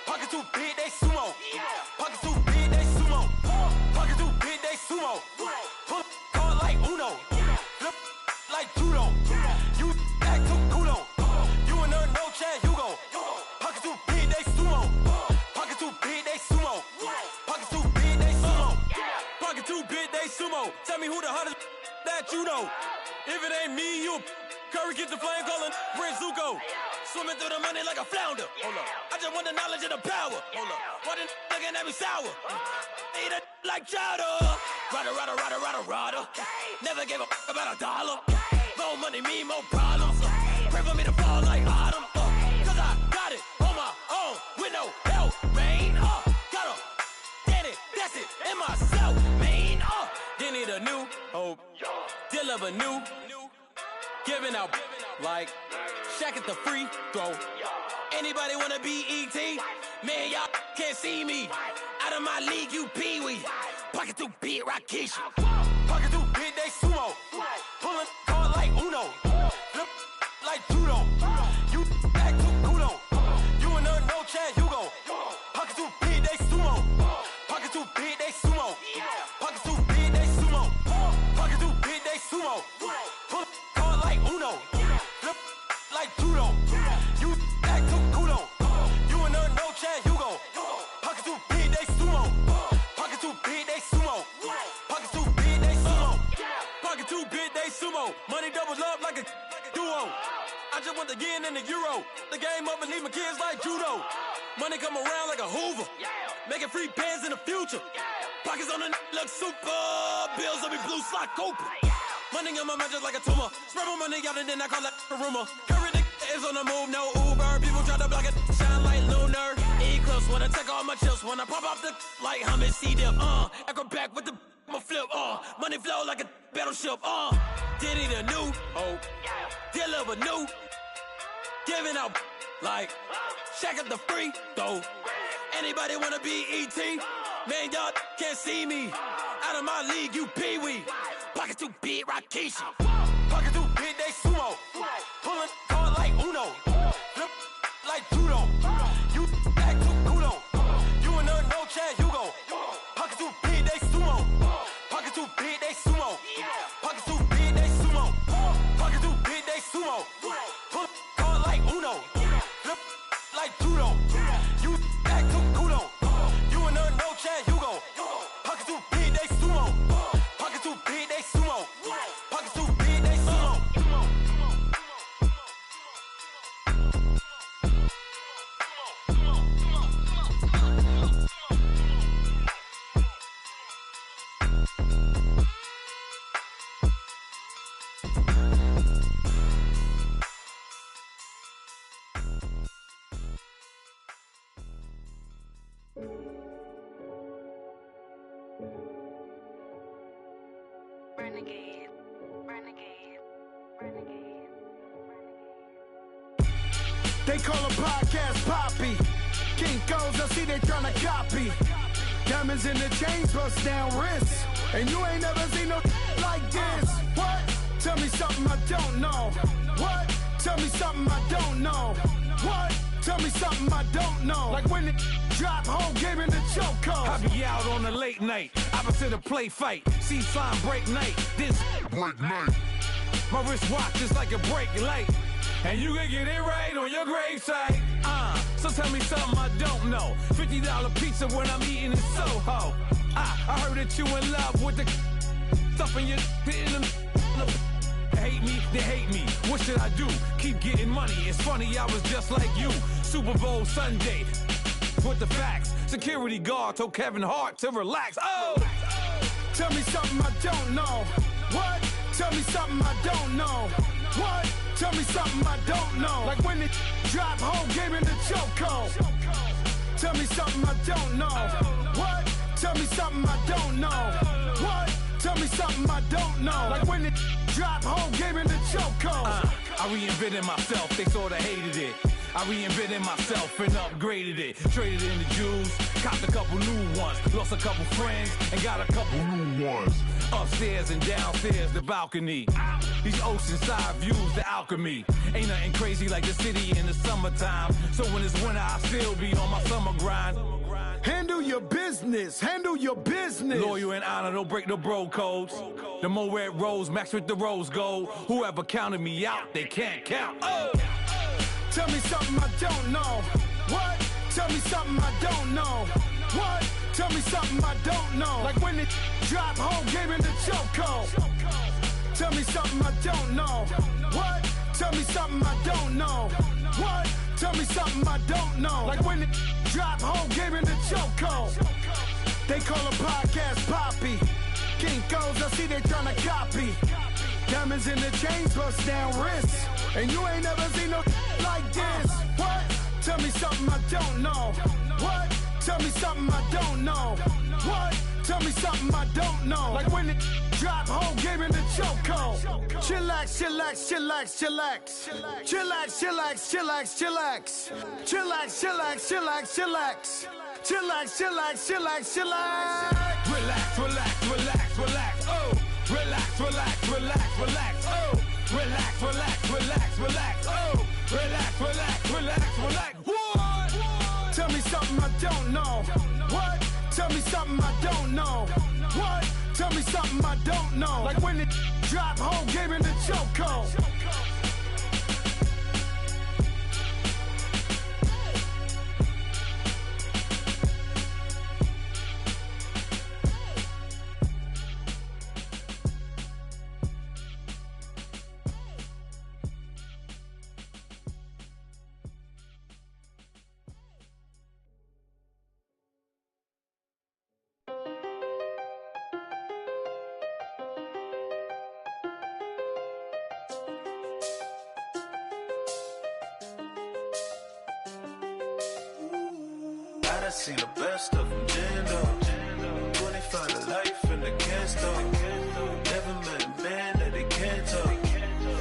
Pocket through big, they sumo. Pocket through big, they sumo. Pocket through big, they sumo. Pull card like Uno. Flip like judo. You back to kudo. You and her no Chad Hugo. Pocket through big, they sumo. Pocket too big, they sumo. Pocket too big, they sumo. Pocket too big, they sumo. Tell me who the hottest that you know. If it ain't me, you Curry get the flame calling Prince Zuko. Swimming through the money like a flounder. Hold up. I just want the knowledge and the power. Hold up. Why the looking at me sour? Eat it like chowder. Rada. Never gave a about $1. More money, me, more problems. Pray for me to fall like autumn. Cause I got it on my own with no help, man. Got a that's it, in myself, man. They need a new hope, deal of a new, giving out like Shaq at the free throw. Anybody wanna be E.T.? Man, y'all can't see me. Out of my league, you pee-wee. Pocket too big, Rakeisha. Pocket too big, they sumo. Pulling card like Uno. Flip like judo. You back to kudo. You and her no Chad Hugo. Pocket too big, they sumo. Pocket too big, they sumo. Pocket too big, they sumo. Pocket too big, they sumo. Pull card like Uno. Flip like judo. You back to kudo. You and her no Chad Hugo. Pocket too big, they sumo. Pocket too big, they sumo. Pocket too big, they sumo. Pocket too big, they sumo. Money doubles up like a duo. I just want the yen and the euro. The game up and leave my kids like judo. Money come around like a Hoover. Making free bands in the future. Pockets on the look super. Bills on me blue slot Cooper. Money on my mind just like a tumor. Spread my money out and then I call that a rumor. Curry the is on the move, no Uber. People try to block it, shine like lunar. E-club pills, wanna take all my chills, wanna pop off the like hummus, C-dip, acrobat with the my flip, money flow like a battleship, did it a new, deliver new, giving out like, shack up the free, though, anybody wanna be E.T., man, y'all can't see me, out of my league, you pee-wee, pocket too big, Rakishi, pocket too big, they sumo, pulling card like Uno, flip like judo, you act too kudo, you and her no Chad Hugo, pocket too big, they sumo, pocket too big, they sumo, pocket too big, they sumo, pocket too big, they sumo, pull card like Uno, flip like judo, you act too kudo, you and her no Chad Hugo, pocket too big, they sumo, pocket too big, they sumo, pocket too big, they sumo. They call a podcast Poppy. Kinkos, I see they tryna copy. Diamonds in the chains, bust down wrists. And you ain't never seen no like this. What? Tell me something I don't know. What? Tell me something I don't know. What? Tell me something I don't know. Like when it drop, whole game in the chokehold. I be out on a late night, opposite a play fight. See sign break night, this break night. My wristwatch is like a break light. And you can get it right on your gravesite. So tell me something I don't know. $50 pizza when I'm eating in Soho. I heard that you in love with the stuff in your hitting them. Hate me, they hate me. What should I do? Keep getting money. It's funny, I was just like you. Super Bowl Sunday with the facts. Security guard told Kevin Hart to relax. Oh! Tell me something I don't know. What? Tell me something I don't know. What? Tell me something I don't know. Like when it drop, whole game in the chokehold. Tell me something I don't know. What? Tell me something I don't know. What? Tell me something I don't know. Like when it drop, whole game in the chokehold. I reinvented myself, they sorta hated it. I reinvented myself and upgraded it. Traded in the jewels, copped a couple new ones. Lost a couple friends and got a couple new ones. Upstairs and downstairs, the balcony. These oceanside views, the alchemy. Ain't nothing crazy like the city in the summertime. So when it's winter, I still be on my summer grind. Handle your business, handle your business. Loyal and honor, don't break the bro codes. The more red rose, match with the rose gold. Whoever counted me out, they can't count. Oh! Tell me something I don't know. What? Tell me something I don't know. What? Tell me something I don't know. Like when it drop, whole game in the chokehold. Tell me something I don't know. What? Tell me something I don't know. What? Tell me something I don't know. Like when it drop, whole game in the chokehold. They call a podcast Poppy. Kinkos, I see they tryna copy. Diamonds in the chains, bust down wrists. And you ain't never seen no like this. What? Tell me something I don't know. What? Tell me something I don't know. What? Tell me something I don't know. Like when it drop, whole game in the chokehold. Chillax, chillax, chillax, chillax. Chillax, chillax, chillax, chillax. Chillax, chillax, chillax, chillax. Chillax, chillax, chillax, chillax. Relax, relax, relax, relax. Oh! Relax, relax, relax, relax. Oh! Relax, relax, relax, relax. Oh! Relax, relax, relax, relax. What? Tell me something I don't know. What? Tell me something I don't know. What? Tell me something I don't know. Like when it drop, whole game in the chokehold. done seen the best of them jammed up. 25 to life and they can't stop. Never met a man that they can't talk.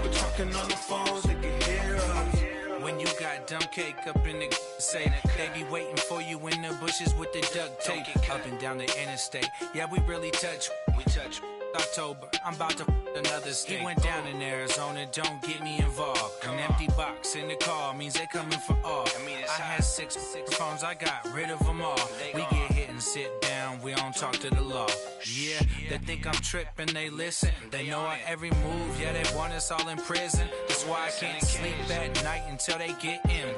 We're talking on the phones, they can hear us. When you got dumb cake up in the say that they be waiting for you in the bushes with the duct tape up and down the interstate. Yeah, we really touch. We touch. October, I'm about to another state. He went down in Arizona, don't get me involved. An empty box in the car means they coming for all. I had six phones, I got rid of them all. We get hit and sit down, we don't talk to the law. Yeah, they think I'm tripping, they listen. They know our every move, yeah, they want us all in prison. That's why I can't sleep at night until they get in.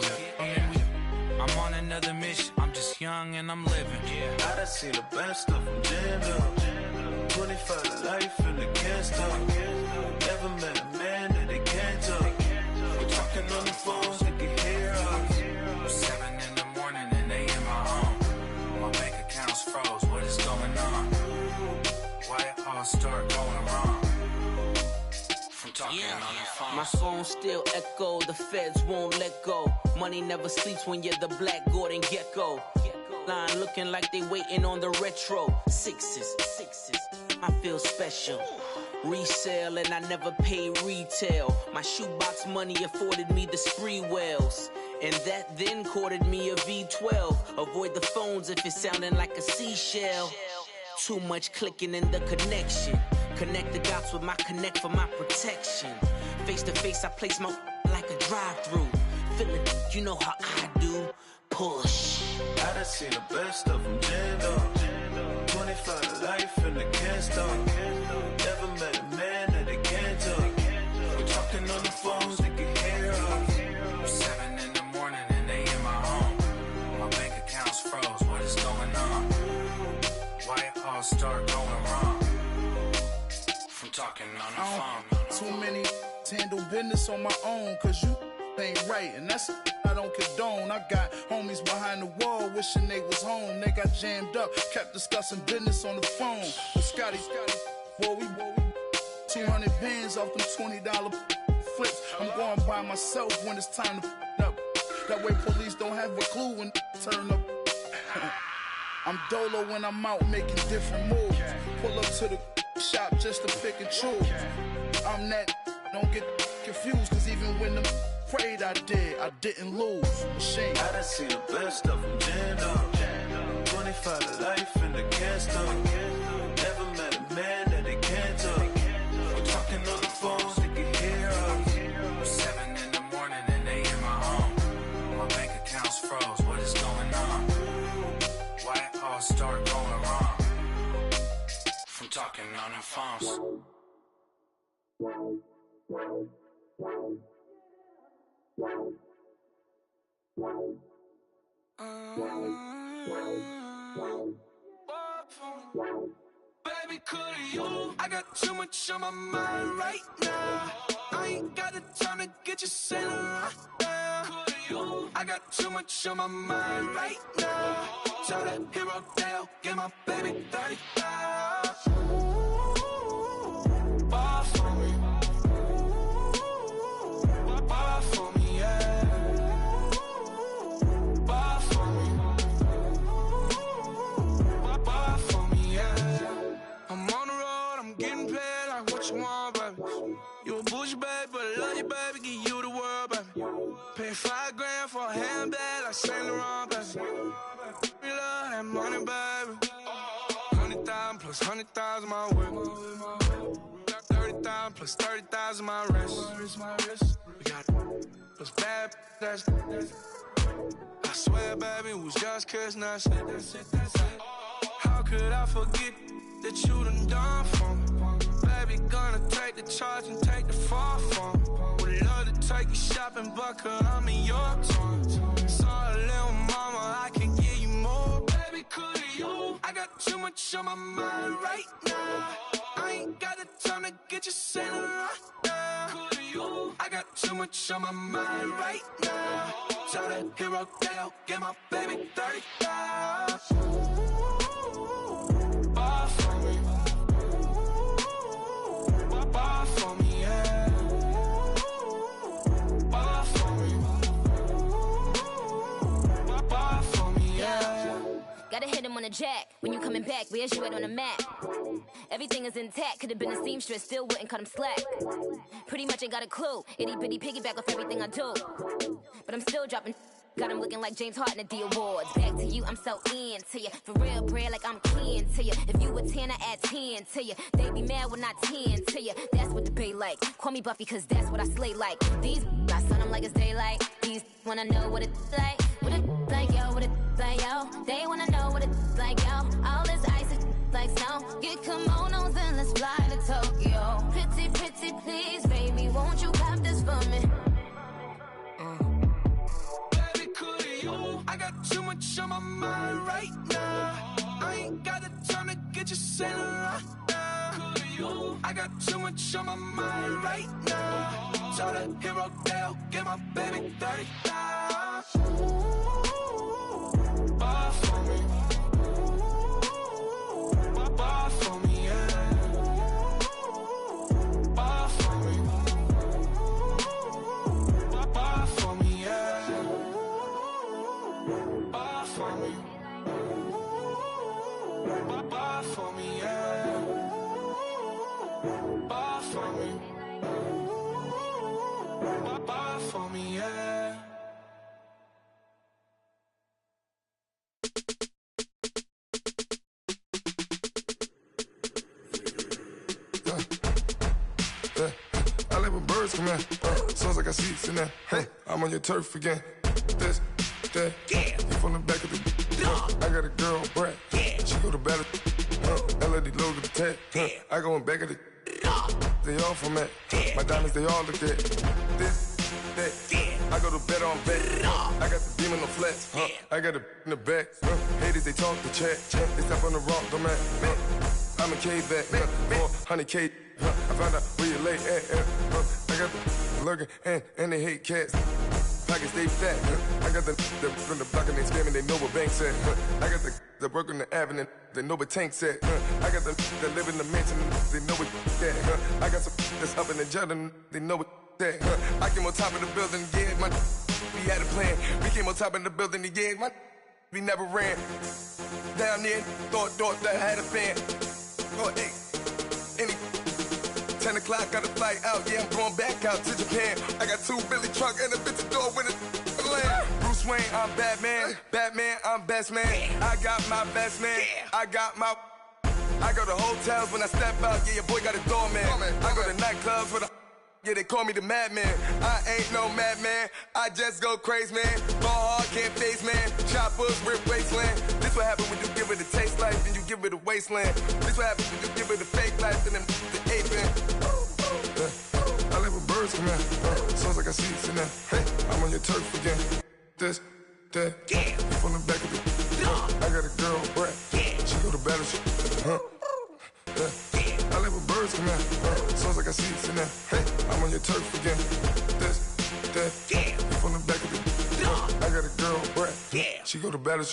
I'm on another mission, I'm just young and I'm living. I done seen the best of them jammed up. 25 to life and they can't stop. Never met a man that they can't talk. We're talking on the phones, they can hear us. 7 in the morning and they in my home. My bank account's froze, what is going on? Why it all start going wrong? From talking on the phone. My phone still echo, the feds won't let go. Money never sleeps when you're the Black Gordon Gecko. Line looking like they waiting on the retro. Sixes, I feel special. Resale and I never pay retail. My shoebox money afforded me the spree wells. And that then courted me a V12. Avoid the phones if it's sounding like a seashell. Too much clicking in the connection. Connect the dots with my connect for my protection. Face to face, I place my like a drive-through. Feeling, you know how I do. Push. I done seen the best of them jammed up. 25 to life and they can't stop. Never met a man that they can't talk. We're talking on the phones, they can hear us. 7 in the morning and they in my home. My bank account's froze, what is going on? Why it all start going wrong? From talking on the phone. Too many handle business on my own, cause you ain't right, and that's I don't condone. I got homies behind the wall wishing they was home. They got jammed up, kept discussing business on the phone. But Scotty, boy, we 200 bands off them $20 flips. I'm going by myself when it's time to up. That way police don't have a clue when turn up. I'm dolo when I'm out making different moves. Pull up to the shop just to pick and choose. I'm that, don't get confused, cause even when them prayed I didn't lose. Machine. I done seen the best of them jammed up. 25 to life and they can't stop. Never met a man that they can't talk. We're talking on the phones, they can hear us. 7 in the morning and they in my home. My bank account's froze, what is going on? Why it all start going wrong? From talking on the phones. Baby, could you? I got too much on my mind right now. I ain't got the time to get you sailing right now. Could you? I got too much on my mind right now. Tell that hero Dale, get my baby 35. Bar for me. Bar for me, yeah. Bar for me. Bar for me, yeah. I'm on the road, I'm getting paid like what you want, baby. You a bougie, baby, but I love you, baby. Give you the world, baby. Pay $5 grand for a handbag like Saint Laurent, baby. We love that money, baby. 100,000 plus 100,000 my way. 30,000 plus 30,000 my wrist. We got those bad, that's I swear, baby, it was just kissing us. How could I forget that you done for me? Baby, gonna take the charge and take the fall for me. Would love to take you shopping, but cause I'm in your town. Sorry, little mama, I can give you more. Baby, could you? I got too much on my mind right now. I ain't got the time to get you sailing right now. Could you? I got too much on my mind right now. Tell that hero Dale, get my baby 35. Bar for me. Bar for me, yeah. Bar for me. Bar for me, yeah. coming back, where's you at on the map? Everything is intact, could've been a seamstress, still wouldn't cut him slack. Pretty much ain't got a clue, itty bitty piggyback off everything I do. But I'm still dropping, got him looking like James Harden at the awards. Back to you, I'm so into you. For real, bread, like I'm kin to you. If you a 10, I add 10 to you. They be mad when I 10 to you. That's what the bay like. Call me Buffy, cause that's what I slay like. These, I sun them like it's daylight. These wanna know what it's like. What it like, yo, what it like, yo. They wanna know what it's like, yo. All this ice is like snow. Get kimonos and let's fly to Tokyo. Pretty, pretty, please, baby, won't you have this for me? I got too much on my mind right now. I ain't got the time to get you sailing right now. I got too much on my mind right now. Tell the hero Dale, get my baby 30,000. Buy for me. Buy for me, yeah. Buy for me. Buy for me, yeah. Buy for me. Buy for me, yeah. Buy for me. Buy for me, yeah. I like when birds come in. Sounds like I see seats in there. Hey, I'm on your turf again. This, that, yeah. You from the back of the. I got a girl, Brad. Yeah. She go to battle. LED logo the tag. I go in back of the. They all from that. My diamonds, they all look at. This, that. I go to bed on bed. I got the beam on the flats. I got it in the back. Haters, they talk the chat. They step on the rock, the man. I'm a K-back. 400K. I found out where you lay at. I got the lurking and they hate cats. Pockets stay fat. I got the from the block and they scamming, they know what banks at. I got the work on the avenue, they know what tanks at. I got the live in the mansion, they know what that. I got some that's up in the jungle, they know what that. I came on top of the building, yeah, we had a plan. We came on top of the building, yeah, we never ran. Down there, thought that had a fan. Oh, hey, any 10 o'clock, got a flight out, yeah, I'm going back out to Japan. I got 2 Billy truck and a bitch door with a land. Bruce Wayne, I'm Batman. Batman, I'm best man. I got my best man. I got my. I go to hotels when I step out, yeah, your boy got a doorman. I go to nightclubs with a. Yeah, they call me the madman. I ain't no madman. I just go crazy, man. Ball hard, can't face, man. Choppers, rip wasteland. This what happen when you give it a taste life and you give it a wasteland. This what happen when you give it a fake life and then the aping. I like when birds come in. Sounds like I see seats in there. Hey, I'm on your turf again. This, that, yeah. From the back of the. I got a girl, Brad. Yeah. She go to battle. I like when birds come in. Sounds like I see seats in there. Hey, I'm on your turf again. This, that, yeah. From the back of the. I got a girl, Brad. Yeah. She go to battle.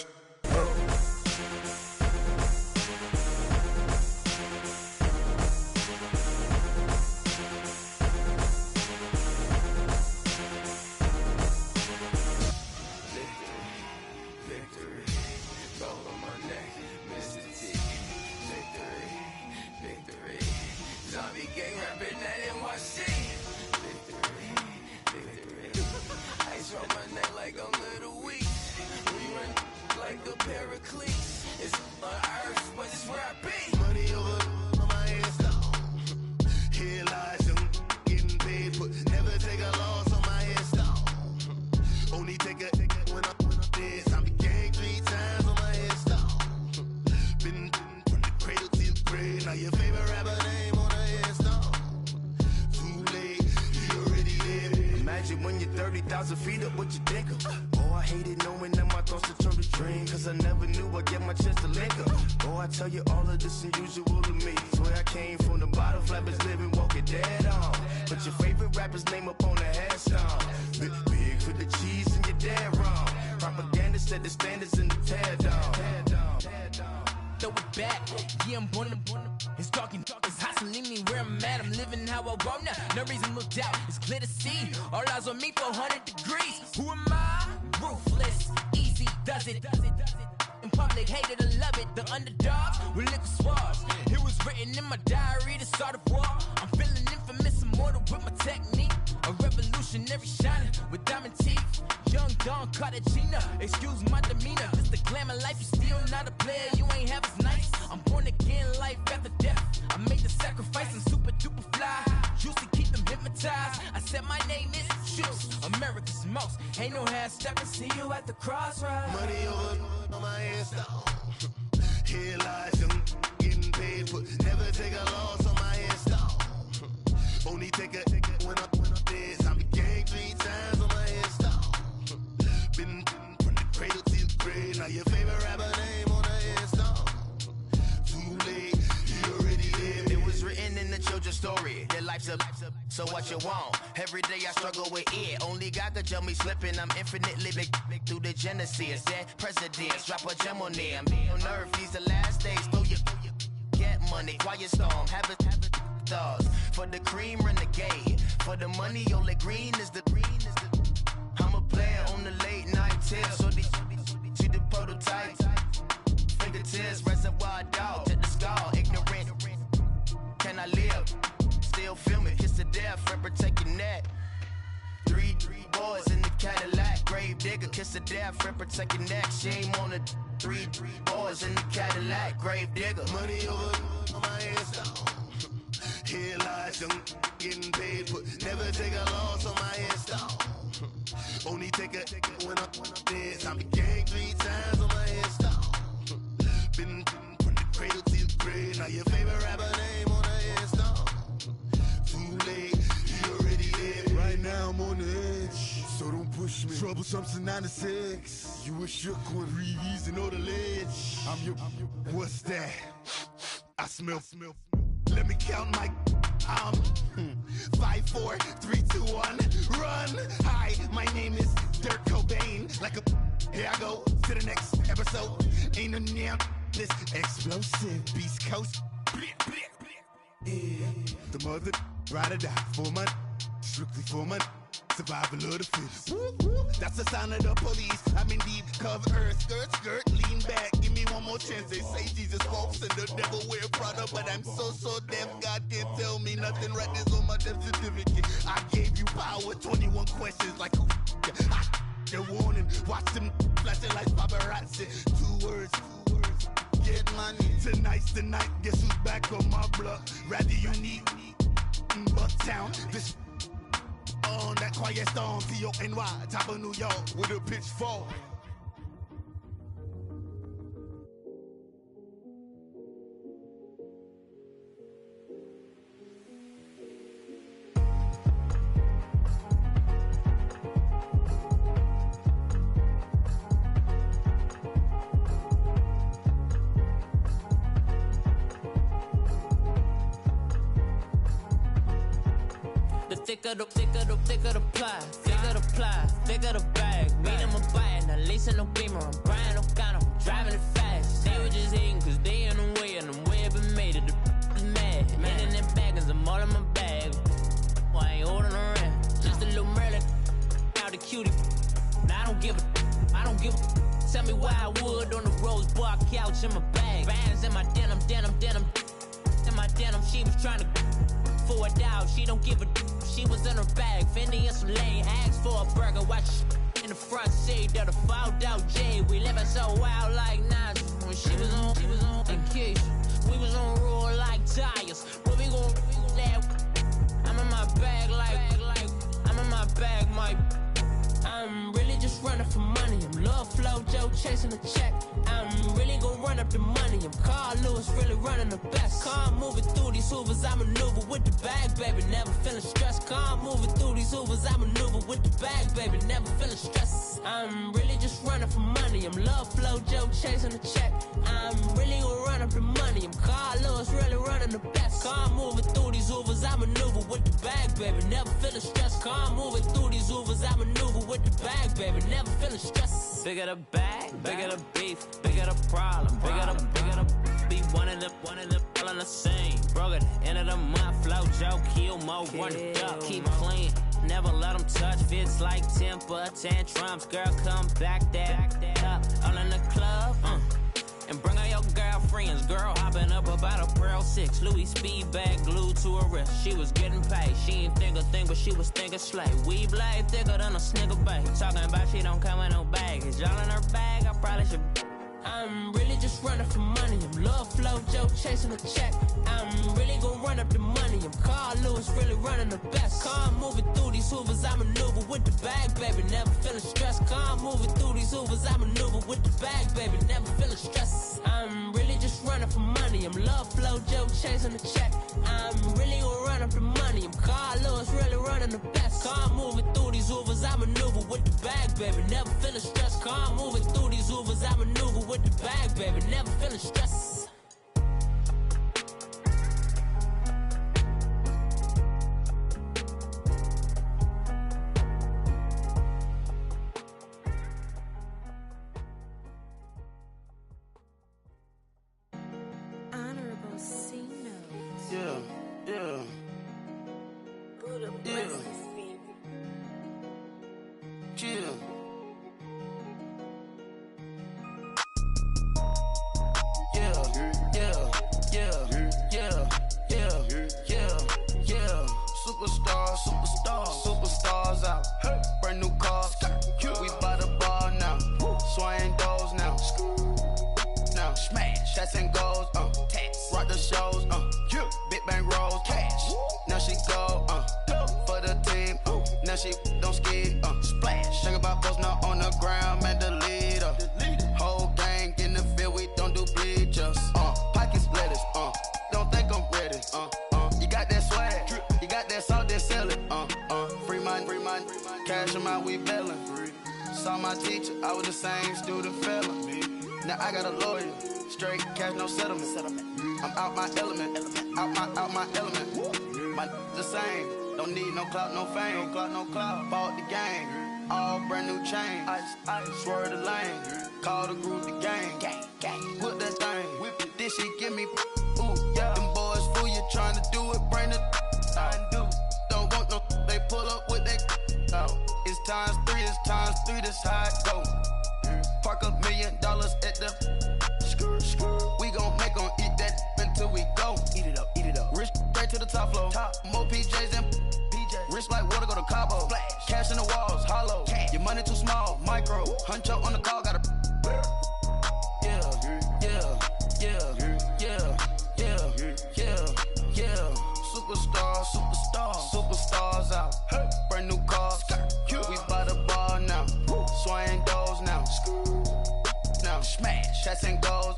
public hated or love it. The underdogs with liquor swabs. It was written in my diary to start a war. I'm feeling infamous, immortal with my technique. A revolutionary shining with diamond teeth. Young Don Cartagena, excuse my demeanor. This the glamour life, you still not a player, you ain't half as nice. I'm born again, life after death. I made the sacrifice, I'm super duper fly. Used to keep them hypnotized. I said my name is Juice, America's most. Ain't no half stepping, see you at the crossroads. Money over on my install. Here lies young, getting paid for. Never take a loss on my install. Only take a when I'm dead. I'm gang 3 times on my install. Been from the cradle to the grave. Now your favorite rapper name on the install. Too late, you already dead. It was written in the children's story. Their life's a so what you want? Every day I struggle with it. Only God could tell me slipping. I'm infinitely big through the genesis. Dead presidents, drop a gem on them. On earth, these the last days. Throw your get money. Quiet storm, have it stars. For the cream, renegade. For the money, only green is the I'm a player on the late night tips. So these see the prototype. Fingertips, reservoir dog to the skull. Ignorant. Can I live? Still feel me. Kiss the death, forever take your neck. 3 boys in the Cadillac. Grave digger, kiss the death, forever take your neck. Shame on the 3 boys in the Cadillac. Grave digger. Money over on my install. Here lies young, getting paid for. Never take a loss on my install. Only take a when I'm dead. I'm gang 3 times on my install. Been from the cradle to the grave. Now your favorite rapper name on the install. Too late, you already dead. Right now I'm on the edge, so don't push me. Troublesome since 96. You a shook one, breeze and all the ledge. I'm your, what's that? I smell. Let me count my 5, 4, 3, 2, 1, run. Hi, my name is Dirk Cobain. Like a here I go to the next episode. Ain't no damn this explosive Beast Coast. The mother ride or die for money, strictly for money. Survival of the fittest. That's the sign of the police. I'm in deep cover earth. Skirt, lean back. Give me one more chance. They say Jesus walks and the devil wear Prada, but I'm so deaf. God can't tell me nothing. Right this on my death certificate. I gave you power. 21 questions like who? They're warning. Watch them flashing like paparazzi. 2 words. Get money. Tonight's the night. Guess who's back on my block? Rather unique. Bucktown. This. On that quiet storm, T-O-N-Y, top of New York, with a pitchfork. Thicker the ply, thicker the bag. Meet them a bite, now leasing no beamer. I'm Brian O'Connor, driving it fast. They were just hating cause they in the way, and the way I've been made it. The is mad. Man in that bag, cause I'm all in my bag. Well, I ain't holding around. Just a little Merlin, out the cutie. Now I don't give a. Tell me why I would on the rose bar couch in my bag. Bands in my denim. In my denim, she was trying to for a doubt. She don't give a. She was in her bag, Fendi and some lane. Asked for a burger, watch in the front seat of the fouled out J. We living so wild like Nas. When she was on vacation, we was on roll like tires. Where we gon' that? I'm in my bag like I'm in my bag, Mike. I'm really just running for money. I'm Love Flow Joe chasing the check. I'm really gon' run up the money. I'm Carl Lewis, really running the best. Car moving through these hoovers, I maneuver with the bag, baby. Never feeling stressed. Car moving through these hoovers, I maneuver with the bag, baby. Never feeling stressed. I'm really just running for money. I'm Love Flow Joe chasing the check. I'm really gon' run up the money. I'm Carl Lewis, really running the best. Car moving through these hoovers, I maneuver with the bag, baby. Never feeling stressed. Car moving through these hoovers, I maneuver with the bag, baby. Never feeling stressed. Bigger the bag, bigger the beef, bigger the problem, bigger the be one in the all in the same. Broke at the end of the month, Flow Joe, kill mo, run it up, keep clean. Never let them touch, fits like temper tantrums. Girl, come back that up, all in the club, And bring her your girlfriends. Girl hopping up about a Pearl 6. Louis speed bag glued to her wrist. She was getting paid. She ain't think a thing, but she was thinking slay. We blade thicker than a snigger bag. Talking about she don't come with no baggage. Y'all in her bag, I probably should. I'm really just running for money. I'm love flow, Joe chasing a check. I'm really gonna run up the money. I'm Carl Lewis, really running the best. Car moving through these hoovers, I maneuver with the bag, baby. Never feeling stressed. Car moving through these hoovers, I maneuver with the bag, baby. Never feeling stressed. I'm really just running for money. I'm love flow, Joe chasing the check. I'm really gonna run up the money. I'm Carl Lewis, really running the best. Car moving through these hoovers, I maneuver with the bag, baby. Never feeling stressed. Car moving through these hoovers, I maneuver with the bag, baby. Never feeling stressed. Honorable C notes. Yeah, yeah. Buddha Yeah. blessings, baby. Yeah. Superstars out. Brand new cars. We by the bar now. Swaying doors now. Now smash. Shots and goals. Rock the shows. Big bang rolls. Cash. Now she go. For the team. Now she don't ski. Splash. Think about post now on the ground. Man, the leader. Whole gang in the field. We don't do bleachers. Pockets lettuce. Don't think I'm ready. You got that swag. You got that salt, then sell it. Free mind. Cash them out, we bailin'. Saw my teacher, I was the same student fella. Now I got a lawyer. Straight cash, no settlement. I'm out my element. Out my element. My the same. Don't need no clout, no fame. No clout. Bought the game. All brand new chain. Ice. Swerve the lane. Call the group the gang. Whip that thing. Whip it. This shit give me. Ooh, yeah. Them boys fool you trying to do it. Bring the. Don't want no. They pull up with that. It's times 3. That's how it go. Park $1 million at the. We gon' make 'em eat that until we go. Eat it up. Rich straight to the top floor. More PJs than PJs. Rich like water, go to Cabo. Flash. Cash in the walls, hollow. Cash. Your money too small, micro. Huncho on the call, gotta. Yeah. Superstars out. Brand new cars. We by the bar now. Swaying doors now. Now smash. Shots and goals.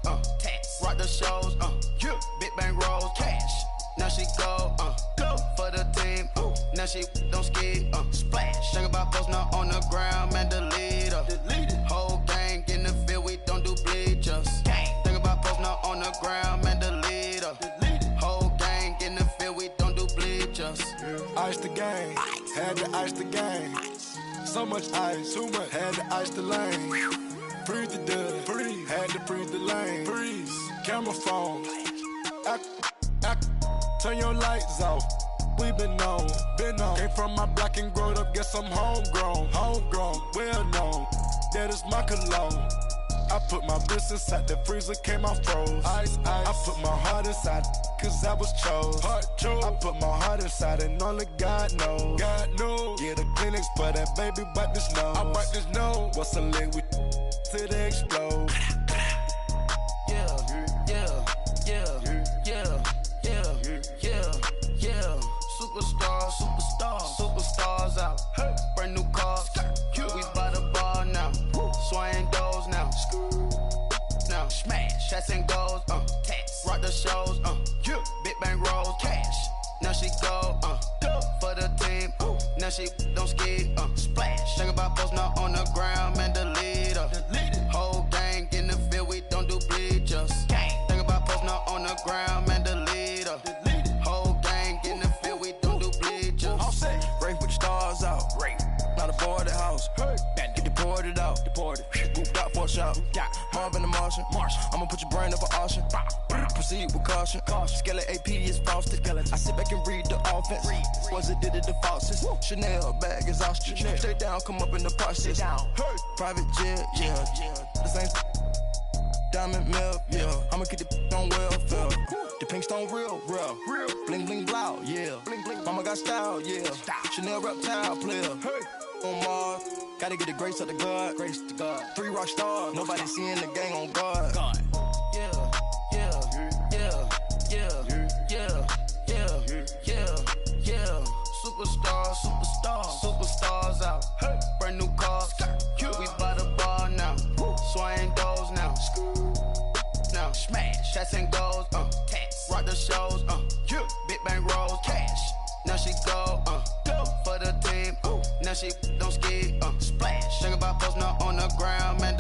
Rock the shows. Big bang rolls. Cash. Now she go. For the team. Now she don't ski. Splash. Think about post now on the ground. Man, the leader. Whole gang in the field. We don't do bleachers. Think about post now on the ground. Man, the leader. Whole gang in the field. We don't do bleachers. Ice the game, had to ice the game. So much ice, too much, had to ice the lane. Freeze the dud, had to freeze the lane. Freeze, camera phone. Turn your lights off. We been on. Came from my block and growed up, guess I'm homegrown, well known. That is my cologne. I put my wrist inside the freezer, came out froze. Ice. I put my heart inside, cause I was chose. I put my heart inside and only God knows. Yeah, the clinics for that baby, wipe this nose. I wipe this nose. What's a leg with till they explode? Superstars out. Brand new cars. We by the bar now. Swaying doors now. Now smash. Shots and goals. Rock the shows. Big bang rolls. Cash. Now she go. For the team. Now she don't ski. Splash. Think about post now on the ground. Man, the leader. Whole gang in the field. We don't do bleachers. Think about post now on the ground. Man, the leader. Whole gang in the field. We don't do bleachers. All set. Race with the stars out. Not a boarded house. Get deported out. Moved out for a shot. Marvin the Martian. I'ma put your brain up for auction. Proceed with caution. Skeleton AP is frosted. I sit back and read the offense. Was it did it the faucets? Chanel bag is ostrich. Stay down, come up in the process. Private jet, yeah. The same. diamond milk, yeah. I'ma keep the on welfare. The pink stone real. Bling bling blow, yeah. Mama got style, yeah. Chanel reptile player. On Mars, gotta get the grace of the God. 3 rock stars, nobody seeing the gang on guard. Superstars out. Brand new cars. We by the bar now. Swaying doors now. Now smash. Cats and goals. Rock the shows. Big bang rolls. Cash. Now she go. For the team. Now she don't ski. Splash. Think about posting up on the ground, man.